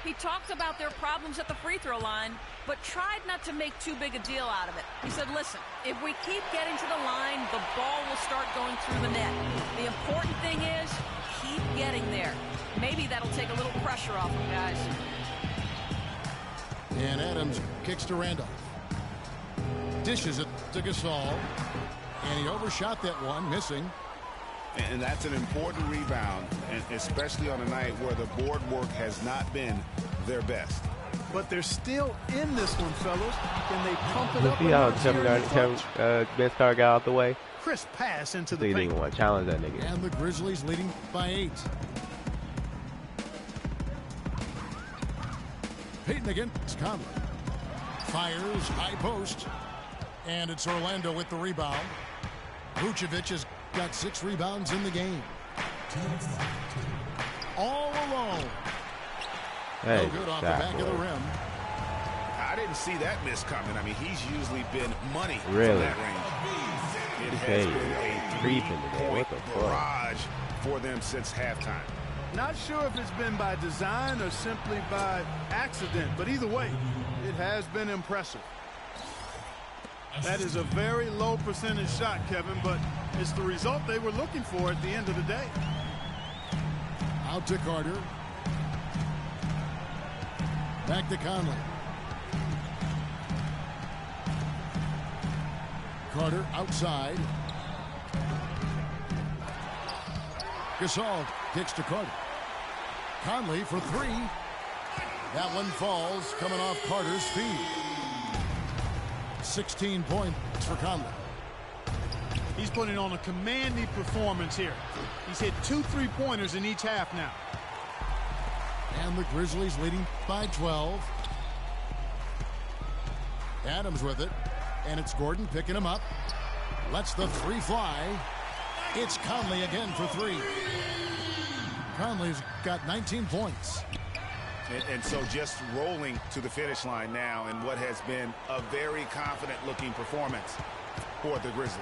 He talked about their problems at the free throw line, but tried not to make too big a deal out of it. He said, listen, if we keep getting to the line, the ball will start going through the net. The important thing is keep getting there. Maybe that'll take a little pressure off them, guys. And Adams kicks to Randolph. Dishes it to Gasol. And he overshot that one, missing. And that's an important rebound, and especially on a night where the board work has not been their best. But they're still in this one, fellas. Can they pump it You up? see how enough here in the clutch? Ben Starr got out the way? Crisp pass into So the you didn't paint. even want to challenge that nigga. And the Grizzlies leading by 8. Peyton against Conley. Fires, high post. And it's Orlando with the rebound. Vucevic has got 6 rebounds in the game. All alone. Hey, No good off the shot, back of the boy. rim. I didn't see that miss coming. I mean, he's usually been money Really? from that range. It has Okay, been a creeping today. What three-point the fuck? barrage for them since halftime. Not sure if it's been by design or simply by accident, but either way, it has been impressive. That is a very low percentage shot, Kevin, but it's the result they were looking for at the end of the day. Out to Carter. Back to Conley. Carter outside. Gasol kicks to Carter. Conley for 3. That one falls, coming off Carter's feet. 16 points for Conley. He's putting on a commanding performance here. He's hit 2 3-pointers in each half now. And the Grizzlies leading by 12. Adams with it. And it's Gordon picking him up. Lets the 3 fly. It's Conley again for 3. Conley's got 19 points. And so just rolling to the finish line now in what has been a very confident-looking performance for the Grizzlies.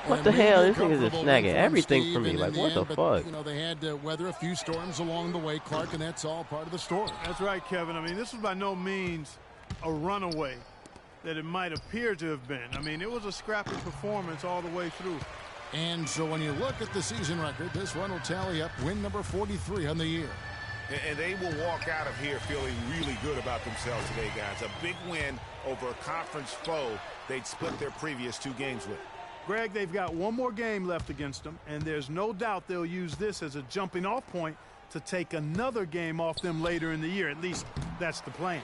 What the And hell? maybe This nigga's just comfortable snagging win for everything Steve from me. in Like, the what the end, but, fuck? You know, they had to weather a few storms along the way, Clark, and that's all part of the story. That's right, Kevin. I mean, this was by no means a runaway that it might appear to have been. I mean, it was a scrappy performance all the way through. And so when you look at the season record, this one will tally up win number 43 on the year. And they will walk out of here feeling really good about themselves today, guys. A big win over a conference foe they'd split their previous 2 games with. Greg, they've got one more game left against them, and there's no doubt they'll use this as a jumping-off point to take another game off them later in the year. At least that's the plan.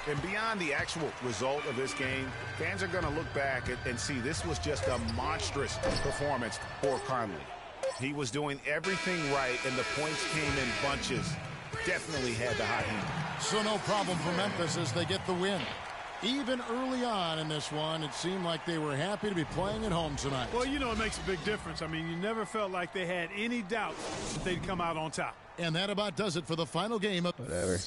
And beyond the actual result of this game, fans are going to look back and see this was just a monstrous performance for Conley. He was doing everything right, and the points came in bunches. Definitely had the hot hand. So no problem for Memphis as they get the win. Even early on in this one, it seemed like they were happy to be playing at home tonight. Well, you know, it makes a big difference. I mean, you never felt like they had any doubt that they'd come out on top. And that about does it for the final game of Whatever.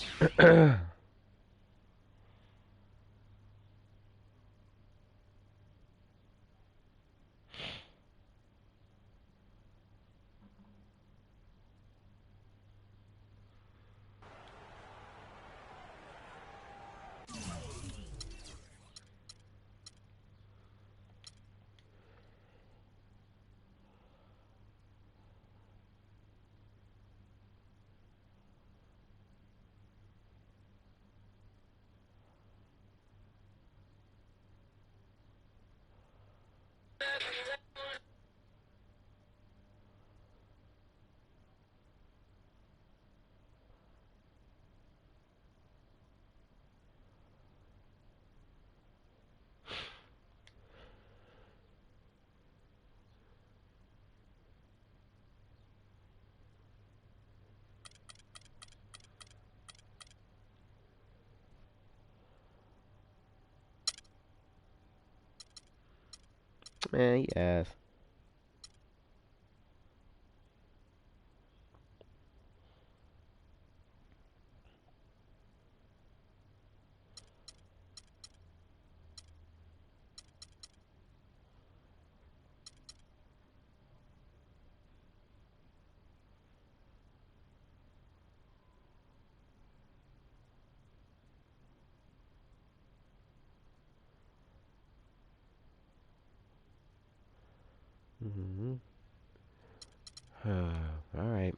Man, he ass. Mm-hmm. All right.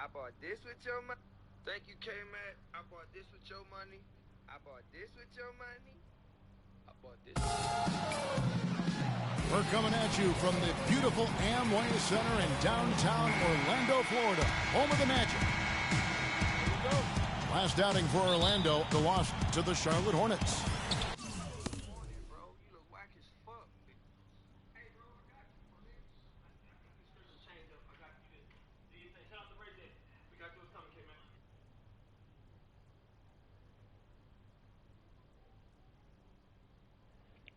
I bought this with your money. Thank you, K-Man. I bought this with your money. I bought this with your money. I bought this. We're coming at you from the beautiful Amway Center in downtown Orlando, Florida, home of the Magic. Last outing for Orlando, the loss to the Charlotte Hornets. Bro, you look whack as fuck. Hey, bro, I got you.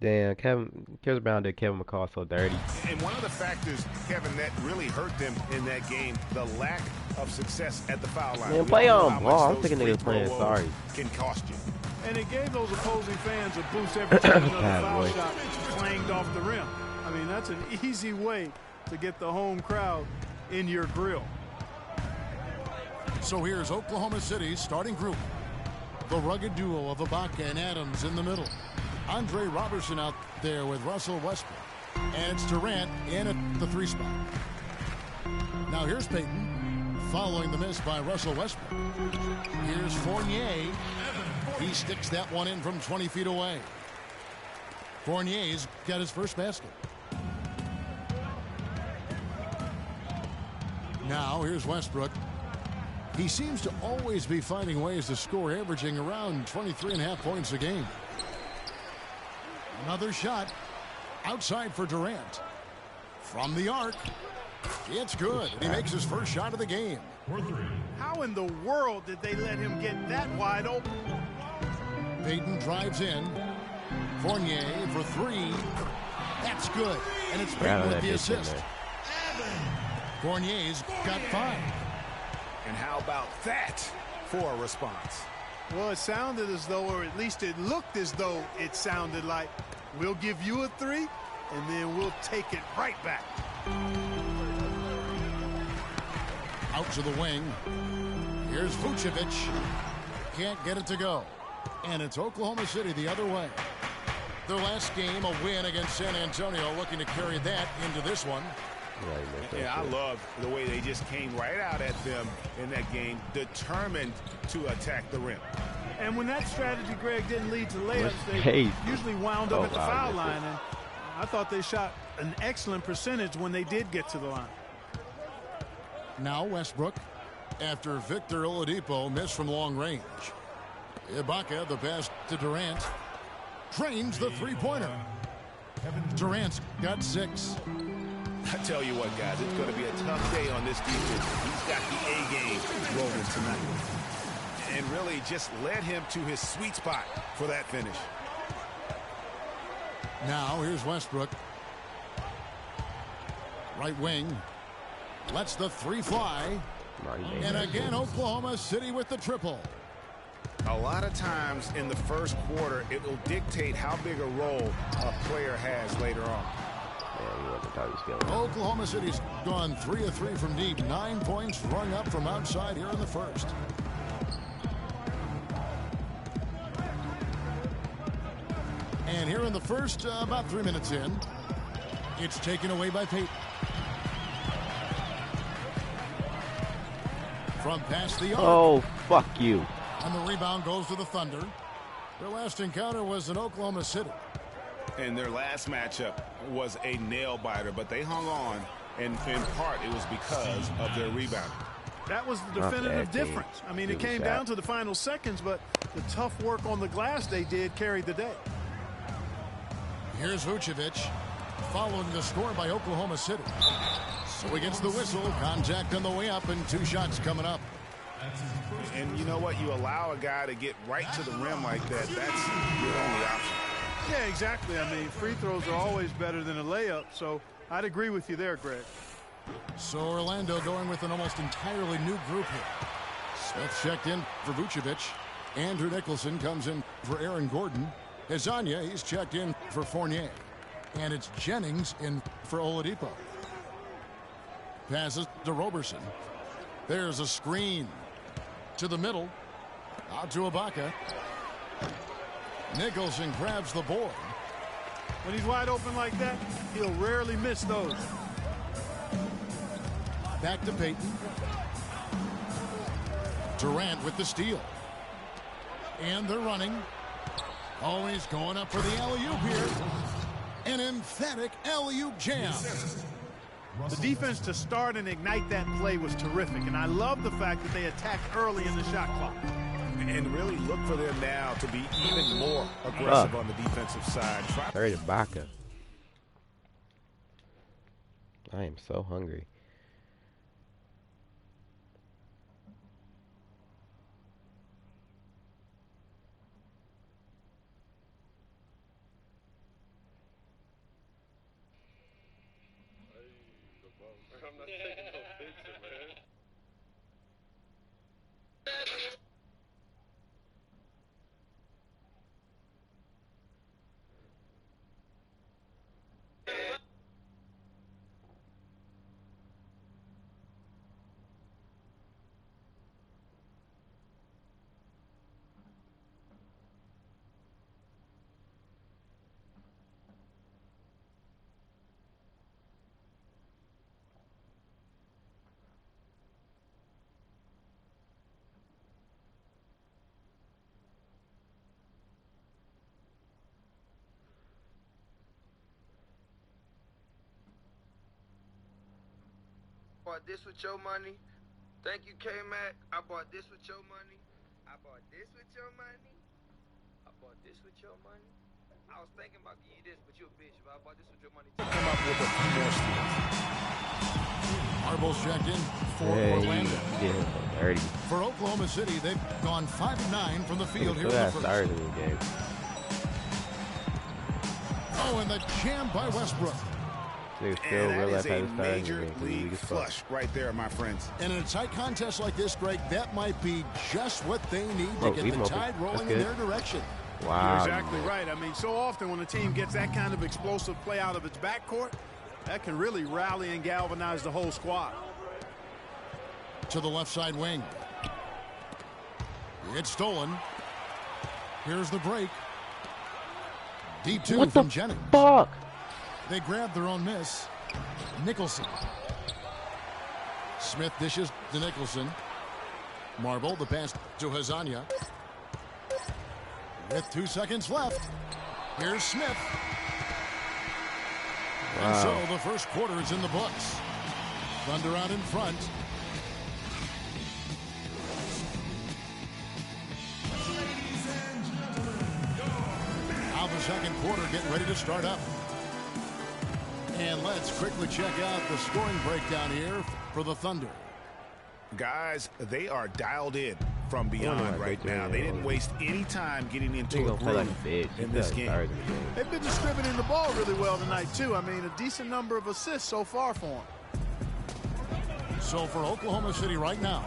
Damn, Chris Brown did Kevin McCall so dirty. And one of the factors, Kevin, that really hurt them in that game, the lack of success at the foul line. Man, play on ball. I'm thinking niggas playing sorry. Can cost you. And it gave those opposing fans a boost every time another Bad foul boy. shot clanged off the rim. I mean, that's an easy way to get the home crowd in your grill. So here's Oklahoma City's starting group. The rugged duo of Ibaka and Adams in the middle. Andre Robertson out there with Russell Westbrook. And it's Durant in at the 3 spot. Now here's Payton following the miss by Russell Westbrook. Here's Fournier. He sticks that one in from 20 feet away. Fournier's got his first basket. Now here's Westbrook. He seems to always be finding ways to score, averaging around 23.5 points a game. Another shot outside for Durant. From the arc. It's good. He makes his first shot of the game. How in the world did they let him get that wide open? Payton drives in. Fournier for 3. That's good. And it's Payton with the assist. Fournier's got 5. And how about that for a response? Well, it sounded as though, or at least it looked as though it sounded like, we'll give you a 3, and then we'll take it right back. Out to the wing. Here's Vucevic. Can't get it to go. And it's Oklahoma City the other way. Their last game, a win against San Antonio, looking to carry that into this one. Yeah, I love the way they just came right out at them in that game, determined to attack the rim. And when that strategy, Greg, didn't lead to layups, they usually wound up at the foul line. And I thought they shot an excellent percentage when they did get to the line. Now Westbrook, after Victor Oladipo missed from long range. Ibaka, the pass to Durant. Drains the 3-pointer. Durant's got 6. I tell you what, guys, it's going to be a tough day on this defense. He's got the A game rolling tonight. And really just led him to his sweet spot for that finish. Now here's Westbrook. Right wing. Lets the 3 fly. And again, Oklahoma City with the triple. A lot of times in the first quarter, it will dictate how big a role a player has later on. Yeah, he wasn't thought he was killing him. Oklahoma City's gone 3 of 3 from deep. 9 points rung up from outside here in the first. And here in the first, about 3 minutes in, it's taken away by Peyton. From past the arc. Oh, fuck you. And the rebound goes to the Thunder. Their last encounter was in Oklahoma City. And their last matchup was a nail-biter, but they hung on, and in part it was because of their rebounding. That was the definitive difference. I mean, it came down to the final seconds, but the tough work on the glass they did carried the day. Here's Vucevic, following the score by Oklahoma City. So against the whistle, contact on the way up, and 2 shots coming up. And you know what? You allow a guy to get right to the rim like that, that's your only option. Yeah, exactly. I mean, free throws are always better than a layup, so I'd agree with you there, Greg. So Orlando going with an almost entirely new group here. Smith checked in for Vucevic. Andrew Nicholson comes in for Aaron Gordon. Hezonja, he's checked in for Fournier. And it's Jennings in for Oladipo. Passes to Roberson. There's a screen to the middle. Out to Ibaka. Nicholson grabs the board. When he's wide open like that, he'll rarely miss those. Back to Peyton. Durant with the steal. And they're running. Always going up for the alley-oop here. An emphatic alley-oop jam. The defense to start and ignite that play was terrific, and I love the fact that they attacked early in the shot clock. And really look for them now to be even more aggressive on the defensive side. Sorry, Ibaka. I am so hungry. I'm not taking no picture, man. Bought this with your money. Thank you, K-Mac. I bought this with your money. I bought this with your money. I bought this with your money. I was thinking about giving you this, but you a bitch. But I bought this with your money. Come up with a few more steals. Marbles checked in for Orlando. Yeah, already. For Oklahoma City, they've gone 5 of 9 from the field here in the first. Started in the game. Oh, and the jam by Westbrook. And that is a major league flush right there, my friends. And in a tight contest like this, Greg, that might be just what they need to get the tide rolling in their direction. Wow. You're exactly right. I mean, so often when a team gets that kind of explosive play out of its backcourt, that can really rally and galvanize the whole squad. To the left side wing. It's stolen. Here's the break. Deep 2 from Jennings. Fuck? They grab their own miss. Nicholson. Smith dishes to Nicholson. Marble, the pass to Hezonja. With 2 seconds left. Here's Smith. Wow. And so the first quarter is in the books. Thunder out in front. Now the second quarter getting ready to start up. And let's quickly check out the scoring breakdown here for the Thunder. Guys, they are dialed in from beyond right now. They didn't waste any time getting into a groove in this game. They've been distributing the ball really well tonight, too. I mean, a decent number of assists so far for them. So for Oklahoma City right now,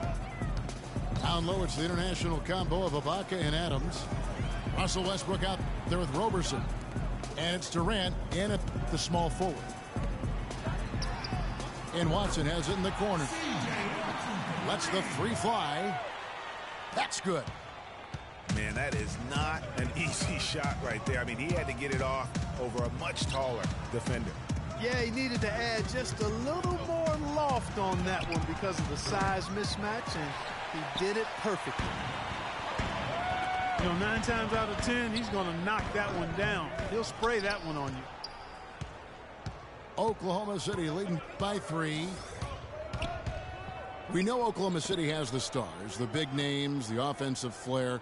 down low, it's the international combo of Ibaka and Adams. Russell Westbrook out there with Roberson. And it's Durant in at the small forward. And Watson has it in the corner. Lets the three fly. That's good. Man, that is not an easy shot right there. I mean, he had to get it off over a much taller defender. Yeah, he needed to add just a little more loft on that one because of the size mismatch, and he did it perfectly. You know, 9 times out of 10, he's going to knock that one down. He'll spray that one on you. Oklahoma City leading by 3. We know Oklahoma City has the stars, the big names, the offensive flair.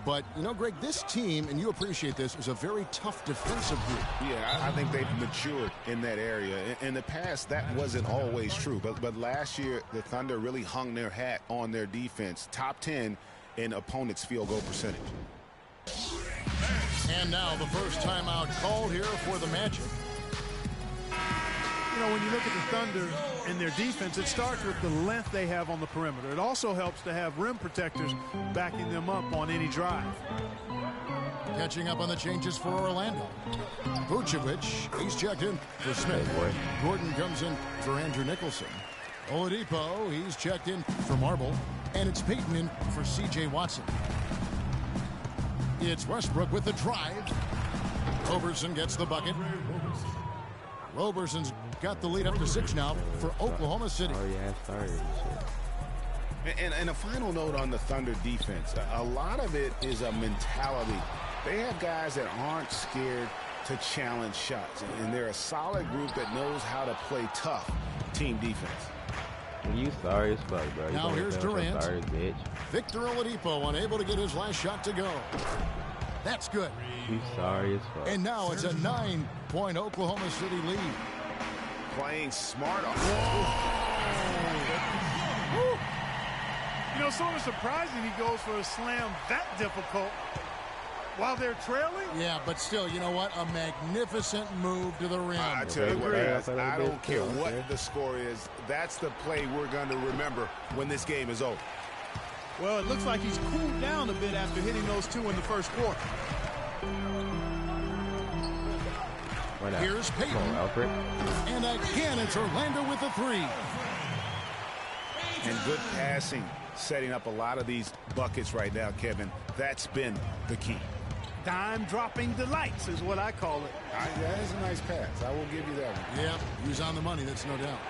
But, you know, Greg, this team, and you appreciate this, is a very tough defensive group. Yeah, I think they've matured in that area. In the past, that wasn't always true. But last year, the Thunder really hung their hat on their defense. Top 10 in opponents' field goal percentage. And now the first timeout called here for the Magic. You know, when you look at the Thunder and their defense, it starts with the length they have on the perimeter. It also helps to have rim protectors backing them up on any drive. Catching up on the changes for Orlando. Vucevic, he's checked in for Smith. Gordon comes in for Andrew Nicholson. Oladipo, he's checked in for Marble. And it's Payton in for C.J. Watson. It's Westbrook with the drive. Roberson gets the bucket. Roberson's got the lead up to 6 now for Oklahoma City. Oh, yeah, started and shit. And a final note on the Thunder defense. A lot of it is a mentality. They have guys that aren't scared to challenge shots. And they're a solid group that knows how to play tough team defense. You sorry as fuck, bro. Now here's Durant. Sorry, bitch. Victor Oladipo unable to get his last shot to go. That's good. You sorry as fuck. And now it's a 9-point Oklahoma City lead. Playing smart. You know, sort of surprising he goes for a slam that difficult while they're trailing. Yeah, but still, you know what? A magnificent move to the rim. I tell you what, guys, I don't care what the score is. That's the play we're going to remember when this game is over. Well, it looks like he's cooled down a bit after hitting those 2 in the first quarter. Here's Payton. Alfred. And again, it's Orlando with the 3. And good passing, setting up a lot of these buckets right now, Kevin. That's been the key. Dime-dropping delights is what I call it. That is a nice pass. I will give you that one. Yeah, he's on the money, that's no doubt.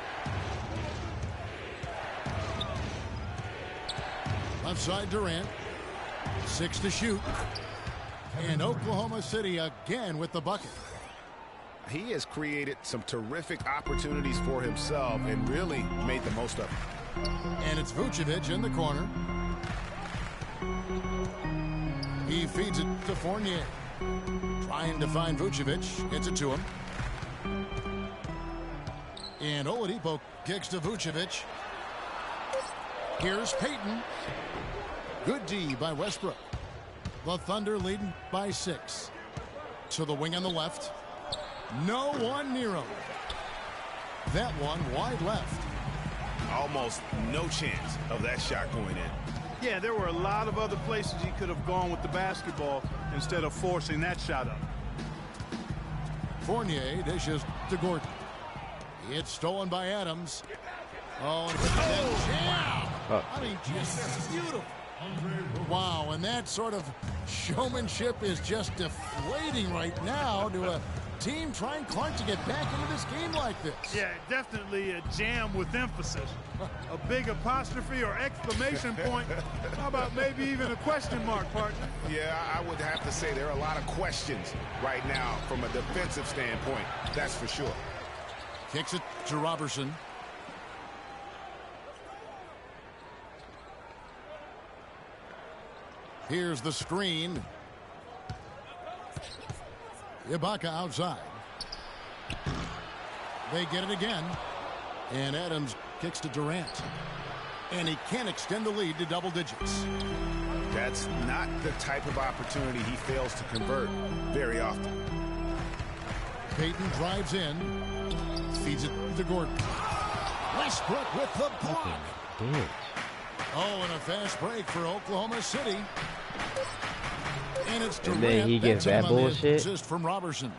Left side Durant. 6 to shoot. And Oklahoma City again with the bucket. He has created some terrific opportunities for himself and really made the most of it. And it's Vucevic in the corner. He feeds it to Fournier. Trying to find Vucevic. Gets it to him. And Oladipo kicks to Vucevic. Here's Payton. Good D by Westbrook. The Thunder leading by 6. To the wing on the left. No one near him. That one wide left. Almost no chance of that shot going in. Yeah, there were a lot of other places he could have gone with the basketball instead of forcing that shot up. Fournier dishes to Gordon. It's stolen by Adams. Oh, and jam. I mean, just beautiful. Wow, and that sort of showmanship is just deflating right now to a team trying Clark to get back into this game like this. Yeah, definitely a jam with emphasis. A big apostrophe or exclamation point. How about maybe even a question mark, partner? Yeah, I would have to say there are a lot of questions right now from a defensive standpoint. That's for sure. Kicks it to Robertson. Here's the screen. Ibaka outside. They get it again. And Adams kicks to Durant. And he can't extend the lead to double digits. That's not the type of opportunity he fails to convert very often. Payton drives in. Feeds it to Gordon. Westbrook with the block. Oh, and a fast break for Oklahoma City. And it's Durant. And then he gets that bullshit. Assist from Robertson.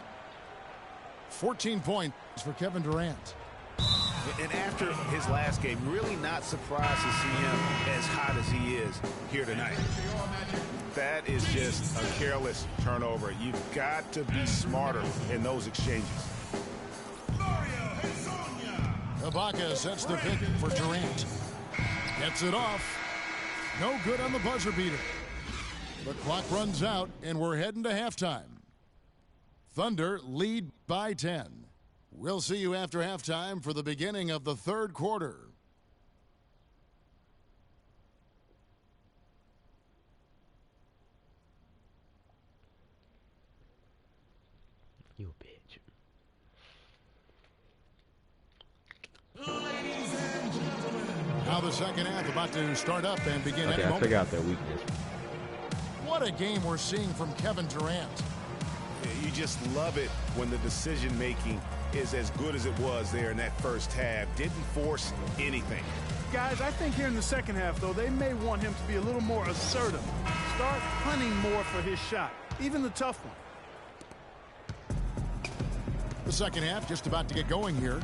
14 points for Kevin Durant. And after his last game, really not surprised to see him as hot as he is here tonight. That is just a careless turnover. You've got to be smarter in those exchanges. Ibaka sets the pick for Durant. Gets it off. No good on the buzzer beater. The clock runs out, and we're heading to halftime. Thunder lead by 10. We'll see you after halftime for the beginning of the third quarter. You bitch. Now the second half about to start up and begin Okay, any I moment. figured out their weakness. What a game we're seeing from Kevin Durant. You just love it when the decision-making is as good as it was there in that first half. Didn't force anything. Guys, I think here in the second half, though, they may want him to be a little more assertive. Start hunting more for his shot, even the tough one. The second half just about to get going here.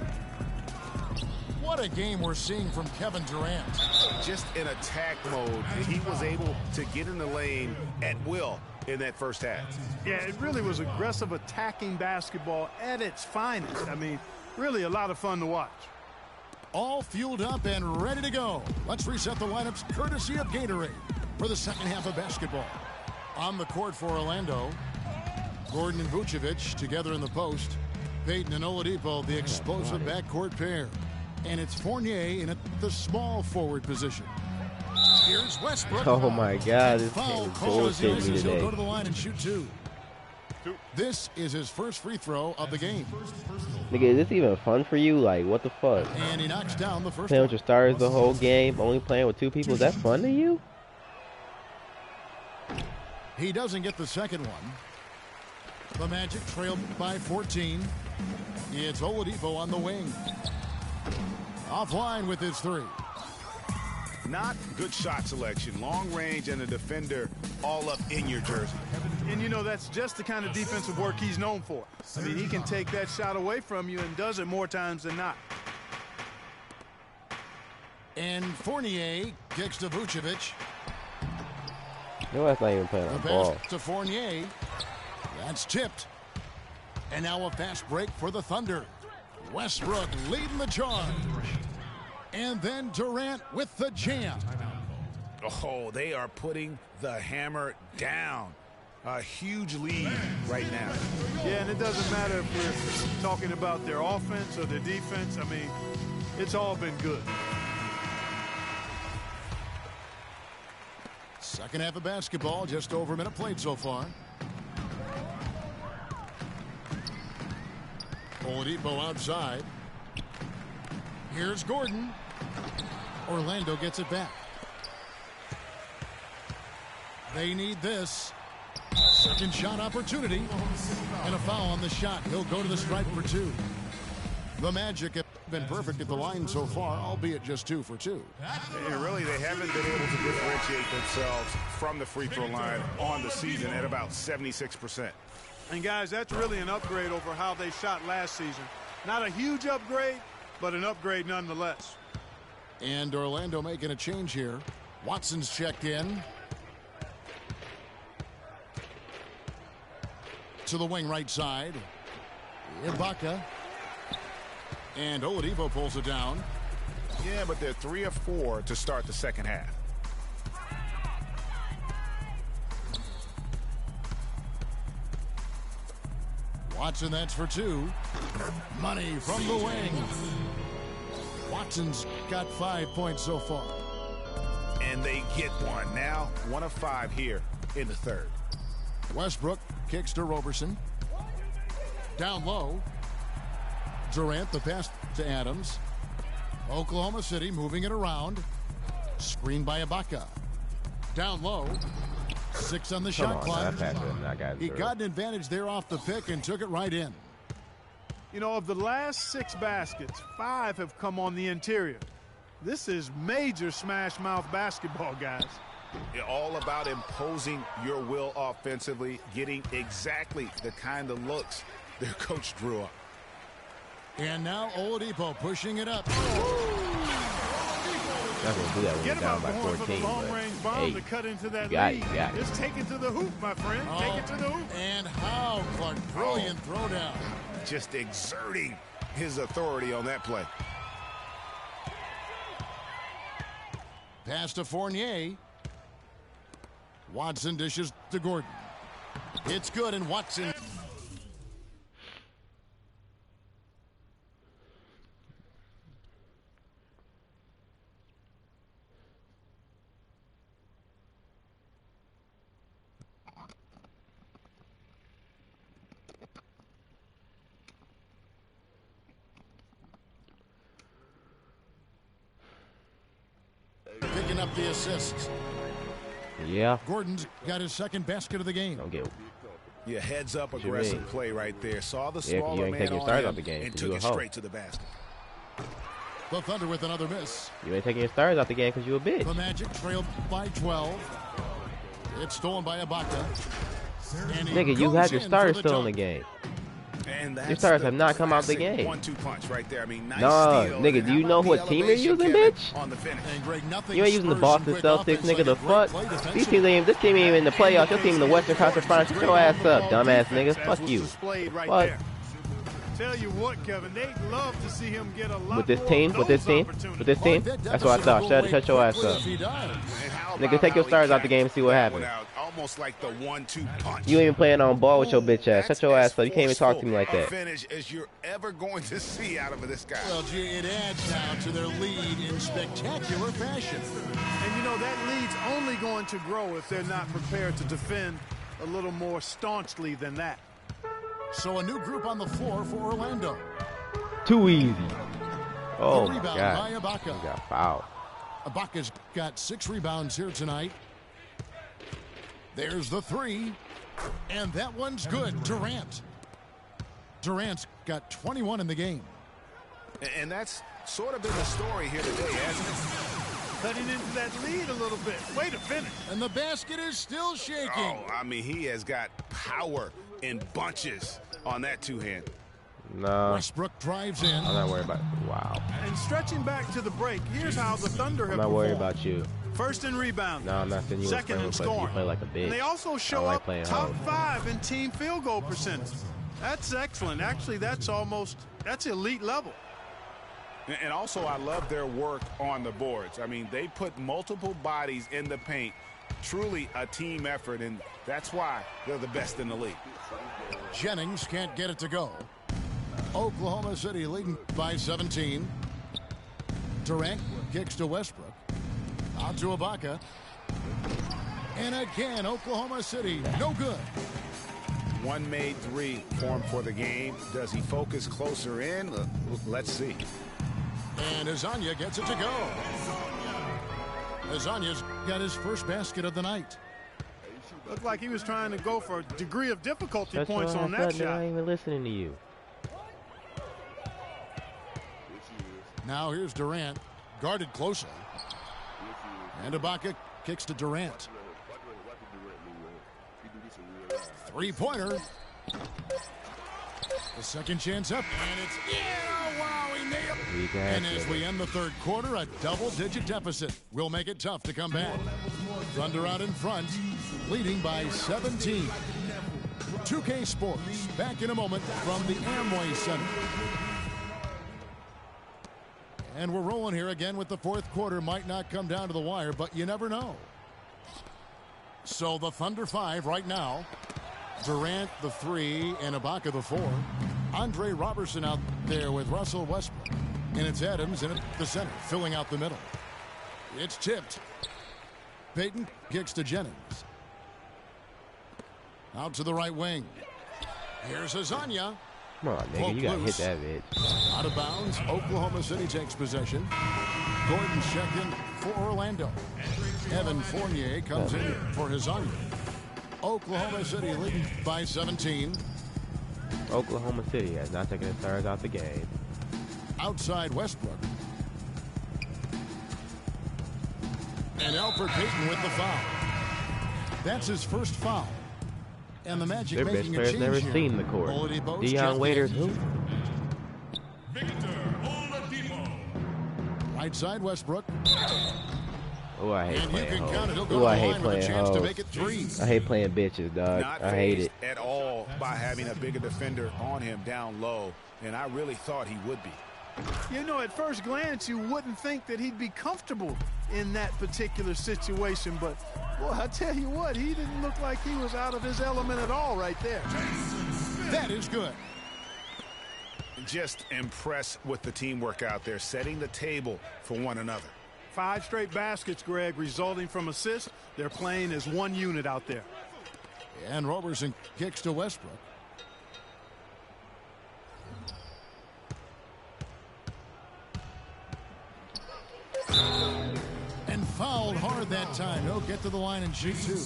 What a game we're seeing from Kevin Durant. Just in attack mode, he was able to get in the lane at will in that first half. Yeah, it really was aggressive attacking basketball at its finest. I mean, really a lot of fun to watch. All fueled up and ready to go. Let's reset the lineups courtesy of Gatorade for the second half of basketball. On the court for Orlando, Gordon and Vucevic together in the post. Payton and Oladipo, the explosive backcourt pair. And it's Fournier in the small forward position. Here's Westbrook. Oh my God, this Foul game is call as he bullshitting me misses. He'll today. go to the line and shoot two. This is his first free throw of the game. Nigga, is this even fun for you? Like, what the fuck? And he knocks down the first Playing one. with your stars the whole game, only playing with two people. Is that fun to you? He doesn't get the second one. The Magic trailed by 14. It's Oladipo on the wing. Offline with his three. Not good shot selection. Long range and a defender all up in your jersey. And, you know, that's just the kind of defensive work he's known for. I mean, he can take that shot away from you and does it more times than not. And Fournier kicks to Vucevic. No, that's not even playing The on pass ball. to Fournier. That's tipped. And now a fast break for the Thunder. Westbrook leading the charge. And then Durant with the jam. Oh, they are putting the hammer down. A huge lead right now. Yeah, and it doesn't matter if we're talking about their offense or their defense. I mean, it's all been good. Second half of basketball, just over a minute played so far. Oladipo outside. Here's Gordon. Orlando gets it back. They need this. Second shot opportunity. And a foul on the shot. He'll go to the stripe for two. The Magic have been perfect at the line so far, albeit just 2 for 2. And really, they haven't been able to differentiate themselves from the free throw line on the season at about 76%. And, guys, that's really an upgrade over how they shot last season. Not a huge upgrade, but an upgrade nonetheless. And Orlando making a change here. Watson's checked in. To the wing right side. Ibaka. And Oladipo pulls it down. Yeah, but they're 3 of 4 to start the second half. Watson, that's for 2. Money from the wing. Watson's got 5 points so far. And they get one. Now 1 of 5 here in the third. Westbrook kicks to Roberson. Down low. Durant, the pass to Adams. Oklahoma City moving it around. Screen by Ibaka. Down low. 6 on the shot clock. He got an advantage there off the pick and took it right in. You know, of the last 6 baskets, 5 have come on the interior. This is major smash mouth basketball, guys. All about imposing your will offensively, getting exactly the kind of looks their coach drew up. And now Oladipo pushing it up. Not gonna do that when Get you're him down out by the horn for the 14. long-range But, bomb hey, to cut into that you got it, lead. you got it. Just take it to the hoop, my friend. Take it to the hoop. And how, Clark. Brilliant throwdown. Just exerting his authority on that play. Pass to Fournier. Watson dishes to Gordon. It's good, and Watson. Picking up the assists. yeah. Gordon's got his second basket of the game. Don't get. Yeah, heads up What you aggressive mean? play right there. Saw the Yeah, 'cause you smaller ain't man taking your on stars him out the game, and 'cause took you a it hoe. straight to the basket. The Thunder with another miss. You ain't taking your stars out the game because you a bitch. The Magic trailed by 12. It's stolen by Ibaka. And he Nigga, you goes have your in stars for the still in the dunk. game. And Your that's stars the have not come out the classic game. 1-2 punch right there. I mean, nice Nah, steal. nigga, And do how you know about what the team you're elevation, using, Kevin, bitch? on the finish? And Greg, nothing You ain't using the spurs Boston some quick Celtics, offense nigga. like The a great fuck? play This defensively. team ain't even in the playoffs. Your team in the Western Conference Finals. Get your ass up, dumbass nigga. As Fuck was you. displayed right Fuck. there. Tell you what, Kevin, they'd love to see him get a lot With this more team, of with this those team, opportunities. with this team. That That's what I deficit thought. will go away Shut your ass quickly up. if he does. And how Nigga, about take your how he stars out the game and see what that one happens. out, almost like the 1-2 punch. You ain't even playing on ball with your bitch ass. Shut That's your as ass up. You can't even talk to me like forceful a that. finish as you're ever going to see out of this guy. Well, gee, it adds now to their lead in spectacular fashion. And you know, that lead's only going to grow if they're not prepared to defend a little more staunchly than that. So a new group on the floor for Orlando. Too easy. Oh The my rebound god. by You Ibaka. got fouled. Ibaka's got 6 rebounds here tonight. There's the 3. And that one's good. Durant. Durant's got 21 in the game. And that's sort of been the story here today, hasn't it? Cutting into that lead a little bit. Way to finish. And the basket is still shaking. Oh, I mean, he has got power in bunches on that two-hand. No, Westbrook drives in. I'm not worried about. Wow. And stretching back to the break, here's how the Thunder have I'm not worried performed. about you. First in rebound. No, I'm not sending you a Second in spring request. You scoring. play like a bitch. And they also show like up playing top hoes. 5 in team field goal percentage. That's excellent. Actually, that's elite level. And also, I love their work on the boards. I mean, they put multiple bodies in the paint. Truly a team effort, and that's why they're the best in the league. Jennings can't get it to go. Oklahoma City leading by 17. Durant kicks to Westbrook. Out to Ibaka. And again, Oklahoma City, no good. One made 3 formed for the game. Does he focus closer in? Let's see. And Azania gets it to go. Azania's got his first basket of the night. Looked like he was trying to go for a degree of difficulty That's points what I on that said, nigga. I shot. ain't even listening to you. Now here's Durant, guarded closely. And Ibaka kicks to Durant. Three-pointer. The second chance up, and it's wow, he nailed. And as we end the third quarter, a double-digit deficit will make it tough to come back. Thunder out in front, leading by 17. 2K Sports, back in a moment from the Amway Center. And we're rolling here again with the fourth quarter. Might not come down to the wire, but you never know. So the Thunder 5 right now. Durant the 3 and Ibaka the 4. Andre Robertson out there with Russell Westbrook. And it's Adams in the center, filling out the middle. It's tipped. Payton kicks to Jennings. Out to the right wing. Here's Azania. Come on, nigga. You gotta hit that bitch. Out of bounds. Oklahoma City takes possession. Gordon checked in for Orlando. Evan Fournier comes in for Azania. Oklahoma City leading by 17. Oklahoma City has not taken the stars out the game. Outside Westbrook. And Alfred Payton with the foul. That's his first foul. And the Magic Their best making a player's change never here. seen the court. Oladipo's Deion Jeff Waiters, who? Green. Right side, Westbrook. Oh, I hate And you playing can count it. He'll hoes. go Oh, to I the hate line with a playing chance to hoes. make it 3. I hate playing bitches, dog. Not I hate fazed it. at all by having a bigger defender on him down low, and I really thought he would be. You know, at first glance, you wouldn't think that he'd be comfortable in that particular situation, but, boy, I tell you what, he didn't look like he was out of his element at all right there. That is good. Just impressed with the teamwork out there, setting the table for one another. 5 straight baskets, Greg, resulting from assists. They're playing as one unit out there. And Roberson kicks to Westbrook. And fouled hard that time. He'll get to the line and shoot 2.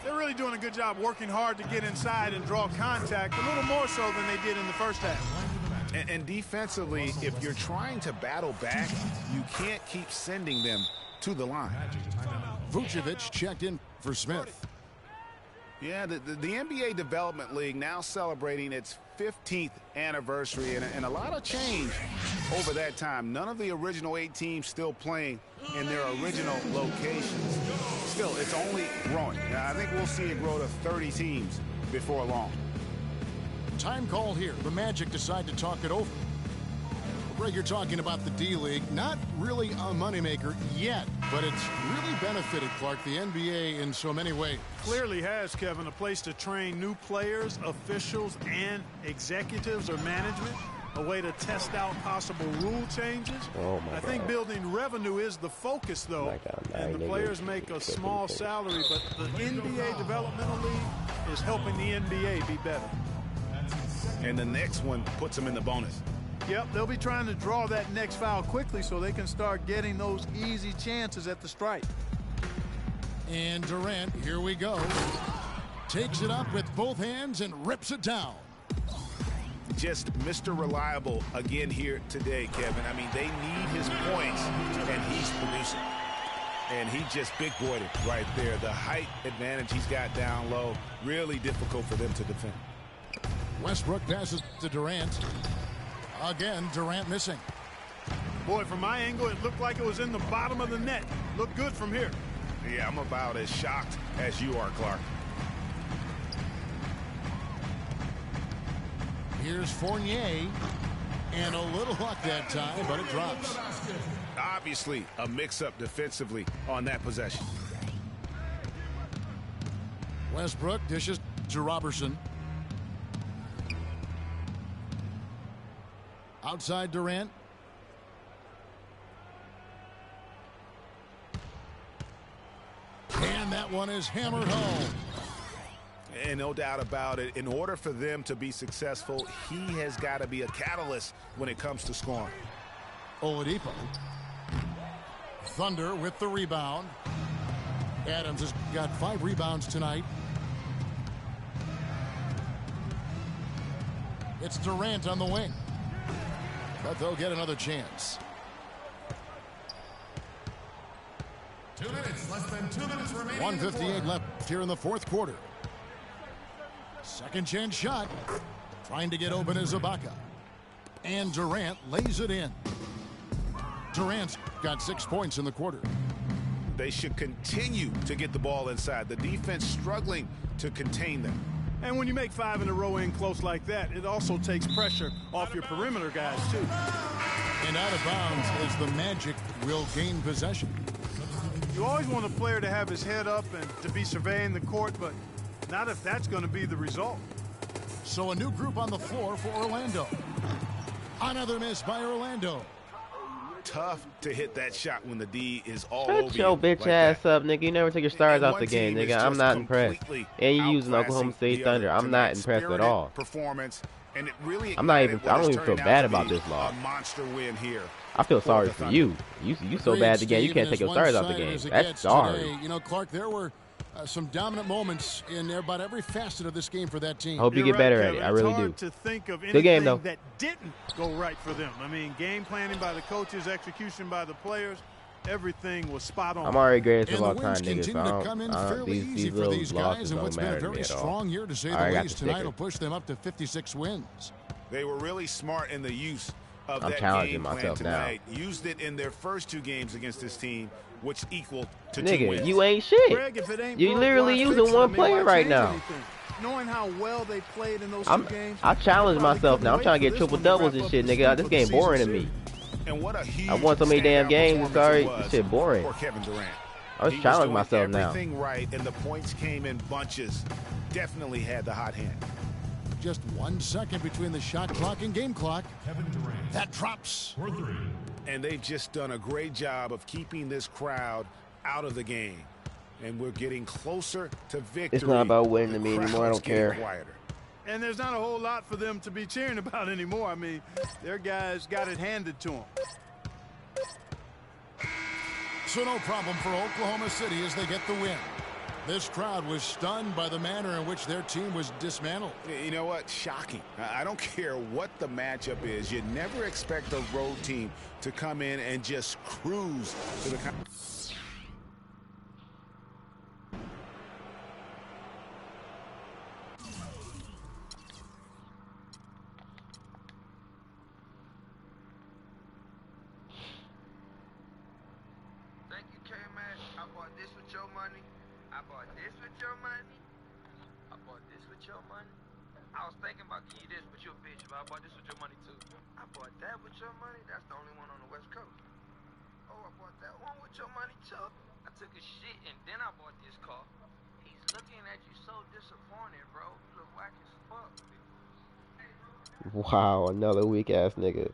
They're really doing a good job working hard to get inside and draw contact, a little more so than they did in the first half. And defensively, if you're trying to battle back, you can't keep sending them to the line. Vucevic checked in for Smith. Yeah, the NBA Development League now celebrating its 15th anniversary, and a lot of change over that time. None of the original 8 teams still playing in their original locations. Still, it's only growing. I think we'll see it grow to 30 teams before long. Time called here. The Magic decide to talk it over. Greg, you're talking about the D-League. Not really a moneymaker yet, but it's really benefited, Clark, the NBA in so many ways. Clearly has, Kevin, a place to train new players, officials, and executives or management. A way to test out possible rule changes. Oh my I think God. building revenue is the focus, though. My God, and the nigga. players make a small salary, but the NBA Developmental League is helping the NBA be better. And the next one puts them in the bonus. Yep, they'll be trying to draw that next foul quickly so they can start getting those easy chances at the stripe. And Durant, here we go. Takes it up with both hands and rips it down. Just Mr. Reliable again here today, Kevin. I mean, they need his points, and he's producing. And he just big-boyed it right there. The height advantage he's got down low, really difficult for them to defend. Westbrook passes to Durant. Again, Durant missing. Boy, from my angle, it looked like it was in the bottom of the net. Looked good from here. Yeah, I'm about as shocked as you are, Clark. Here's Fournier. And a little luck that time, but it drops. Obviously, a mix-up defensively on that possession. Westbrook dishes to Robertson. Outside Durant. And that one is hammered home. And no doubt about it, in order for them to be successful, he has got to be a catalyst when it comes to scoring. Oladipo. Thunder with the rebound. Adams has got 5 rebounds tonight. It's Durant on the wing. But they'll get another chance. 2 minutes, less than 2 minutes remaining. 1:58 left here in the fourth quarter. Second chance shot. Trying to get open is Ibaka. And Durant lays it in. Durant's got 6 points in the quarter. They should continue to get the ball inside. The defense struggling to contain them. And when you make 5 in a row in close like that, it also takes pressure off your perimeter guys, too. And out of bounds as the Magic will gain possession. You always want a player to have his head up and to be surveying the court, but not if that's going to be the result. So a new group on the floor for Orlando. Another miss by Orlando. Tough to hit that shot when the D is all Shut over your you bitch like ass that. up, nigga. You never take your stars And out one the game, team is nigga. I'm just not impressed. completely And you using Oklahoma outclassing State the Thunder. other. I'm not Tonight's impressed at spirited all. Performance, and it really I'm not even. ignited what I don't has even feel turned bad out to about be this loss. A monster win here. I feel sorry the for Thunder. you. You so bad at the game. You can't take your stars out the game. That's sorry. You know, Clark, there were some dominant moments in about every facet of this game for that team. I hope you You're get better right, at it. Kevin. I really it's do. hard to think of Good game, anything though. that didn't go right for them. I mean, game planning by the coaches, execution by the players, everything was spot on. I'm already greatest And of the all time, wins nigga. So continue to come in fairly these easy for little these losses guys, and don't what's been a matter to very me at all. strong year, to say I already the got least. the Tonight sticker. will push them up to 56 wins. They were really smart in the use of I'm that challenging game plan myself now. tonight. Used it in their first 2 games against this team, which equaled to 2 Nigga, wins. you ain't shit. Greg, if it ain't You broke, literally why fix using it? one I mean, player why right change now. anything? Knowing how well they played in those 2 games, I challenged they probably myself now. I'm couldn't trying to wait get for triple this one to doubles wrap and up shit, the nigga. scoop This of the game season boring to series. me. And what a huge I won so many damn standout games. I'm performance sorry. it was This shit boring. for Kevin Durant. I was He challenging doing myself now. everything right, and the points came in bunches. Definitely had the hot hand. Just 1 second between the shot clock and game clock. Kevin Durant. That drops. For 3. And they've just done a great job of keeping this crowd out of the game. And we're getting closer to victory. It's not about winning The to me anymore. I crowd's don't care. getting quieter. And there's not a whole lot for them to be cheering about anymore. I mean, their guys got it handed to them. So no problem for Oklahoma City as they get the win. This crowd was stunned by the manner in which their team was dismantled. You know what? Shocking. I don't care what the matchup is. You never expect a road team to come in and just cruise to the... Thank you, K-Mac. I bought this with your money. I bought this with your money. I bought this with your money. I was thinking about getting you this, but you a bitch. But I bought this with your money too. I bought that with your money. That's the only one on the West Coast. Oh, I bought that one with your money too. I took a shit and then I bought this car. He's looking at you so disappointed, bro. You look whack as fuck. Wow, another weak ass nigga.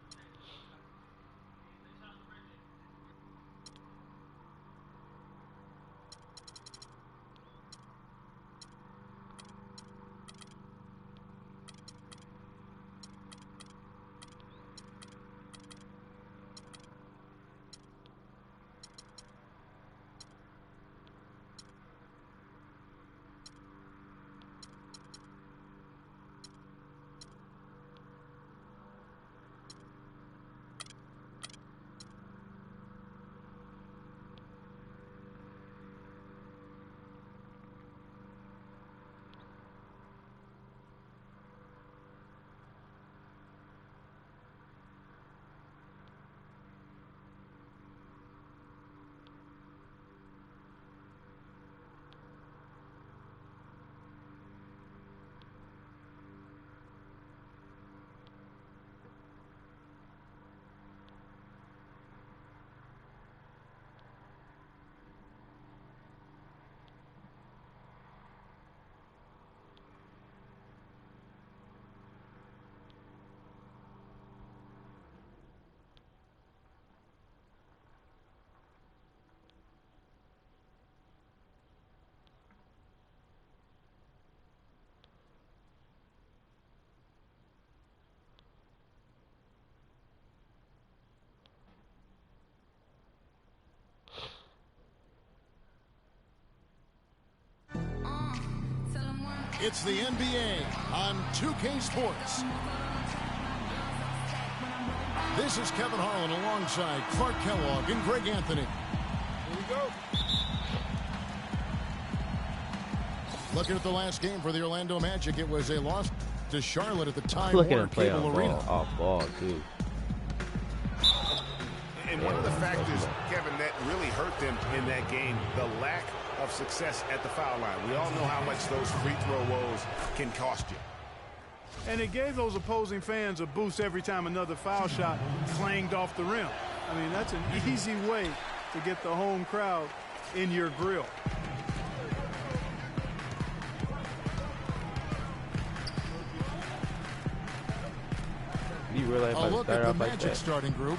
It's the NBA on 2K Sports. This is Kevin Harlan alongside Clark Kellogg and Greg Anthony. Here we go. Looking at the last game for the Orlando Magic, it was a loss to Charlotte at the Time Look at Warner him play Cable on Arena. ball, off ball too. And one of the factors, Kevin, that really hurt them in that game, the lack of success at the foul line. We all know how much those free throw woes can cost you. And it gave those opposing fans a boost every time another foul shot clanged off the rim. I mean, that's an easy way to get the home crowd in your grill. You realize A if I look start at the off like Magic that? starting group.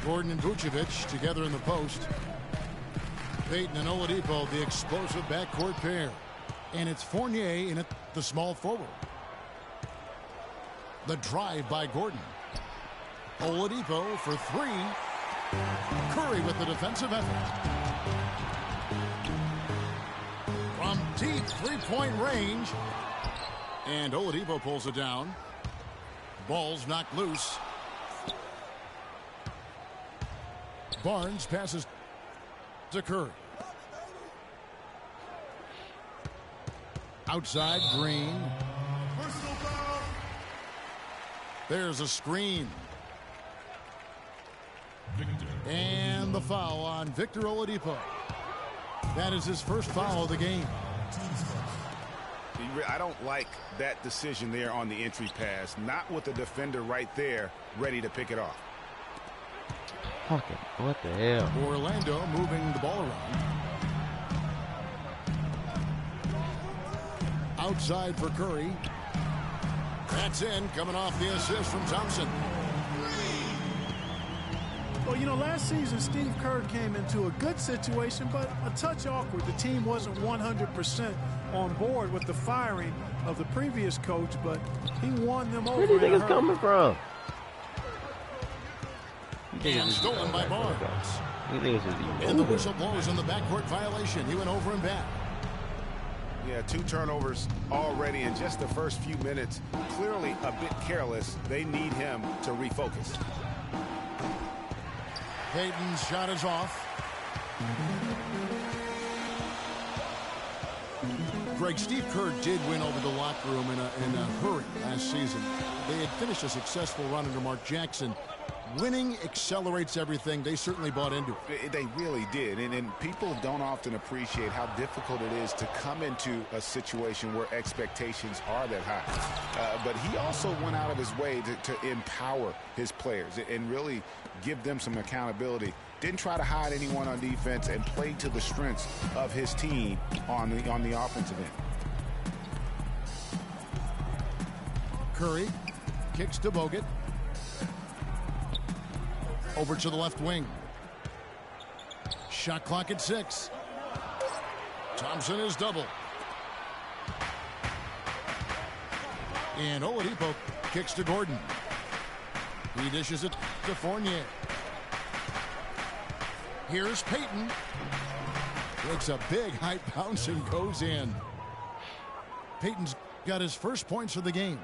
Gordon and Vucevic together in the post. Payton and Oladipo, the explosive backcourt pair. And it's Fournier in at the small forward. The drive by Gordon. Oladipo for three. Curry with the defensive effort. From deep three-point range. And Oladipo pulls it down. Ball's knocked loose. Barnes passes to Curry. Outside, Green. Personal foul. There's a screen. And the foul on Victor Oladipo. That is his first foul of the game. I don't like that decision there on the entry pass. Not with the defender right there ready to pick it off. Fucking, what the hell? Orlando moving the ball around. Outside for Curry. That's in, coming off the assist from Thompson. Well, you know, last season, Steve Kerr came into a good situation, but a touch awkward. The team wasn't 100% on board with the firing of the previous coach, but he won them over. Where do you think it's coming from? And stolen by Barnes. And the whistle blows on the backcourt violation. He went over and back. Yeah, 2 turnovers already in just the first few minutes. Clearly a bit careless. They need him to refocus. Payton's shot is off. Greg, Steve Kerr did win over the locker room in a hurry last season. They had finished a successful run under Mark Jackson. Winning accelerates everything. They certainly bought into it. They really did. And people don't often appreciate how difficult it is to come into a situation where expectations are that high. But he also went out of his way to empower his players and really give them some accountability. Didn't try to hide anyone on defense and played to the strengths of his team on the offensive end. Curry kicks to Bogut. Over to the left wing. Shot clock at 6. Thompson is double. And Oladipo kicks to Gordon. He dishes it to Fournier. Here's Payton. Takes a big high bounce and goes in. Payton's got his first points of the game.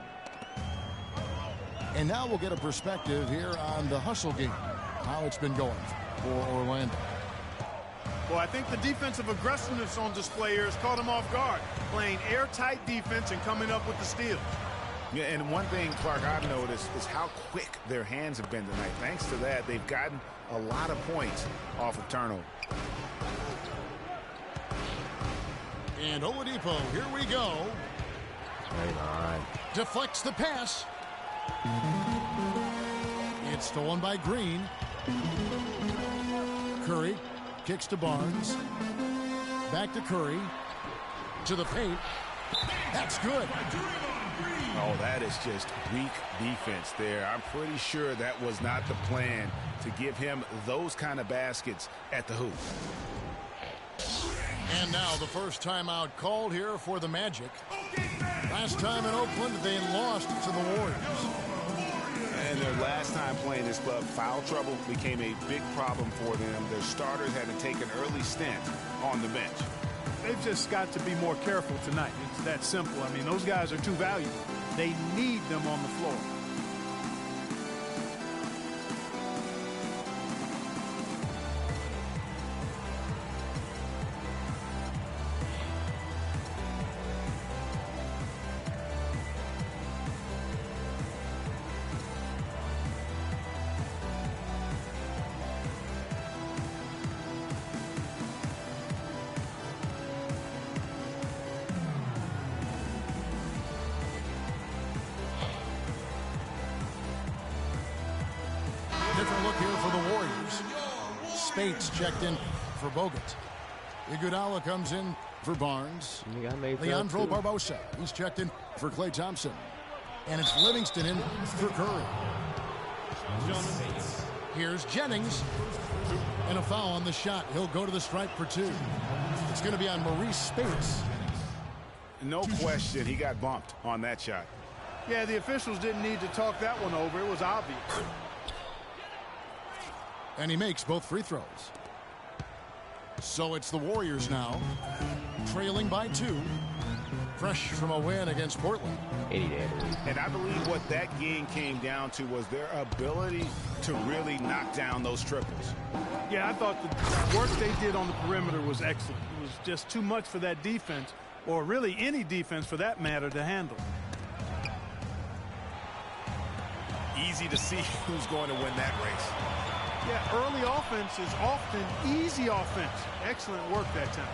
And now we'll get a perspective here on the hustle game. How it's been going for Orlando. Well, I think the defensive aggressiveness on display here has caught him off guard. Playing airtight defense and coming up with the steal. Yeah, and one thing, Clark, I've noticed is how quick their hands have been tonight. Thanks to that, they've gotten a lot of points off of turnover. And Oladipo, here we go. Right on. Deflects the pass. It's stolen by Green. Curry kicks to Barnes. Back to Curry. To the paint. That's good. Oh, that is just weak defense there. I'm pretty sure that was not the plan to give him those kind of baskets at the hoop. And now the first timeout called here for the Magic. Last time in Oakland, they lost to the Warriors. And their last time playing this club, foul trouble became a big problem for them. Their starters had to take an early stint on the bench. They've just got to be more careful tonight. It's that simple. I mean, those guys are too valuable. They need them on the floor. Different look here for the Warriors. Spates checked in for Bogut. Iguodala comes in for Barnes. Leandro Barbosa. He's checked in for Klay Thompson. And it's Livingston in for Curry. Here's Jennings. And a foul on the shot. He'll go to the stripe for 2. It's going to be on Maurice Spates. No question, he got bumped on that shot. Yeah, the officials didn't need to talk that one over. It was obvious. And he makes both free throws. So it's the Warriors now, trailing by 2. Fresh from a win against Portland. And I believe what that game came down to was their ability to really knock down those triples. Yeah, I thought the work they did on the perimeter was excellent. It was just too much for that defense, or really any defense for that matter, to handle. Easy to see who's going to win that race. Yeah, early offense is often easy offense. Excellent work that time.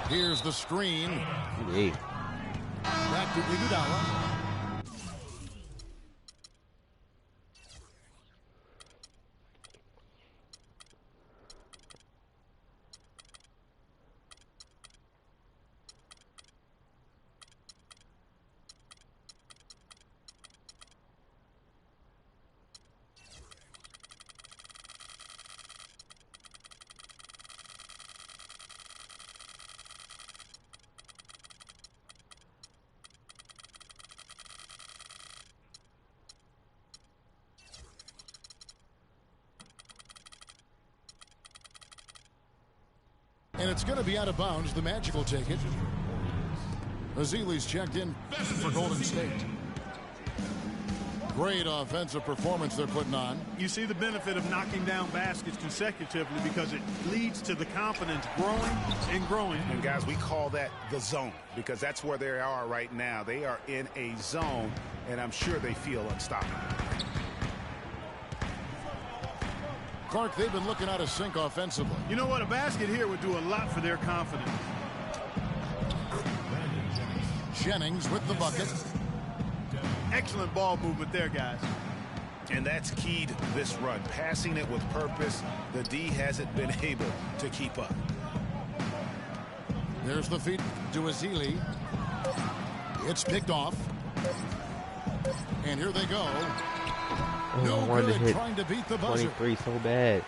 Here's the screen. Hey. Back to Iguodala. And it's going to be out of bounds. The Magic will take it. Ezeli's checked in for Golden State. Great offensive performance they're putting on. You see the benefit of knocking down baskets consecutively because it leads to the confidence growing and growing. And guys, we call that the zone because that's where they are right now. They are in a zone, and I'm sure they feel unstoppable. Clark, they've been looking out of sync offensively. You know what? A basket here would do a lot for their confidence. Jennings with the bucket. Excellent ball movement there, guys. And that's key to this run. Passing it with purpose. The D hasn't been able to keep up. There's the feed to Ezeli. It's picked off. And here they go. Oh, No I wanted to good hit trying to beat the buzzer. 23 so bad.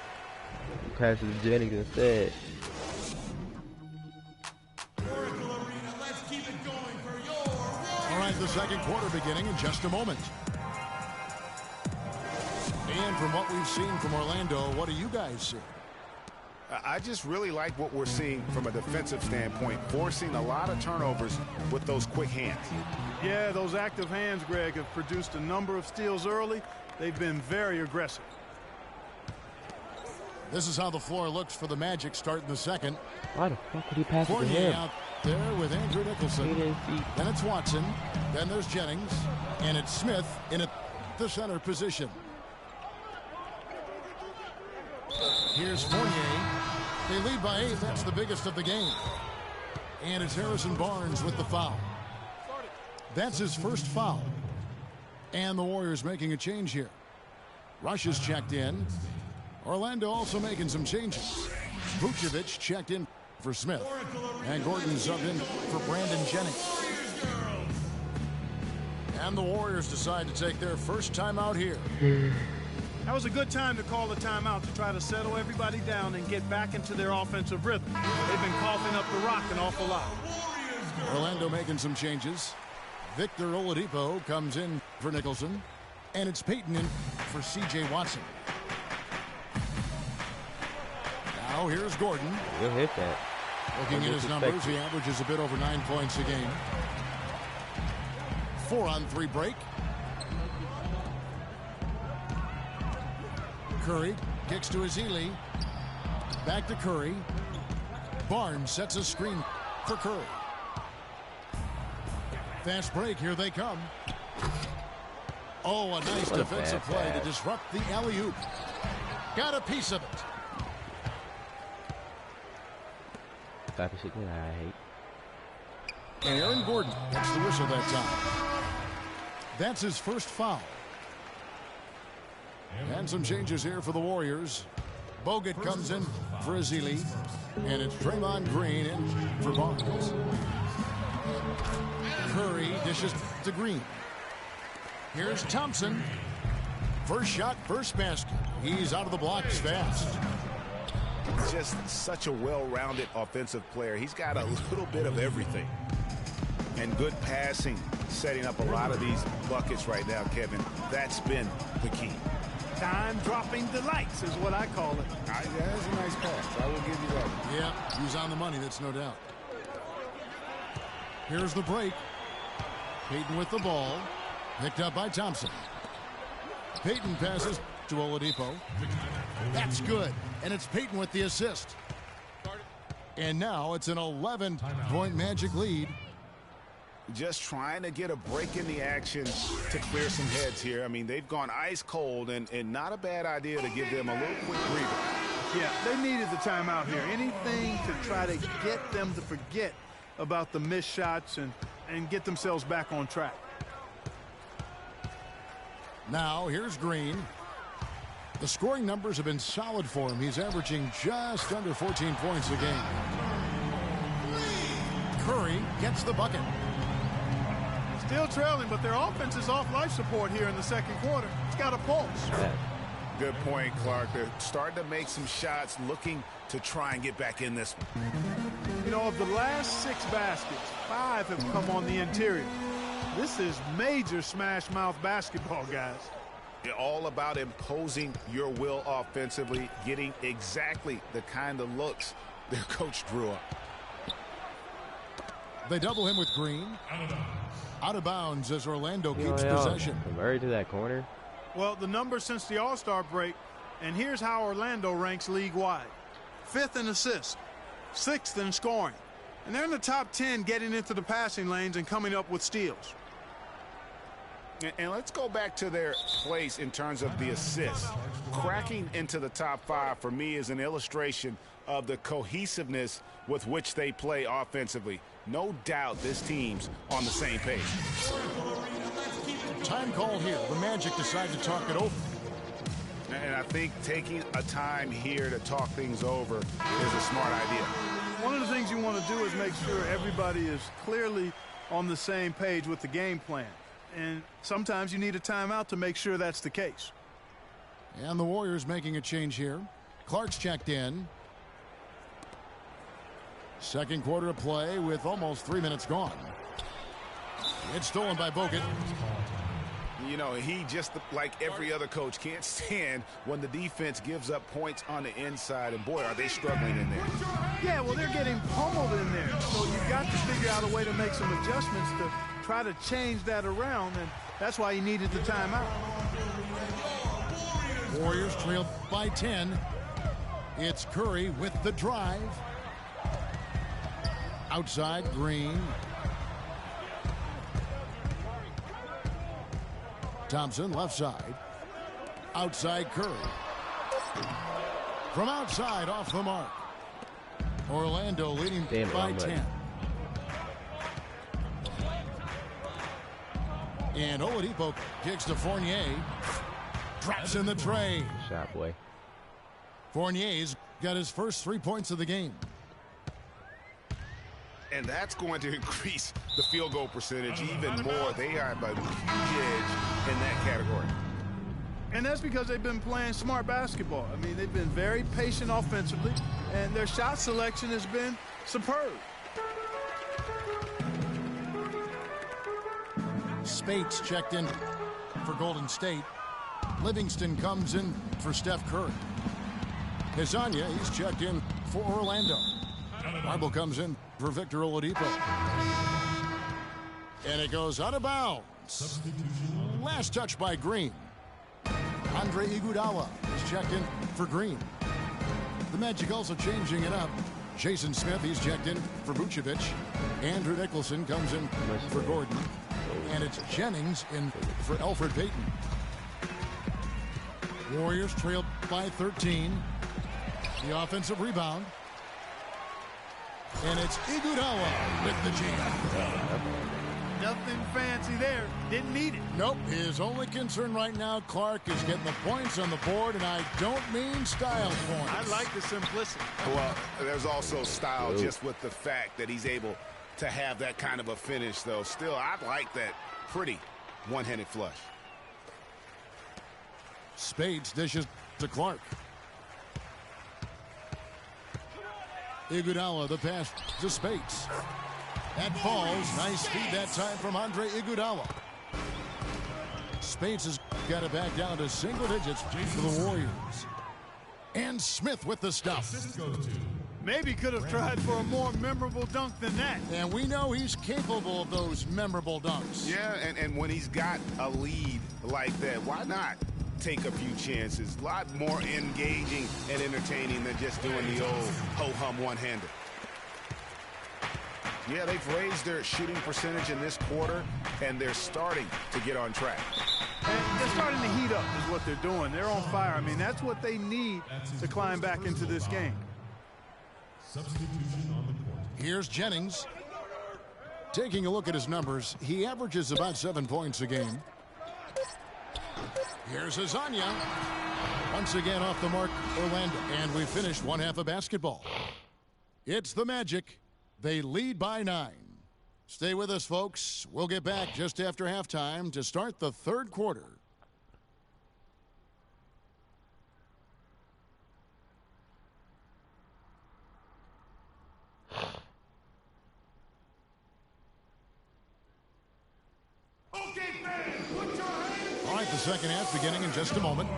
Passes to Jennings instead. All right, the second quarter beginning in just a moment. And from what we've seen from Orlando, what do you guys see? I just really like what we're seeing from a defensive standpoint, forcing a lot of turnovers with those quick hands. Yeah, those active hands, Greg, have produced a number of steals early. They've been very aggressive. This is how the floor looks for the Magic starting the second. Why the fuck would he pass it to Fournier him? out there with Andrew Nicholson. He didn't see. Then it's Watson. Then there's Jennings. And it's Smith in the center position. Here's Fournier. They lead by 8. That's the biggest of the game. And it's Harrison Barnes with the foul. That's his first foul. And the Warriors making a change here. Rush is checked in. Orlando also making some changes. Vucevic checked in for Smith. And Gordon subbed in for Brandon Jennings. And the Warriors decide to take their first timeout here. That was a good time to call the timeout to try to settle everybody down and get back into their offensive rhythm. They've been coughing up the rock an awful lot. Orlando making some changes. Victor Oladipo comes in for Nicholson. And it's Peyton in for C.J. Watson. Now here's Gordon. He'll hit that. Looking at his numbers, he averages a bit over 9 points a game. 4-on-3 break. Curry kicks to Ezeli. Back to Curry. Barnes sets a screen for Curry. Fast break, here they come. Oh, a nice defensive play to disrupt the alley-oop. Got a piece of it. Type of shit that I hate. And Aaron Gordon gets the whistle that time. That's his first foul. And some changes here for the Warriors. Bogut comes in for Ezeli. And it's Draymond Green in for Barnes. Curry dishes to Green. Here's Thompson. First shot, first basket. He's out of the blocks fast. Just such a well-rounded offensive player. He's got a little bit of everything. And good passing, setting up a lot of these buckets right now, Kevin. That's been the key. Time-dropping delights is what I call it. That's a nice pass. I will give you that. Yeah, he's on the money, that's no doubt. Here's the break. Peyton with the ball. Picked up by Thompson. Peyton passes to Oladipo. That's good. And it's Peyton with the assist. And now it's an 11-point Magic lead. Just trying to get a break in the action to clear some heads here. I mean, they've gone ice cold, and not a bad idea to give them a little quick breather. Yeah, they needed the timeout here. Anything to try to get them to forget about the missed shots and get themselves back on track. Now, here's Green. The scoring numbers have been solid for him. He's averaging just under 14 points a game. Curry gets the bucket. Still trailing, but their offense is off life support here in the second quarter. It's got a pulse. Good point, Clark. They're starting to make some shots, looking to try and get back in this one. You know, of the last 6 baskets, 5 have come on the interior. This is major smash mouth basketball, guys. All about imposing your will offensively, getting exactly the kind of looks their coach drew up. They double him with Green. Out of bounds as Orlando keeps possession. Murray to that corner. Well, the numbers since the All-Star break, and here's how Orlando ranks league-wide. 5th in assists, 6th in scoring. And they're in the top 10 getting into the passing lanes and coming up with steals. And let's go back to their place in terms of the assists. Cracking into the top 5 for me is an illustration of the cohesiveness with which they play offensively. No doubt this team's on the same page. Time call here. The Magic decide to talk it over. And I think taking a time here to talk things over is a smart idea. One of the things you want to do is make sure everybody is clearly on the same page with the game plan. And sometimes you need a timeout to make sure that's the case. And the Warriors making a change here. Clark's checked in. Second quarter of play with almost 3 minutes gone. It's stolen by Bogut. You know, he just like every other coach can't stand when the defense gives up points on the inside. And boy, are they struggling in there. Yeah, well, they're getting pummeled in there. So you've got to figure out a way to make some adjustments to try to change that around. And that's why he needed the timeout. Warriors trail by 10. It's Curry with the drive. Outside, Green. Thompson, left side. Outside, Curry. From outside, off the mark. Orlando leading by 10. And Oladipo kicks to Fournier. Drops in the tray. Shot, boy. Fournier's got his first 3 points of the game. And that's going to increase the field goal percentage even more. They have a huge edge in that category. And that's because they've been playing smart basketball. I mean, they've been very patient offensively, and their shot selection has been superb. Spates checked in for Golden State. Livingston comes in for Steph Curry. Hezonja, he's checked in for Orlando. Marble comes in for Victor Oladipo. And it goes out of bounds. Last touch by Green. Andre Iguodala is checked in for Green. The Magic also changing it up. Jason Smith, he's checked in for Vucevic. Andrew Nicholson comes in for Gordon. And it's Jennings in for Elfrid Payton. Warriors trailed by 13. The offensive rebound. And it's Iguodala with the jam. Nothing fancy there. Didn't need it. Nope. His only concern right now, Clark, is getting the points on the board, and I don't mean style points. I like the simplicity. Well, there's also style just with the fact that he's able to have that kind of a finish, though. Still, I like that pretty one-handed flush. Spades dishes to Clark. Iguodala, the pass to Spades. That falls. Nice feed that time from Andre Iguodala. Spades has got it back down to single digits for the Warriors. And Smith with the stuff. Maybe could have tried for a more memorable dunk than that. And we know he's capable of those memorable dunks. Yeah, and when he's got a lead like that, why not take a few chances? A lot more engaging and entertaining than just doing the old ho-hum one-hander. Yeah, they've raised their shooting percentage in this quarter, and they're starting to get on track. And they're starting to heat up is what they're doing. They're on fire. I mean, that's what they need to climb back into this game. Substitution on the court. Here's Jennings. Taking a look at his numbers, he averages about 7 points a game. Here's Azania. Once again off the mark, Orlando. And we finished one half of basketball. It's the Magic. They lead by 9. Stay with us, folks. We'll get back just after halftime to start the third quarter. All right, the second half beginning in just a moment.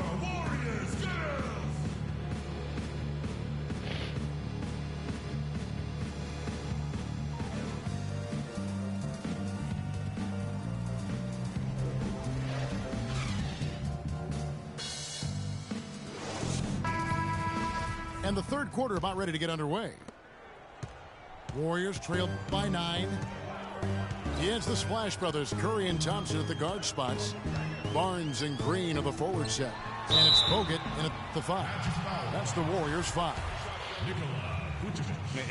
And the third quarter about ready to get underway. Warriors trailed by 9. It's the Splash Brothers, Curry and Thompson at the guard spots. Barnes and Green are the forward set. And it's Bogut in at the 5. That's the Warriors' 5.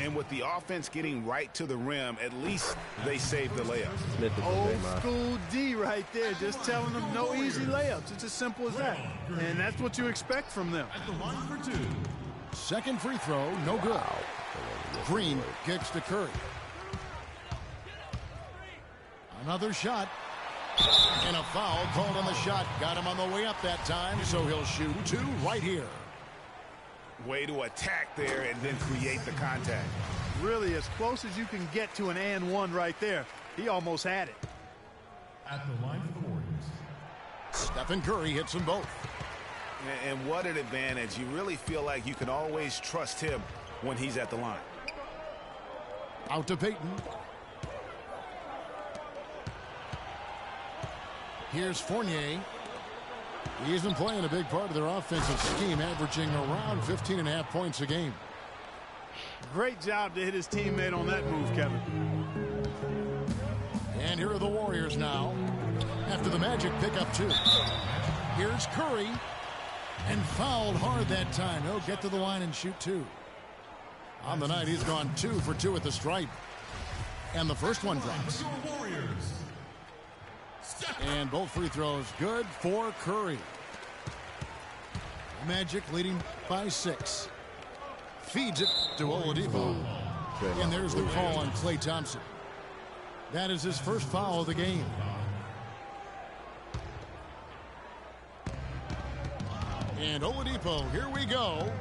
And with the offense getting right to the rim, at least they saved the layup. Old school D right there, just telling them no easy layups. It's as simple as that. And that's what you expect from them. At the line for 2. Second free throw, no good. Green kicks to Curry. Another shot. And a foul called on the shot. Got him on the way up that time, so he'll shoot 2 right here. Way to attack there and then create the contact. Really as close as you can get to an and one right there. He almost had it. At the line for the Warriors. Stephen Curry hits them both. And what an advantage. You really feel like you can always trust him when he's at the line. Out to Payton. Here's Fournier. He's been playing a big part of their offensive scheme, averaging around 15.5 points a game. Great job to hit his teammate on that move, Kevin. And here are the Warriors now. After the Magic pick up 2. Here's Curry. And fouled hard that time. He'll get to the line and shoot 2. On the night, he's gone 2 for 2 at the stripe. And the first one drops. And both free throws good for Curry. Magic leading by 6. Feeds it to Oladipo. And there's the call on Klay Thompson. That is his first foul of the game. And Oladipo, here we go.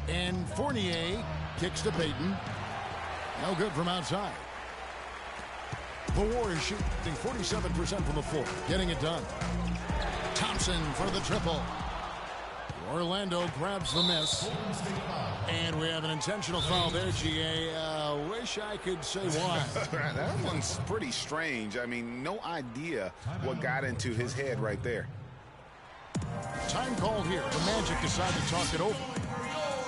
And Fournier kicks to Payton. No good from outside. The Warriors shooting 47% from the floor. Getting it done. Thompson for the triple. Orlando grabs the miss. And we have an intentional foul there, GA. Wish I could say why. That one's pretty strange. I mean, no idea what got into his head right there. Time called here. The Magic decide to talk it over.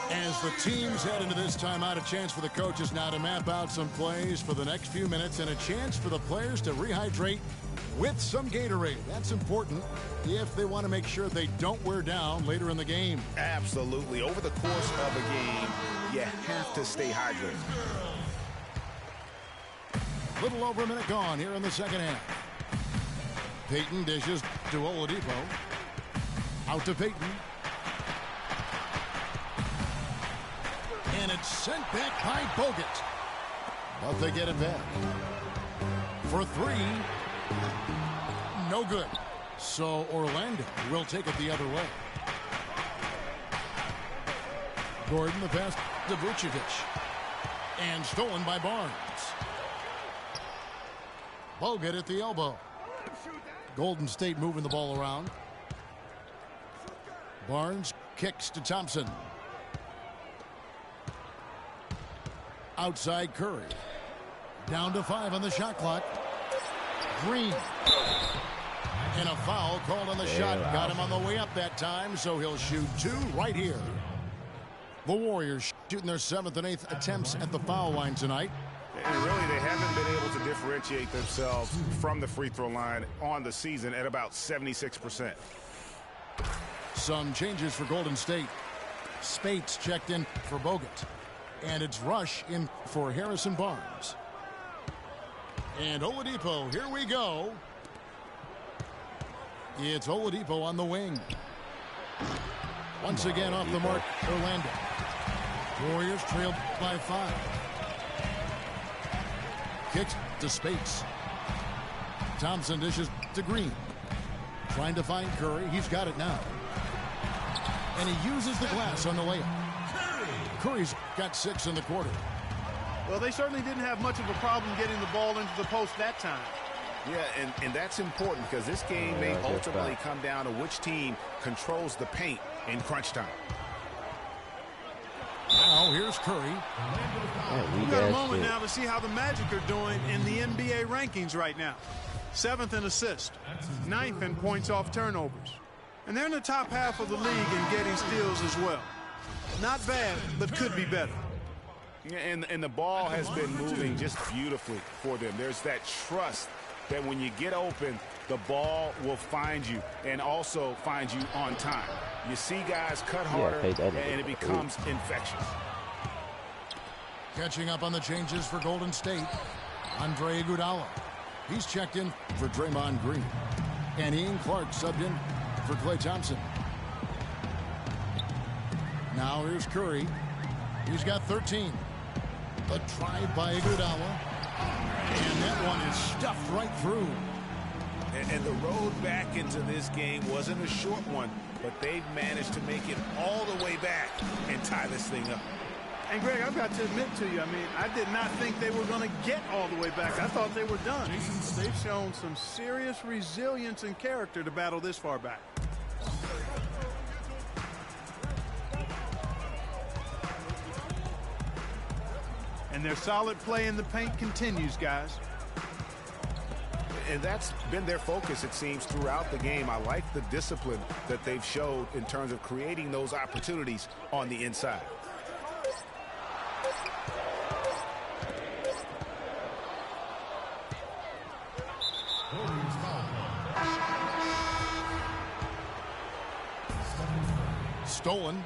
As the teams head into this timeout, a chance for the coaches now to map out some plays for the next few minutes and a chance for the players to rehydrate with some Gatorade. That's important if they want to make sure they don't wear down later in the game. Absolutely. Over the course of a game, you have to stay hydrated. Little over a minute gone here in the second half. Payton dishes to Oladipo. Out to Payton. And it's sent back by Bogut. But they get it back. For 3. No good. So Orlando will take it the other way. Gordon the pass to Vucevic. And stolen by Barnes. Bogut at the elbow. Golden State moving the ball around. Barnes kicks to Thompson. Outside Curry. Down to 5 on the shot clock. Green. And a foul called on the shot. Got him on the way up that time, so he'll shoot 2 right here. The Warriors shooting their 7th and 8th attempts at the foul line tonight. And really, they differentiate themselves from the free throw line on the season at about 76%. Some changes for Golden State. Spates checked in for Bogut. And it's Rush in for Harrison Barnes. And Oladipo, here we go. It's Oladipo on the wing. Once again off the mark, Orlando. Warriors trailed by 5. Kicks to Spates. Thompson dishes to Green. Trying to find Curry. He's got it now. And he uses the glass on the layup. Curry's got 6 in the quarter. Well, they certainly didn't have much of a problem getting the ball into the post that time. Yeah, and that's important because this game may ultimately come down to which team controls the paint in crunch time. Now here's Curry. We got a moment now to see how the Magic are doing in the NBA rankings right now. 7th in assists, 9th in points off turnovers. And they're in the top half of the league in getting steals as well. Not bad, but could be better. And the ball has been moving just beautifully for them. There's that trust that when you get open, the ball will find you and also find you on time. You see guys cut harder, and it becomes infectious. Catching up on the changes for Golden State, Andre Iguodala. He's checked in for Draymond Green. And Ian Clark subbed in for Klay Thompson. Now here's Curry. He's got 13. A drive by Iguodala. And that one is stuffed right through. And the road back into this game wasn't a short one, but they've managed to make it all the way back and tie this thing up. And, Greg, I've got to admit to you, I mean, I did not think they were going to get all the way back. I thought they were done. They've shown some serious resilience and character to battle this far back. And their solid play in the paint continues, guys. And that's been their focus, it seems, throughout the game. I like the discipline that they've showed in terms of creating those opportunities on the inside. Stolen.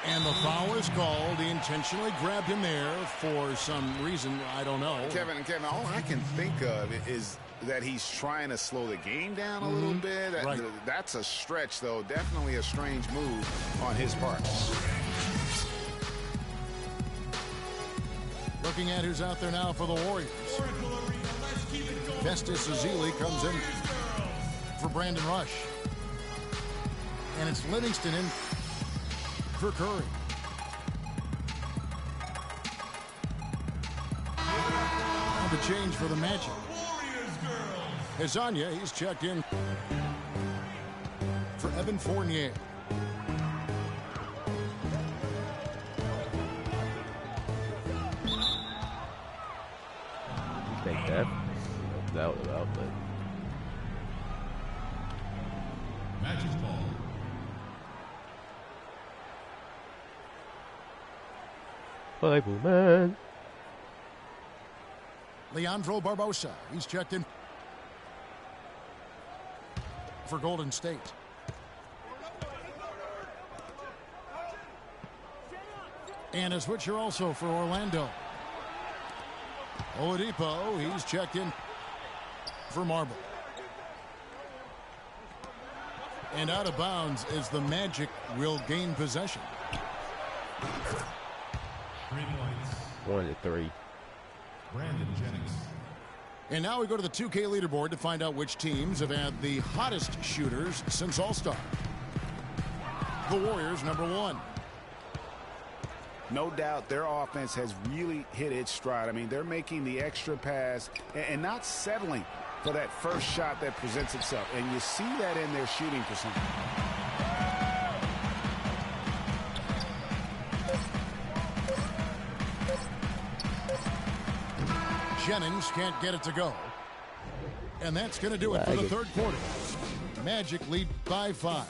And the foul is called. He intentionally grabbed him there for some reason. I don't know. Kevin, all I can think of is that he's trying to slow the game down a little bit. Right. That's a stretch, though. Definitely a strange move on his part. Looking at who's out there now for the Warriors. Festus Ezeli comes in for Brandon Rush. And it's Livingston in for Curry. And the change for the Magic. Hezonja, he's checked in for Evan Fournier. I think that no doubt about that. Magic's ball. Bible man. Leandro Barbosa, he's checked in for Golden State. And a switcher also for Orlando. Oladipo, he's checked in for Marble. And out of bounds as the Magic will gain possession. 3 points. 1 to 3. Brandon Jennings. And now we go to the 2K leaderboard to find out which teams have had the hottest shooters since All-Star. The Warriors, number 1. No doubt their offense has really hit its stride. I mean, they're making the extra pass and not settling for that first shot that presents itself. And you see that in their shooting percentage. Jennings can't get it to go. And that's going to do it for the third quarter. Magic lead by 5.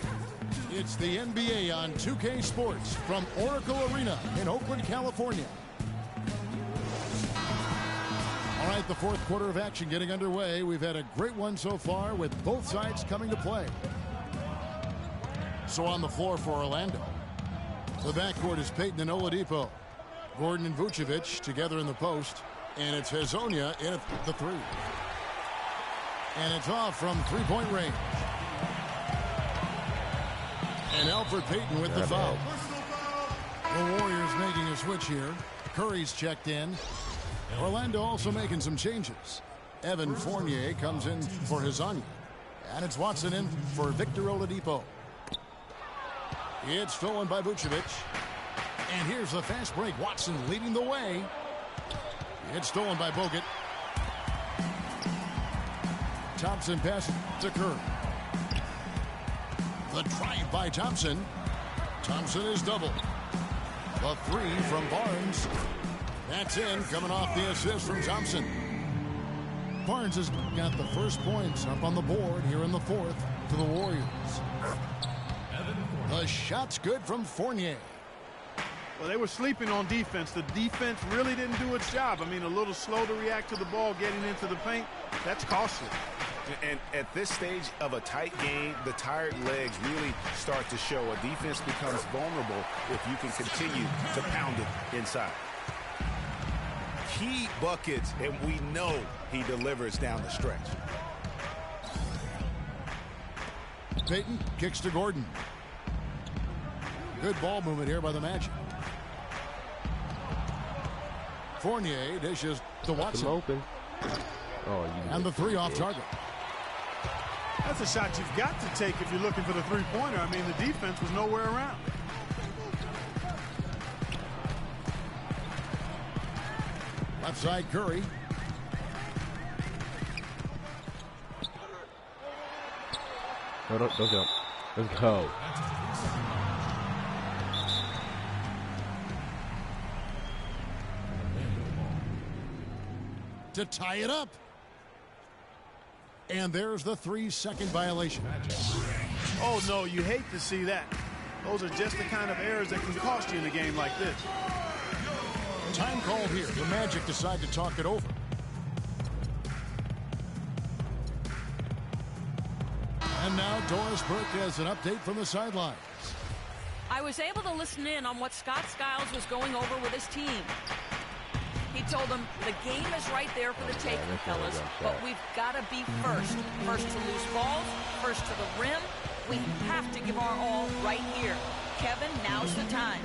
It's the NBA on 2K Sports from Oracle Arena in Oakland, California. All right, the fourth quarter of action getting underway. We've had a great one so far with both sides coming to play. So on the floor for Orlando, the backcourt is Payton and Oladipo. Gordon and Vucevic together in the post. And it's Hezonja in at the three. And it's off from three-point range. And Elfrid Payton with the foul. The Warriors making a switch here. Curry's checked in. Orlando also making some changes. Evan Fournier comes in for Hezonja. And it's Watson in for Victor Oladipo. It's stolen by Vucevic. And here's the fast break. Watson leading the way. It's stolen by Bogut. Thompson passes to Curry. The drive by Thompson. Thompson is doubled. The three from Barnes. That's in, coming off the assist from Thompson. Barnes has got the first points up on the board here in the fourth for the Warriors. The shot's good from Fournier. Well, they were sleeping on defense. The defense really didn't do its job. I mean, a little slow to react to the ball getting into the paint. That's costly. And at this stage of a tight game, the tired legs really start to show. A defense becomes vulnerable if you can continue to pound it inside. Key buckets, and we know he delivers down the stretch. Payton kicks to Gordon. Good ball movement here by the Magic. Fournier dishes to Watson. Open. Oh, and the three off target. That's a shot you've got to take if you're looking for the three-pointer. I mean, the defense was nowhere around. Left side, Curry. No, don't jump. Let's go. To tie it up. And there's the 3-second violation. Oh, no, you hate to see that. Those are just the kind of errors that can cost you in a game like this. Time called here. The Magic decide to talk it over. And now Doris Burke has an update from the sidelines. I was able to listen in on what Scott Skiles was going over with his team. He told them the game is right there for the taking, fellas, but we've got to be first. First to lose balls, first to the rim. We have to give our all right here. Kevin, now's the time.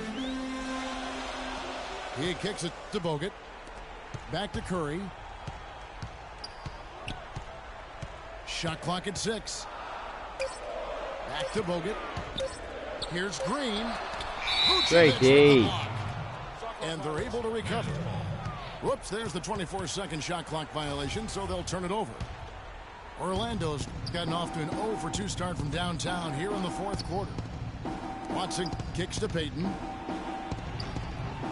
He kicks it to Bogut. Back to Curry. Shot clock at 6. Back to Bogut. Here's Green. Great D. And they're able to recover. Whoops, there's the 24-second shot clock violation, so they'll turn it over. Orlando's gotten off to an 0 for 2 start from downtown here in the fourth quarter. Watson kicks to Payton.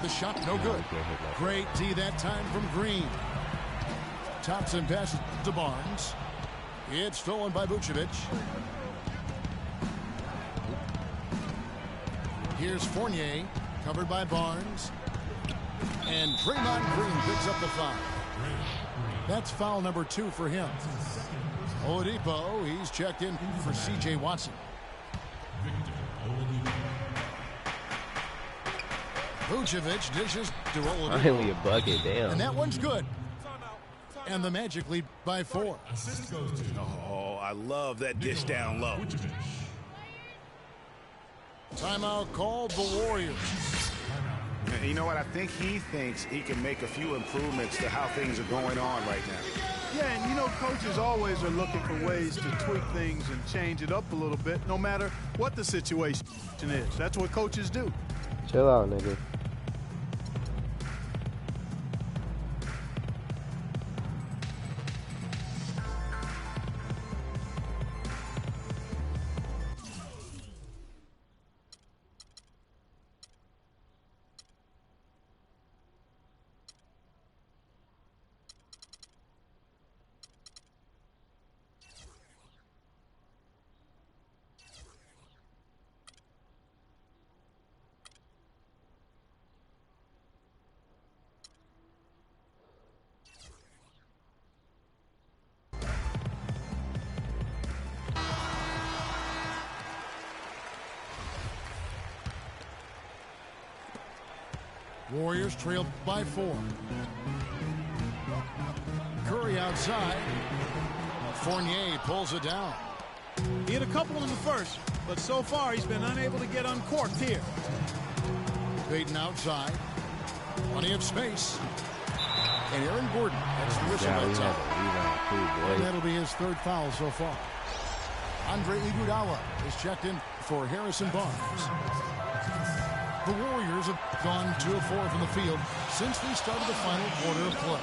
The shot no good. Great D that time from Green. Thompson passes to Barnes. It's stolen by Vucevic. Here's Fournier, covered by Barnes. And Draymond Green picks up the foul. That's foul number 2 for him. Oladipo, he's checked in for C.J. Watson. Vucevic dishes to Oladipo. Finally a bucket, damn. And that one's good. And the Magic lead by 4. Oh, I love that dish down low. Timeout called the Warriors. And you know what? I think he thinks he can make a few improvements to how things are going on right now. Yeah, and you know, coaches always are looking for ways to tweak things and change it up a little bit, no matter what the situation is. That's what coaches do. Chill out, nigga. Warriors trail by 4. Curry outside. Fournier pulls it down. He had a couple in the first, but so far he's been unable to get uncorked here. Payton outside. Plenty of space. And Aaron Gordon gets the whistle that time. And that'll be his 3rd foul so far. Andre Iguodala is checked in for Harrison Barnes. The Warriors have gone 2 of 4 from the field since they started the final quarter of play.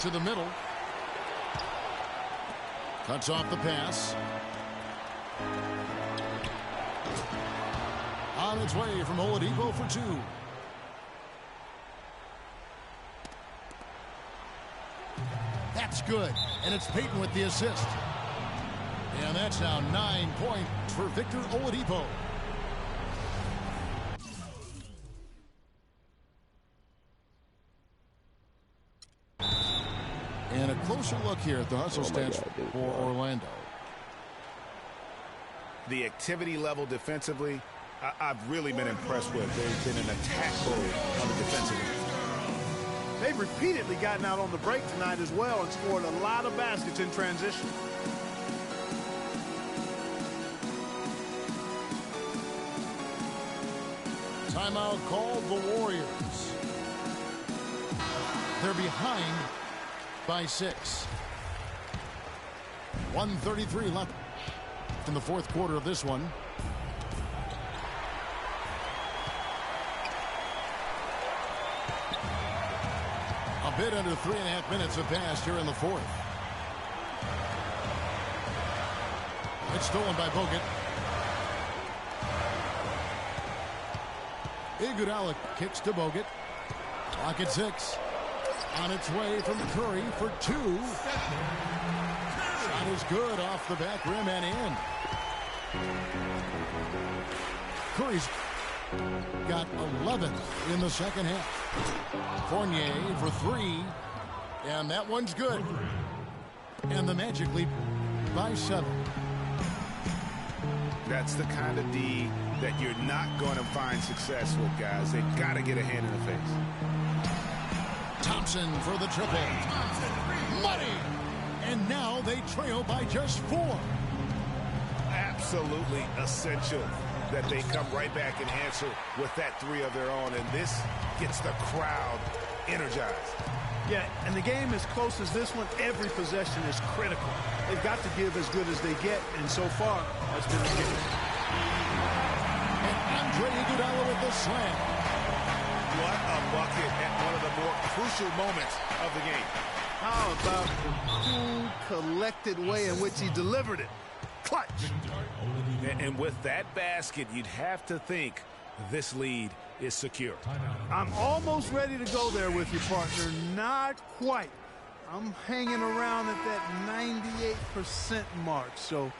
To the middle. Cuts off the pass. On its way from Oladipo for 2. That's good. And it's Payton with the assist. And that's now 9 points for Victor Oladipo. And a closer look here at the hustle stats for Orlando. The activity level defensively, I've really been impressed with. They've been an attack mode on the defensive end. They've repeatedly gotten out on the break tonight as well and scored a lot of baskets in transition. Timeout called the Warriors. They're behind by 6. 1:33 left in the 4th quarter of this one. A bit under 3.5 minutes have passed here in the 4th. It's stolen by Bogut. Iguodala kicks to Bogut. Clock at 6. On its way from Curry for 2. Shot is good off the back rim and in. Curry's got 11 in the second half. Fournier for 3. And that one's good. And the Magic lead by 7. That's the kind of D that you're not going to find success with, guys. They've got to get a hand in the face. Thompson for the triple. Money! And now they trail by just 4. Absolutely essential that they come right back and answer with that 3 of their own. And this gets the crowd energized. Yeah, and the game as close as this one, every possession is critical. They've got to give as good as they get, and so far, that's been the case. And Andre Iguodala with the slam. What a bucket at one of the more crucial moments of the game. How about the cool, collected way in which he delivered it? Clutch. And with that basket, you'd have to think this lead is secure. I'm almost ready to go there with you, partner. Not quite. I'm hanging around at that 98% mark, so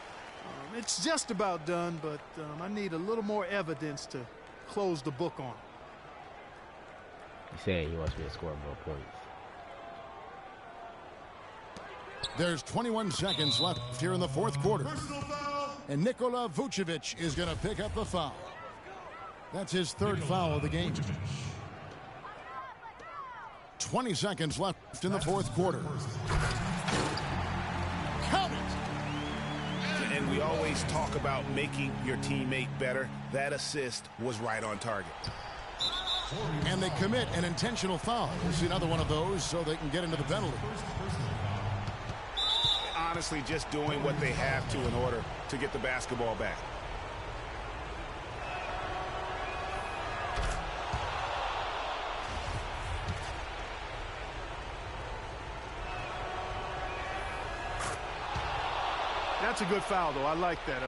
it's just about done, but I need a little more evidence to close the book on. He's saying he wants me to score more points. There's 21 seconds left here in the 4th quarter. And Nikola Vucevic is going to pick up the foul. That's his 3rd foul of the game. 20 seconds left in the 4th quarter. Count it! And we always talk about making your teammate better. That assist was right on target. And they commit an intentional foul. We'll see another one of those so they can get into the penalty. Honestly, just doing what they have to in order to get the basketball back. That's a good foul, though. I like that.